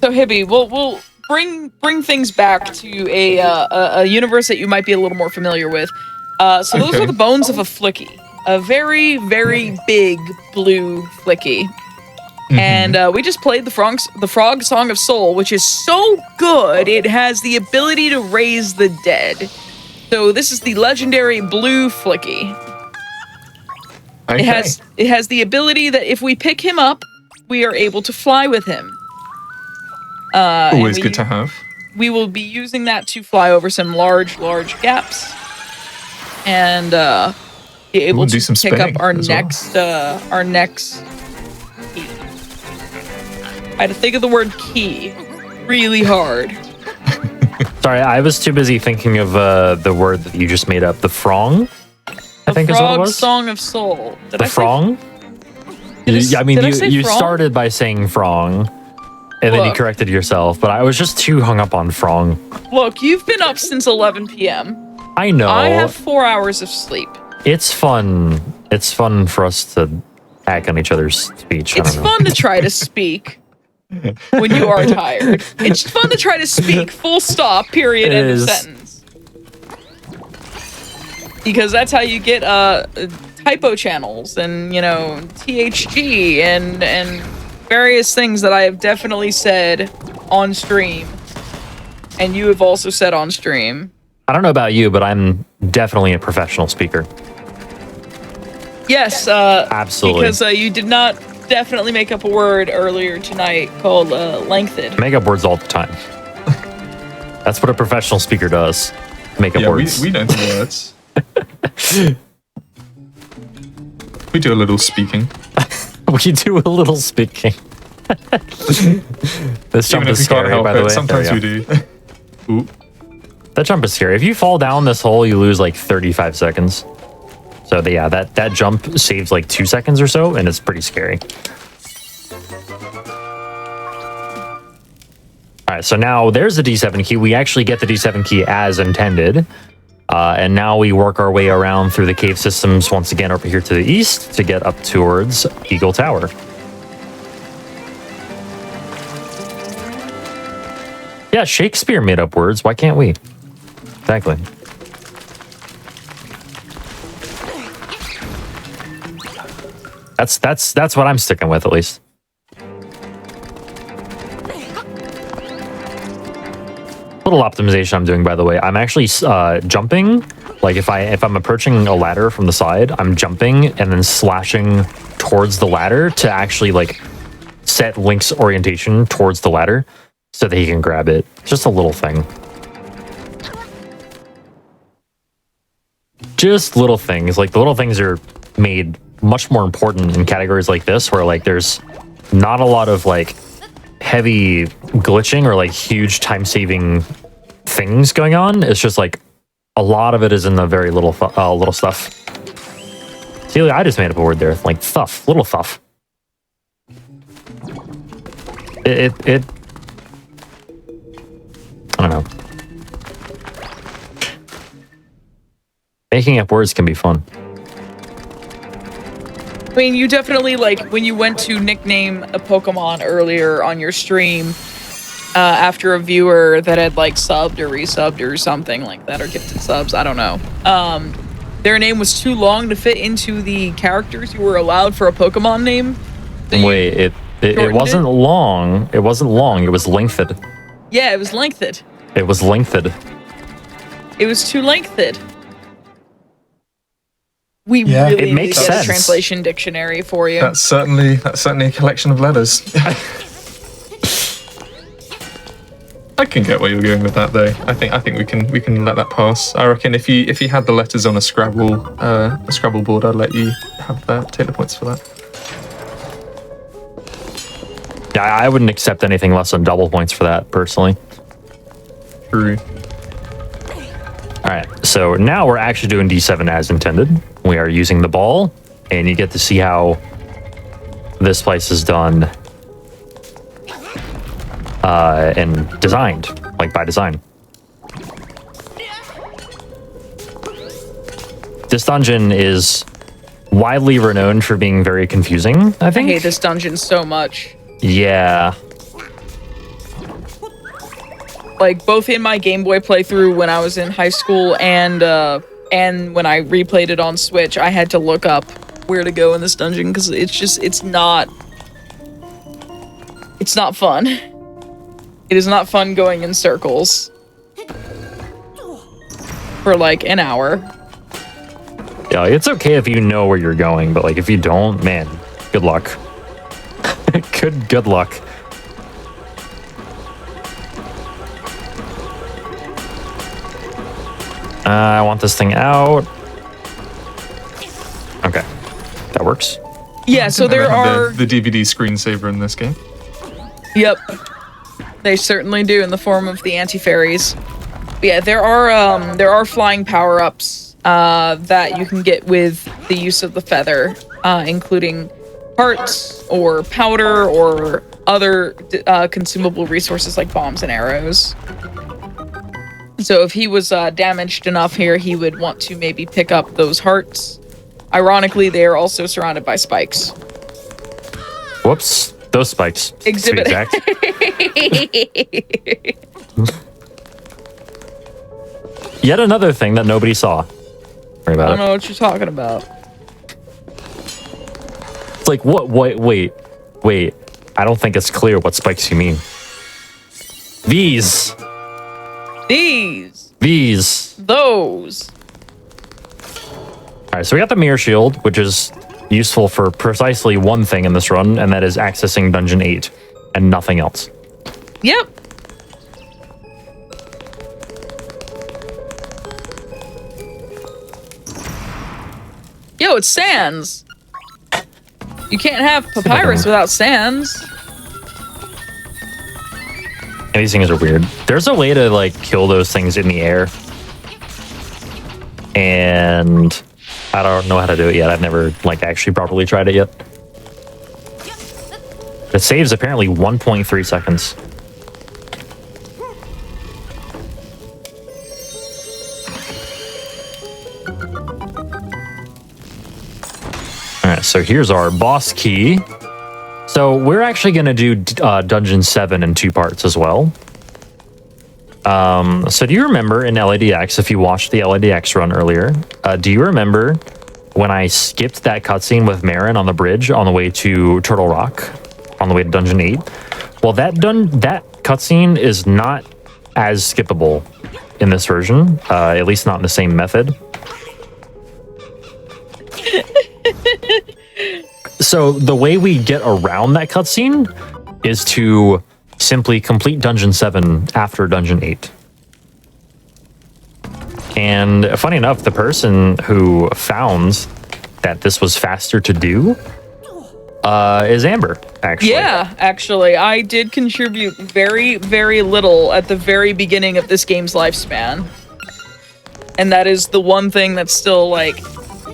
So Hibby, we'll bring things back to a universe that you might be a little more familiar with. So those are the bones of a flicky, a very, very big blue flicky. Mm-hmm. And we just played the Frog Song of Soul, which is so good. It has the ability to raise the dead. So this is the legendary blue flicky. Okay. It has the ability that if we pick him up, we are able to fly with him. Always good to have. We will be using that to fly over some large gaps, and be able to pick up our next key. I had to think of the word key really hard. Sorry, I was too busy thinking of the word that you just made up. The frong, I think is what it was. Song of Soul. The frong? I mean, you started by saying frong, and then you corrected yourself, but I was just too hung up on frong. Look, you've been up since 11 p.m. I know. I have 4 hours of sleep. It's fun. It's fun for us to hack on each other's speech. It's fun to try to speak when you are tired. It's fun to try to speak full stop, period, end of sentence. Because that's how you get typo channels and, THG and various things that I have definitely said on stream. And you have also said on stream. I don't know about you, but I'm definitely a professional speaker. Yes, absolutely. Because you did not definitely make up a word earlier tonight called lengthened. I make up words all the time. That's what a professional speaker does. Make up words. We don't do words. We do a little speaking. We do a little speaking. This jump is scary, by the way. Sometimes we do. Ooh. That jump is scary. If you fall down this hole, you lose like 35 seconds. So yeah, that jump saves like 2 seconds or so, and it's pretty scary. All right, so now there's the D7 key. We actually get the D7 key as intended. And now we work our way around through the cave systems once again over here to the east to get up towards Eagle Tower. Yeah, Shakespeare made up words. Why can't we? Exactly. That's what I'm sticking with, at least. Little optimization I'm doing, by the way. I'm actually jumping. Like if I'm approaching a ladder from the side, I'm jumping and then slashing towards the ladder to actually like set Link's orientation towards the ladder so that he can grab it. Just a little thing. Just little things. Like the little things are made much more important in categories like this, where like there's not a lot of like heavy glitching or like huge time-saving things going on. It's just like a lot of it is in the very little stuff. See, I just made up a word there, like thuff, little thuff. It I don't know. Making up words can be fun. I mean, you definitely, like, when you went to nickname a Pokemon earlier on your stream, after a viewer that had, like, subbed or resubbed or something like that, or gifted subs, I don't know. Their name was too long to fit into the characters you were allowed for a Pokemon name. So Wait, it wasn't long. It wasn't long. It was lengthened. Yeah, it was lengthened. It was lengthened. It was too lengthened. We Yeah, really it makes need to get a sense. translation dictionary for you. That's certainly a collection of letters. I can get where you're going with that, though. I think we can let that pass. I reckon if you had the letters on a Scrabble board, I'd let you have that. Take the points for that. Yeah, I wouldn't accept anything less than double points for that, personally. True. All right, so now we're actually doing D7 as intended. We are using the ball, and you get to see how this place is done and designed, like by design. This dungeon is widely renowned for being very confusing, I I think. hate this dungeon so much. Yeah. Like, both in my Game Boy playthrough when I was in high school and when I replayed it on Switch, I had to look up where to go in this dungeon because it's not fun. It is not fun going in circles for like an hour. Yeah, it's okay if you know where you're going, but like if you don't, man, good luck. good luck. I want this thing out. Okay, that works. Yeah, so there They have are. the DVD screensaver in this game. Yep, they certainly do in the form of the anti-fairies. Yeah, there are flying power-ups that you can get with the use of the feather, including hearts or powder or other consumable resources like bombs and arrows. So if he was damaged enough here, he would want to maybe pick up those hearts. Ironically, they are also surrounded by spikes. Whoops, those spikes. to be Exhibit. exact. Yet another thing that nobody saw. Worry I about don't it. know what you're talking about. It's like, what? Wait. I don't think it's clear what spikes you mean. These. Those. All right, so we got the mirror shield, which is useful for precisely one thing in this run, and that is accessing Dungeon 8 and nothing else. Yep. Yo, it's Sans. You can't have papyrus without Sans. And these things are weird. There's a way to like kill those things in the air, and I don't know how to do it yet. I've never like actually properly tried it yet. It saves apparently 1.3 seconds. All right, so here's our boss key. So we're actually going to do Dungeon 7 in 2 parts as well. So do you remember in LADX, if you watched the LADX run earlier, do you remember when I skipped that cutscene with Marin on the bridge on the way to Turtle Rock, on the way to Dungeon 8? Well, that cutscene is not as skippable in this version, at least not in the same method. So the way we get around that cutscene is to simply complete Dungeon 7 after Dungeon 8. And funny enough, the person who found that this was faster to do is Amber, actually. Yeah, actually, I did contribute very, very little at the very beginning of this game's lifespan. And that is the one thing that's still, like,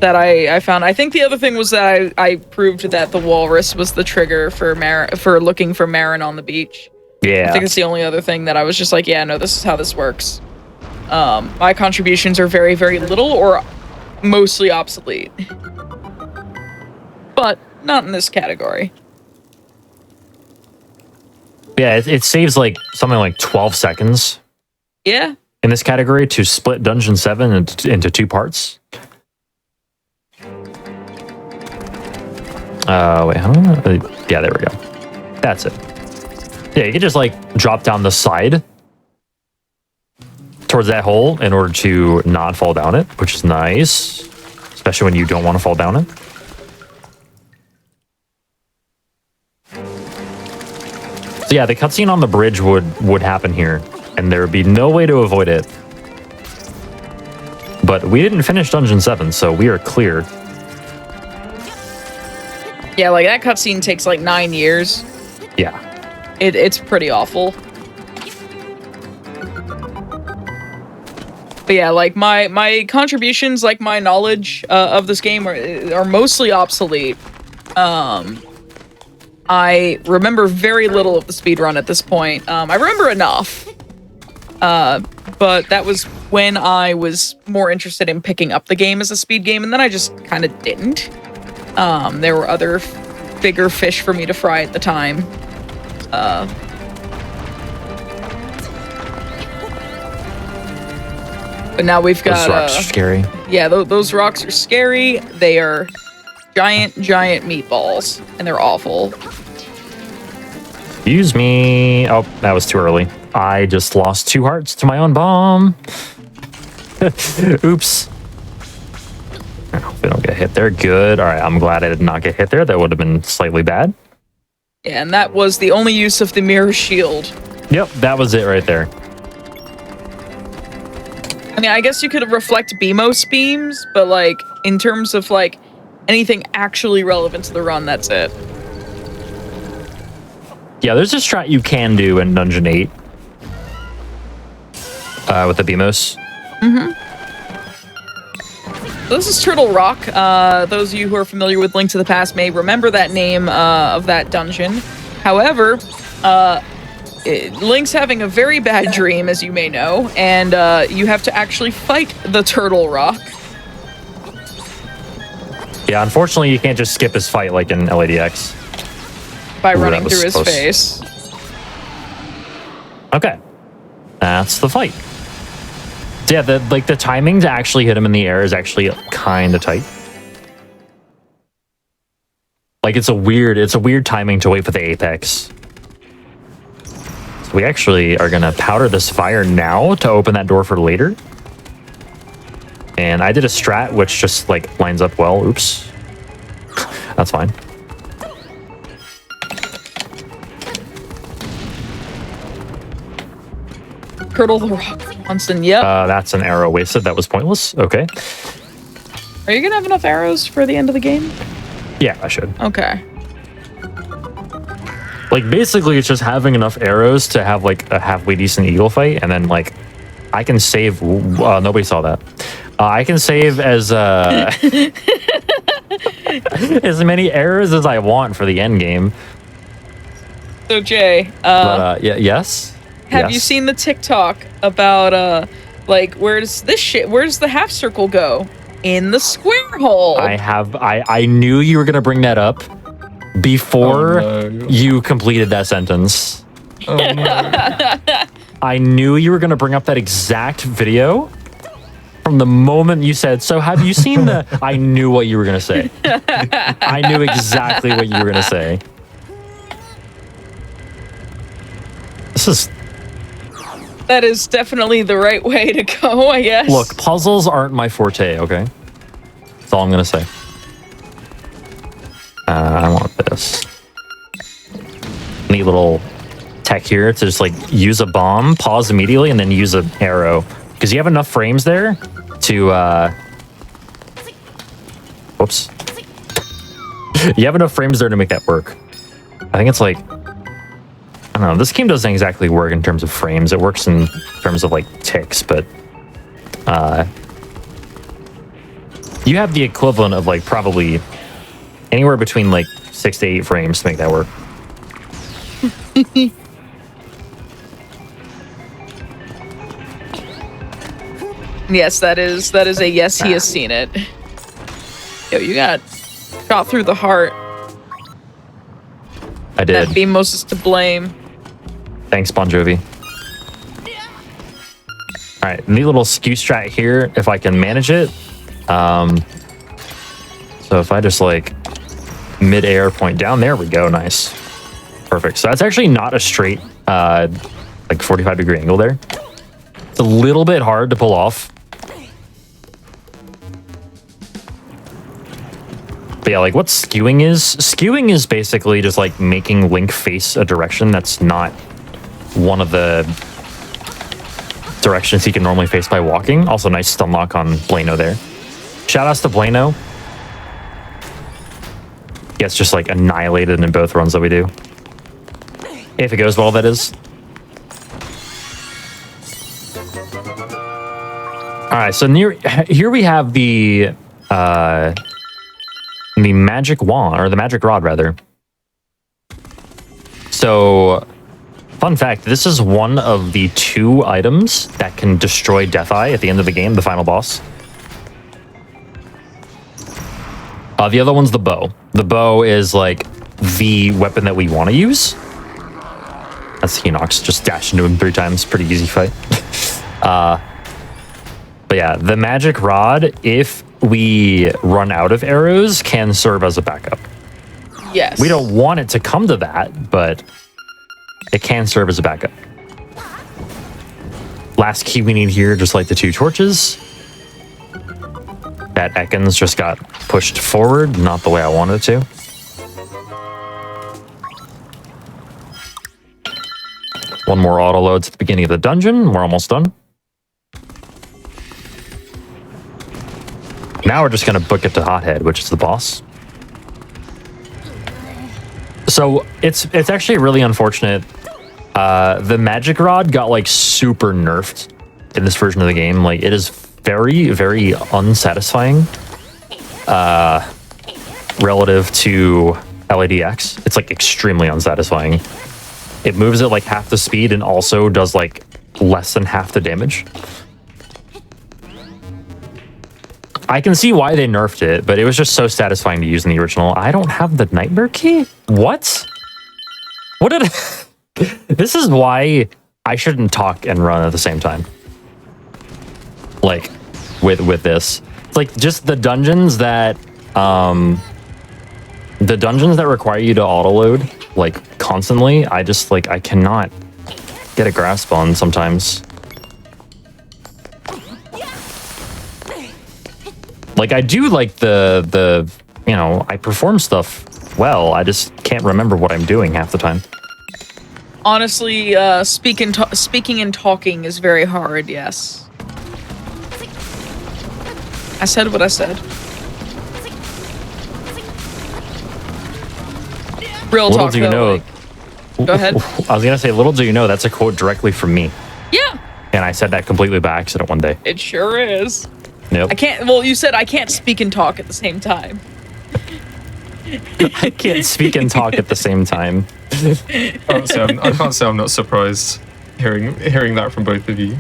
that I found. I think the other thing was that I proved that the walrus was the trigger for looking for Marin on the beach. Yeah. I think it's the only other thing that I was just like, yeah, no, this is how this works. My contributions are very, very little or mostly obsolete. But not in this category. Yeah, it saves like something like 12 seconds Yeah. in this category to split Dungeon 7 into 2 parts. Wait, how do I, yeah, there we go. That's it. Yeah, you can just like drop down the side towards that hole in order to not fall down it, which is nice, especially when you don't want to fall down it. So yeah, the cutscene on the bridge would happen here, and there would be no way to avoid it. But we didn't finish Dungeon 7, so we are clear. Yeah, like that cutscene takes like 9 years. Yeah. It's pretty awful. But yeah, like my contributions, like my knowledge of this game are mostly obsolete. I remember very little of the speedrun at this point. I remember enough. But that was when I was more interested in picking up the game as a speed game, and then I just kind of didn't. There were other bigger fish for me to fry at the time. But now we've got... Those rocks are scary. Yeah, those rocks are scary. They are giant meatballs, and they're awful. Excuse me. Oh, that was too early. I just lost 2 hearts to my own bomb. Oops. I hope we don't get hit there. Good. All right, I'm glad I did not get hit there. That would have been slightly bad. Yeah, and that was the only use of the mirror shield. Yep, that was it right there. I mean, I guess you could reflect BMOS beams, but like in terms of like anything actually relevant to the run, that's it. Yeah, there's a strat you can do in Dungeon 8 with the BMOS. Mm-hmm. So this is Turtle Rock. Those of you who are familiar with Link to the Past may remember that name of that dungeon. However, Link's having a very bad dream, as you may know, and you have to actually fight the Turtle Rock. Yeah, unfortunately, you can't just skip his fight like in LADX. By running through his face. Okay. That's the fight. So yeah, the timing to actually hit him in the air is actually kind of tight. Like it's a weird timing to wait for the apex. So we actually are gonna powder this fire now to open that door for later. And I did a strat which just like lines up well. Oops. That's fine. Turtle the Rock Monster, yep. That's an arrow wasted. That was pointless. Okay. Are you gonna have enough arrows for the end of the game? Yeah, I should. Okay. Like, basically, it's just having enough arrows to have, like, a halfway decent eagle fight, and then, like, I can save... nobody saw that. I can save as, as many arrows as I want for the end game. So, Jay, yes? Have you seen the TikTok about, like, where's the half circle go? In the square hole. I knew you were going to bring that up before you completed that sentence. Oh, no. I knew you were going to bring up that exact video from the moment you said, so have you seen the... I knew what you were going to say. I knew exactly what you were going to say. That is definitely the right way to go, I guess. Look, puzzles aren't my forte, okay? That's all I'm going to say. I want this. Neat little tech here to just like use a bomb, pause immediately, and then use an arrow. Because you have enough frames there to... Whoops. You have enough frames there to make that work. I think it's like... I don't know, this game doesn't exactly work in terms of frames. It works in terms of, like, ticks, but... you have the equivalent of, like, probably anywhere between, like, 6 to 8 frames to make that work. Yes, that is a yes, he has seen it. Yo, you got shot through the heart. I did. That Beamos is to blame. Thanks, Bon Jovi. All right, neat little skew strat here if I can manage it. So if I just like mid-air point down, there we go, nice. Perfect. So that's actually not a straight like 45-degree angle there. It's a little bit hard to pull off. But yeah, like what skewing is basically just like making Link face a direction that's not one of the directions he can normally face by walking. Also, nice stun lock on Blano there. Shoutouts to Blano. Gets just like annihilated in both runs that we do. If it goes well, that is. All right, so here we have the magic wand, or the magic rod, rather. So, fun fact, this is one of the 2 items that can destroy Deatheye at the end of the game, the final boss. The other one's the bow. The bow is like the weapon that we want to use. That's Hinox, just dash into him 3 times, pretty easy fight. But yeah, the magic rod, if we run out of arrows, can serve as a backup. Yes. We don't want it to come to that, but it can serve as a backup. Last key we need here, just like the 2 torches. That Ekans just got pushed forward, not the way I wanted it to. One more auto loads at the beginning of the dungeon. We're almost done. Now we're just going to book it to Hothead, which is the boss. So it's actually really unfortunate. The magic rod got like super nerfed in this version of the game. Like it is very, very unsatisfying relative to LADX. It's like extremely unsatisfying. It moves at like half the speed and also does like less than half the damage. I can see why they nerfed it, but it was just so satisfying to use in the original. I don't have the nightmare key? What? What did This is why I shouldn't talk and run at the same time. Like with this. It's like just the dungeons that require you to auto load like constantly, I just like I cannot get a grasp on sometimes. Like I do like the you know, I perform stuff well. I just can't remember what I'm doing half the time. Honestly, speaking and talking is very hard, yes. I said what I said. Real Little talk, do you though, know. like, go ahead. I was gonna say, little do you know, that's a quote directly from me. Yeah. And I said that completely by accident one day. It sure is. Yep. I can't, well, you said I can't speak and talk at the same time. I can't speak and talk at the same time. I can't say I'm not surprised hearing that from both of you.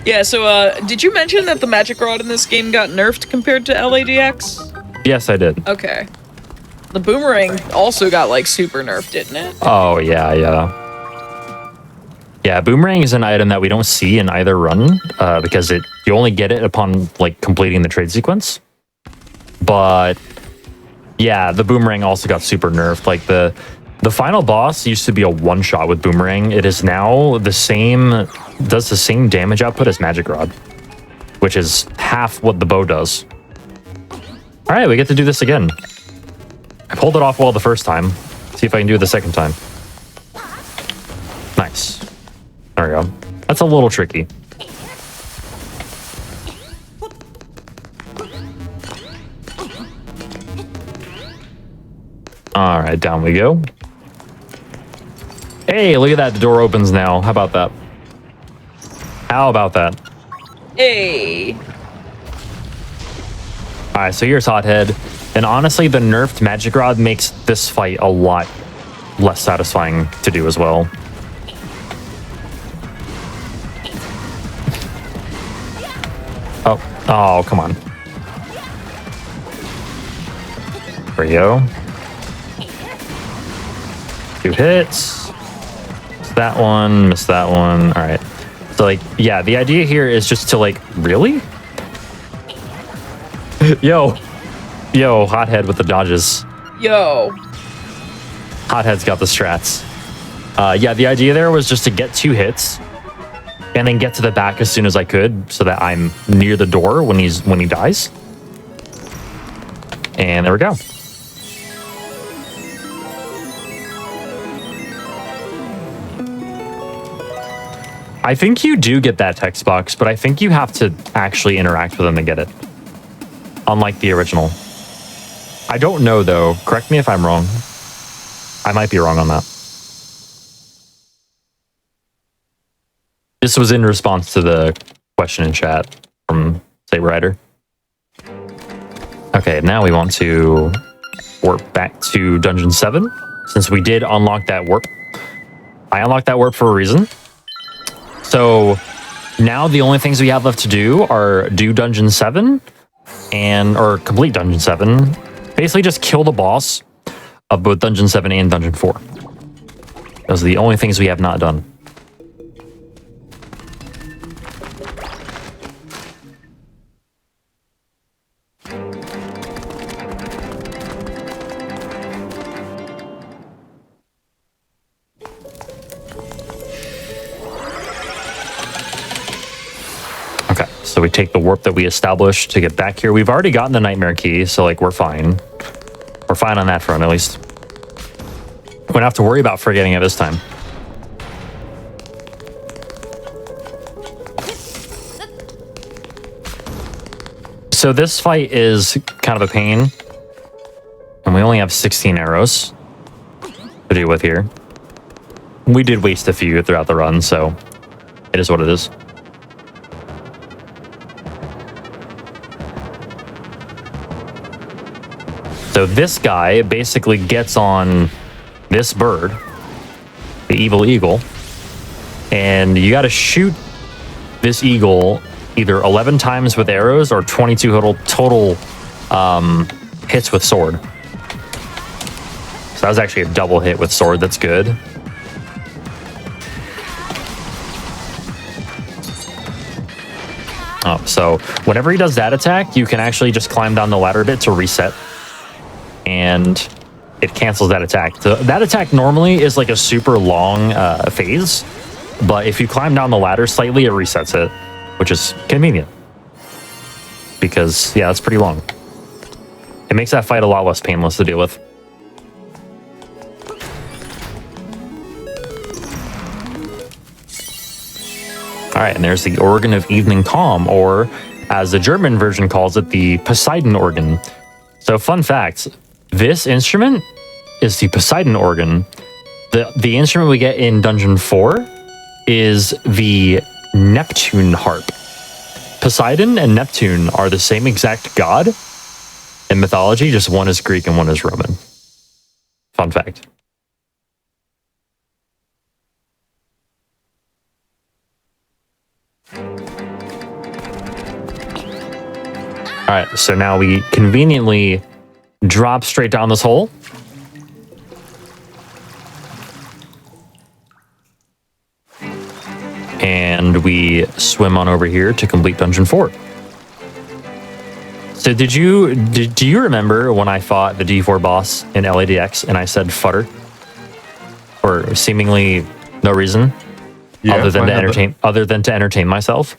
Yeah, so did you mention that the magic rod in this game got nerfed compared to LADX? Yes, I did. Okay. The boomerang also got like super nerfed, didn't it? Oh, yeah. Yeah, boomerang is an item that we don't see in either run because you only get it upon like completing the trade sequence. But yeah, the boomerang also got super nerfed. Like the final boss used to be a one-shot with boomerang. It is now does the same damage output as magic rod, which is half what the bow does. All right, we get to do this again. I pulled it off well the first time. See if I can do it the second time. Nice. There we go. That's a little tricky. All right, down we go. Hey, look at that. The door opens now. How about that? How about that? Hey. All right, so here's Hothead. And honestly, the nerfed magic rod makes this fight a lot less satisfying to do as well. Oh, come on. There we go. 2 hits. Missed that one, missed that one. All right. So, like, yeah, the idea here is just to, like, really? Yo, Hothead with the dodges. Yo. Hothead's got the strats. Yeah, the idea there was just to get 2 hits and then get to the back as soon as I could so that I'm near the door when he dies. And there we go. I think you do get that text box, but I think you have to actually interact with them to get it. Unlike the original. I don't know, though. Correct me if I'm wrong. I might be wrong on that. This was in response to the question in chat from Saber Rider. Okay, now we want to warp back to Dungeon 7, since we did unlock that warp. I unlocked that warp for a reason. So now the only things we have left to do are do Dungeon 7 or complete Dungeon 7. Basically just kill the boss of both Dungeon 7 and Dungeon 4. Those are the only things we have not done. So we take the warp that we established to get back here. We've already gotten the Nightmare Key, so like we're fine. We're fine on that front, at least. We don't have to worry about forgetting it this time. So this fight is kind of a pain. And we only have 16 arrows to deal with here. We did waste a few throughout the run, so it is what it is. So this guy basically gets on this bird, the evil eagle, and you got to shoot this eagle either 11 times with arrows or 22 total hits with sword. So that was actually a double hit with sword. That's good. Oh, so whenever he does that attack, you can actually just climb down the ladder a bit to reset. And it cancels that attack. So that attack normally is like a super long phase, but if you climb down the ladder slightly, it resets it, which is convenient. Because, yeah, it's pretty long. It makes that fight a lot less painless to deal with. All right, and there's the Organ of Evening Calm, or as the German version calls it, the Poseidon organ. So fun fact, this instrument is the Poseidon organ. The instrument we get in Dungeon 4 is the Neptune harp. Poseidon and Neptune are the same exact god in mythology, just one is Greek and one is Roman. Fun fact. All right, so now we conveniently drop straight down this hole. And we swim on over here to complete Dungeon 4. So do you remember when I fought the D4 boss in LADX and I said futter? For seemingly no reason? Yeah, other than to entertain myself.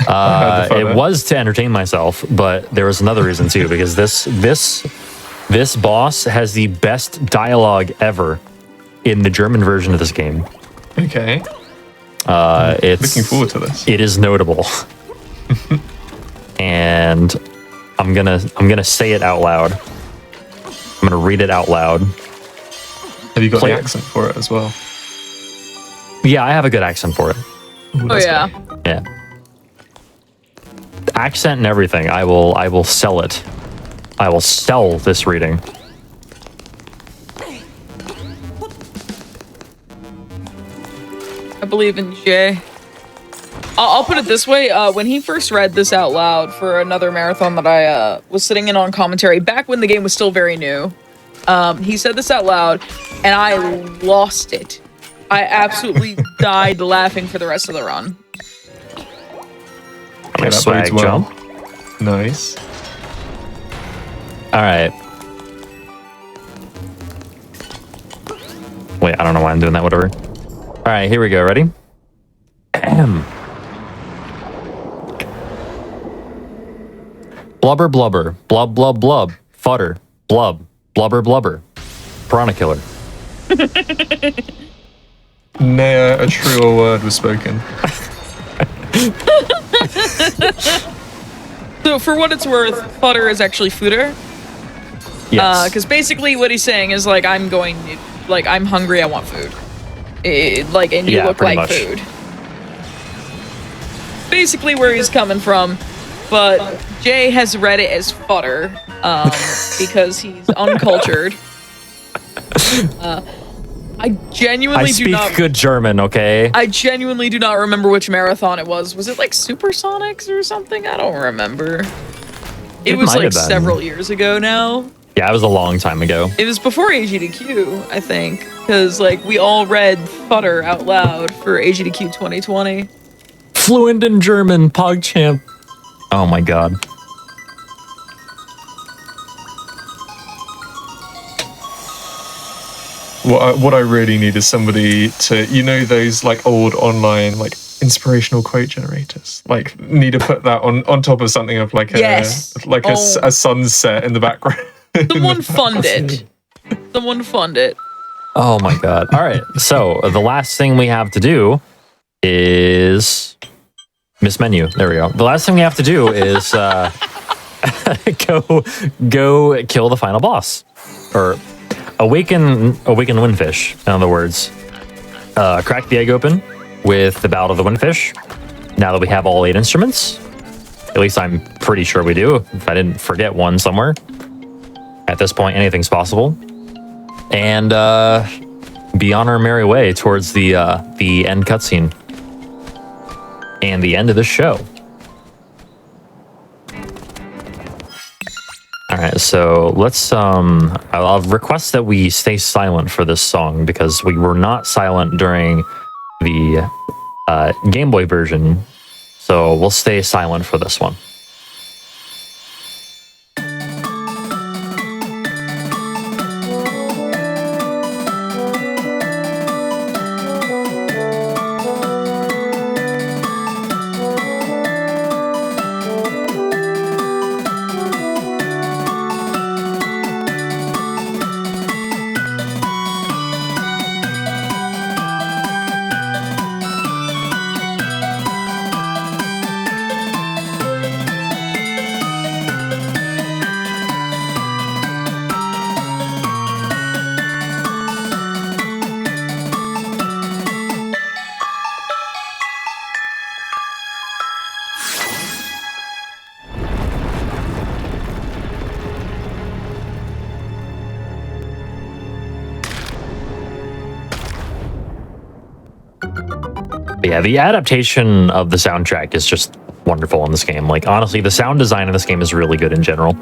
It was to entertain myself, but there was another reason too, because this boss has the best dialogue ever in the German version of this game. Okay. It's looking forward to this. It is notable. And I'm gonna say it out loud. I'm gonna read it out loud. Have you got the accent for it as well? Yeah, I have a good accent for it. Ooh, Oh yeah. Great. Yeah. Accent and everything. I will sell it. I will sell this reading. I believe in Jay. I'll put it this way. When he first read this out loud for another marathon that I was sitting in on commentary, back when the game was still very new, he said this out loud, and I lost it. I absolutely died laughing for the rest of the run. Okay, that Swag bodes well. jump. Nice. All right. Wait, I don't know why I'm doing that. Whatever. All right, here we go. Ready? Blubber, blubber, blub, blub, blub, fudder, blub, blubber, blubber, piranha killer. Ne'er a truer word was spoken. So for what it's worth, fodder is actually fooder. Yes. Because basically what he's saying is like, I'm hungry, I want food. And you Yeah, look pretty like much. food. Basically where he's coming from, but Jay has read it as fodder because he's uncultured. I genuinely I do speak not. good German, okay? I genuinely do not remember which marathon it was. Was it like Supersonics or something? I don't remember. It was might like have been. several years ago now. Yeah, it was a long time ago. It was before AGDQ, I think, because like we all read fodder out loud for AGDQ 2020. Fluent in German, PogChamp. Oh my god. What I really need is somebody to, those like old online like inspirational quote generators. Like, need to put that on top of something of like Yes. a sunset in the background. Someone fund it. Someone fund it. Oh my god. All right. So the last thing we have to do is miss menu. There we go. The last thing we have to do is go kill the final boss, or awaken windfish. In other words, crack the egg open with the Battle of the Windfish. Now that we have all 8 instruments, at least I'm pretty sure we do. If I didn't forget one somewhere. At this point, anything's possible. And be on our merry way towards the end cutscene and the end of the show. All right, so let's I'll request that we stay silent for this song because we were not silent during the Game Boy version, so we'll stay silent for this one. But yeah, the adaptation of the soundtrack is just wonderful in this game. Like, honestly, the sound design in this game is really good in general.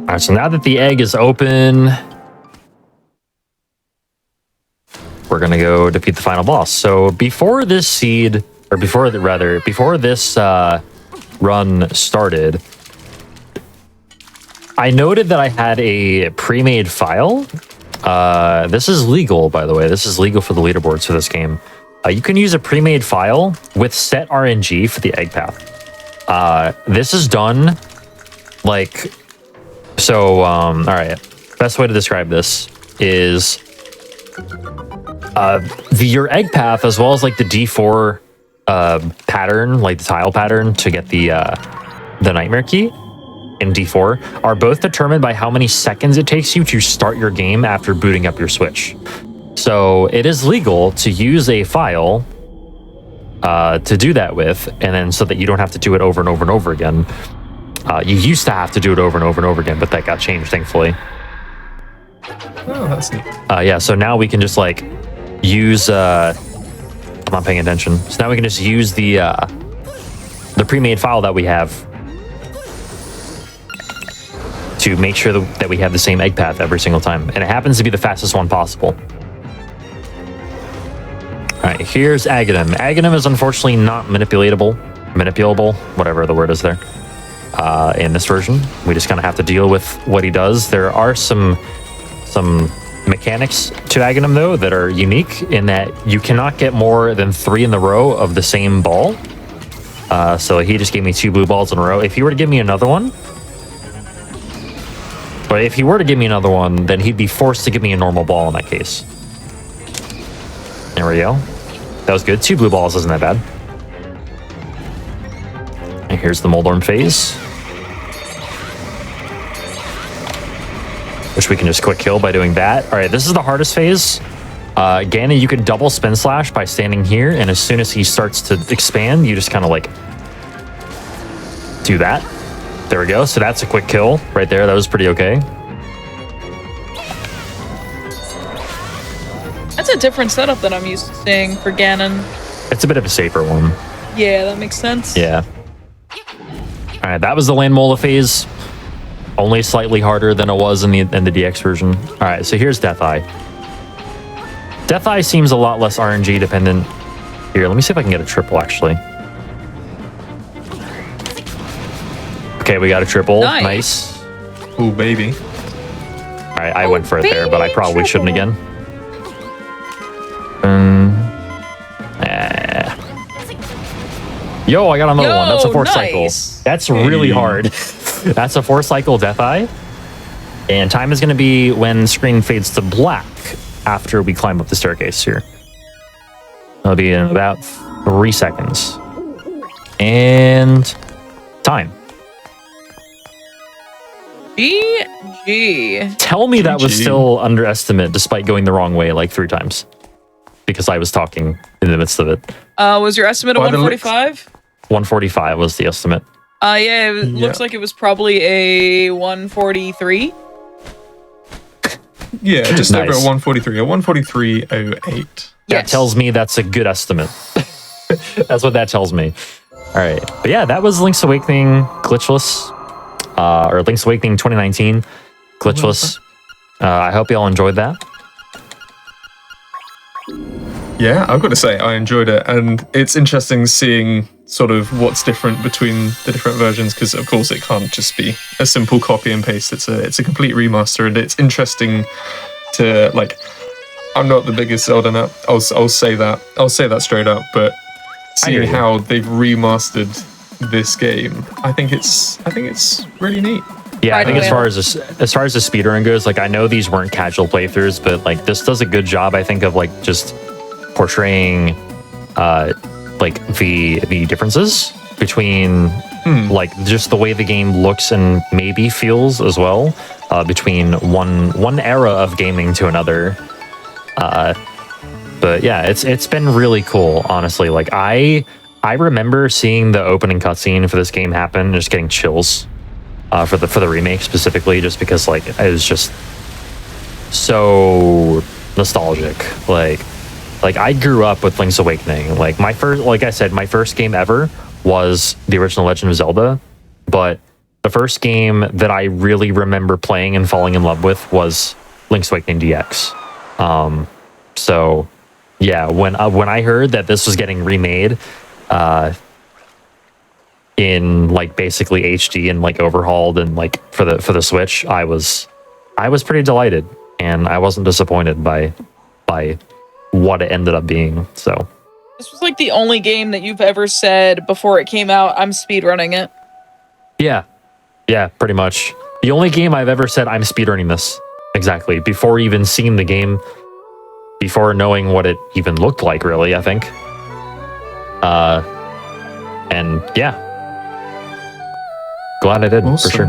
All right, so now that the egg is open, we're gonna go defeat the final boss. So before this run started, I noted that I had a pre-made file. This is legal, by the way. This is legal for the leaderboards for this game. You can use a pre-made file with set RNG for the egg path. This is done like so. All right, best way to describe this is your egg path, as well as like the D4 pattern, like the tile pattern to get the nightmare key in D4, are both determined by how many seconds it takes you to start your game after booting up your Switch. So it is legal to use a file to do that with, and then so that you don't have to do it over and over and over again. You used to have to do it over and over and over again, but that got changed, thankfully. Oh, that's neat. Yeah, so now we can just like use I'm not paying attention. So now we can just use the pre-made file that we have to make sure that we have the same egg path every single time. And it happens to be the fastest one possible. All right, here's Aghanim. Aghanim is unfortunately not manipulable, whatever the word is there. In this version, we just kind of have to deal with what he does. There are some mechanics to Aghanim though that are unique in that you cannot get more than 3 in the row of the same ball. So he just gave me 2 blue balls in a row. If he were to give me another one, then he'd be forced to give me a normal ball in that case. There we go. That was good. 2 blue balls isn't that bad. And here's the Moldorm phase, which we can just quick kill by doing that. All right, this is the hardest phase. Ganon, you can double spin slash by standing here, and as soon as he starts to expand, you just kind of like do that. There we go. So that's a quick kill right there. That was pretty okay. That's a different setup than I'm used to seeing for Ganon. It's a bit of a safer one. Yeah, that makes sense. Yeah. All right, that was the Land Mola phase. Only slightly harder than it was in the DX version. All right, so here's Death Eye. Death Eye seems a lot less RNG dependent. Here, let me see if I can get a triple, actually. Okay, we got a triple. Nice. Ooh, baby. All right, I went for it there, but I probably shouldn't again. Yo, I got another one. That's a 4th cycle. That's really hard. That's a 4th cycle Death Eye. And time is going to be when the screen fades to black after we climb up the staircase here. It'll be in about 3 seconds. And time. GG. Tell me that was still underestimate despite going the wrong way like 3 times. Because I was talking in the midst of it. Was your estimate a 145? 145 was the estimate. Yeah, it looks like it was probably a 143. Yeah, just Nice. over a 143, a 143.08. That tells me that's a good estimate. That's what that tells me. All right. But yeah, that was Link's Awakening Glitchless. Or Link's Awakening 2019 Glitchless. I hope you all enjoyed that. Yeah, I've got to say, I enjoyed it. And it's interesting seeing sort of what's different between the different versions, because of course it can't just be a simple copy and paste. It's a complete remaster, and it's interesting to, like, I'm not the biggest Zelda nut. I'll say that. I'll say that straight up. But seeing how they've remastered this game, I think it's really neat. Yeah, I think as far as the speedrun goes, like, I know these weren't casual playthroughs, but like this does a good job, I think, of like just portraying like the differences between like just the way the game looks and maybe feels as well, between one era of gaming to another. But yeah, it's been really cool, honestly. Like I remember seeing the opening cutscene for this game happen and just getting chills. For the remake specifically, just because like it was just so nostalgic. Like I grew up with Link's Awakening. Like my first game ever was the original Legend of Zelda, but the first game that I really remember playing and falling in love with was Link's Awakening DX. So yeah, when I heard that this was getting remade, in like basically HD and like overhauled and like for the Switch, I was pretty delighted, and I wasn't disappointed by what it ended up being. So this was like the only game that you've ever said before it came out, I'm speedrunning it. Yeah, pretty much. The only game I've ever said I'm speedrunning this. Exactly. Before even seeing the game, before knowing what it even looked like, really, I think. And yeah. Glad I did, Awesome. for sure.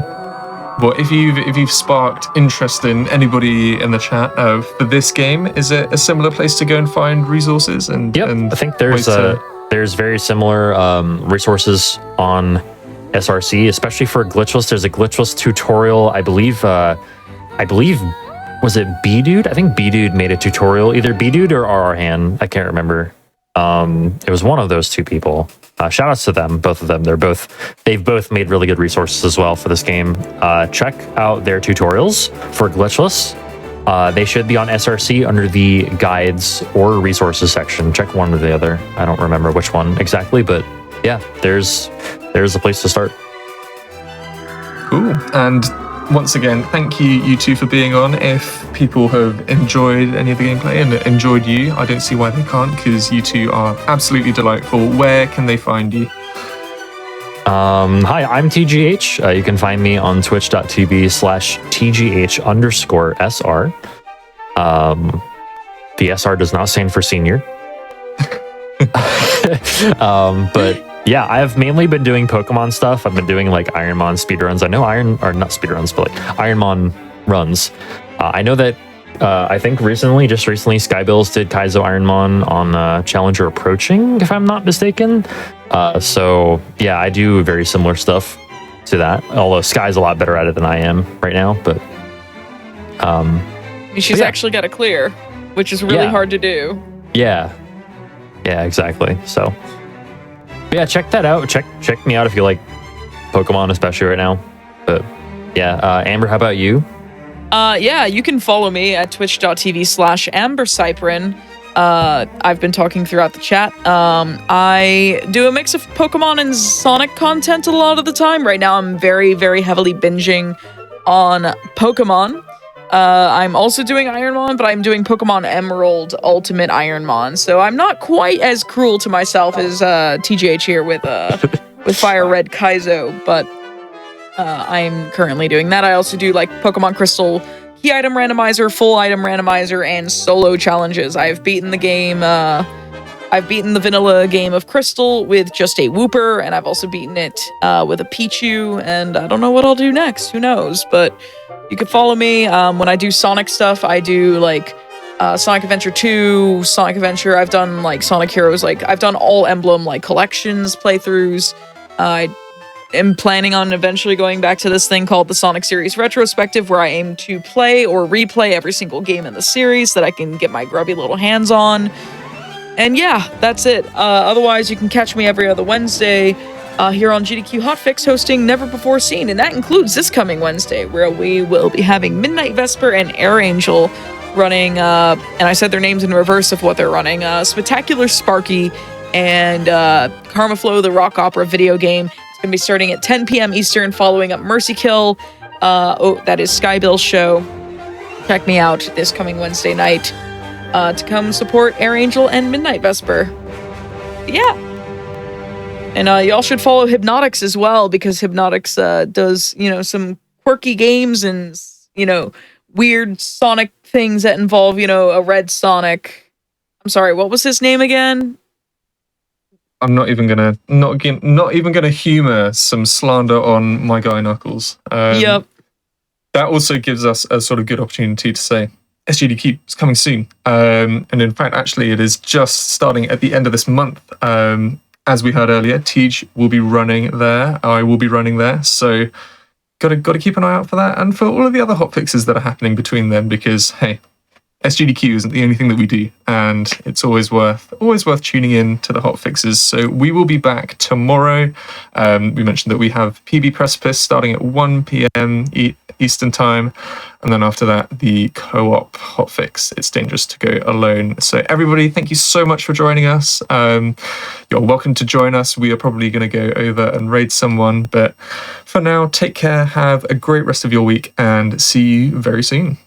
Well, if you've sparked interest in anybody in the chat for this game, is it a similar place to go and find resources? And I think there's very similar resources on SRC, especially for glitchless. There's a glitchless tutorial, I believe was it B-Dude? I think B-Dude made a tutorial, either B-Dude or RR-Han. I can't remember. It was one of those two people. Shout outs to them, both of them. They've both made really good resources as well for this game. Check out their tutorials for Glitchless. They should be on SRC under the guides or resources section. Check one or the other. I don't remember which one exactly, but yeah, there's a place to start. Cool. And once again, thank you two for being on. If people have enjoyed any of the gameplay and enjoyed you, I don't see why they can't, because you two are absolutely delightful. Where can they find you? Hi, I'm TGH. You can find me on twitch.tv/TGH_SR. The SR does not stand for senior. But yeah, I've mainly been doing Pokemon stuff. I've been doing like Ironmon speedruns. I know not speedruns, but like Ironmon runs. I know that I think recently Skybills did Kaizo Ironmon on Challenger Approaching, if I'm not mistaken. So yeah, I do very similar stuff to that. Although Sky's a lot better at it than I am right now. But she's actually got a clear, which is really hard to do. Yeah, exactly. So yeah, check that out. Check me out if you like Pokemon, especially right now. But yeah, Amber, how about you? Yeah, you can follow me at twitch.tv/AmberCyprin. I've been talking throughout the chat. I do a mix of Pokemon and Sonic content a lot of the time. Right now, I'm very, very heavily binging on Pokemon. I'm also doing Ironmon, but I'm doing Pokemon Emerald Ultimate Ironmon. So I'm not quite as cruel to myself as TGH here with Fire Red Kaizo, but I'm currently doing that. I also do like Pokemon Crystal Key Item Randomizer, Full Item Randomizer, and solo challenges. I've beaten the game. I've beaten the vanilla game of Crystal with just a Wooper, and I've also beaten it with a Pichu, and I don't know what I'll do next. Who knows? But you can follow me. When I do Sonic stuff, I do like Sonic Adventure 2, Sonic Adventure. I've done like Sonic Heroes. Like I've done all Emblem like collections playthroughs. I am planning on eventually going back to this thing called the Sonic Series Retrospective, where I aim to play or replay every single game in the series that I can get my grubby little hands on. And yeah, that's it. Otherwise, you can catch me every other Wednesday here on GDQ Hotfix, hosting Never Before Seen, and that includes this coming Wednesday, where we will be having Midnight Vesper and Air Angel running, and I said their names in reverse of what they're running, Spectacular Sparky and Karma Flow, the rock opera video game. It's going to be starting at 10 p.m. Eastern, following up Mercy Kill. That is Skybill's show. Check me out this coming Wednesday night to come support Air Angel and Midnight Vesper. Yeah. And y'all should follow Hypnotics as well, because Hypnotics does, some quirky games and, weird Sonic things that involve, a red Sonic. I'm sorry, what was his name again? I'm not even gonna humor some slander on my guy Knuckles. Yep. That also gives us a sort of good opportunity to say SGDQ is coming soon. And in fact, actually, it is just starting at the end of this month. As we heard earlier, Tej will be running there. I will be running there. So got to keep an eye out for that, and for all of the other hotfixes that are happening between them, because hey, SGDQ isn't the only thing that we do, and it's always worth tuning in to the hotfixes. So we will be back tomorrow. We mentioned that we have PB Precipice starting at 1 p.m. Eastern time, and then after that, the co-op hotfix, It's Dangerous to Go Alone. So everybody, thank you so much for joining us. You're welcome to join us. We are probably going to go over and raid someone, but for now, take care, have a great rest of your week, and see you very soon.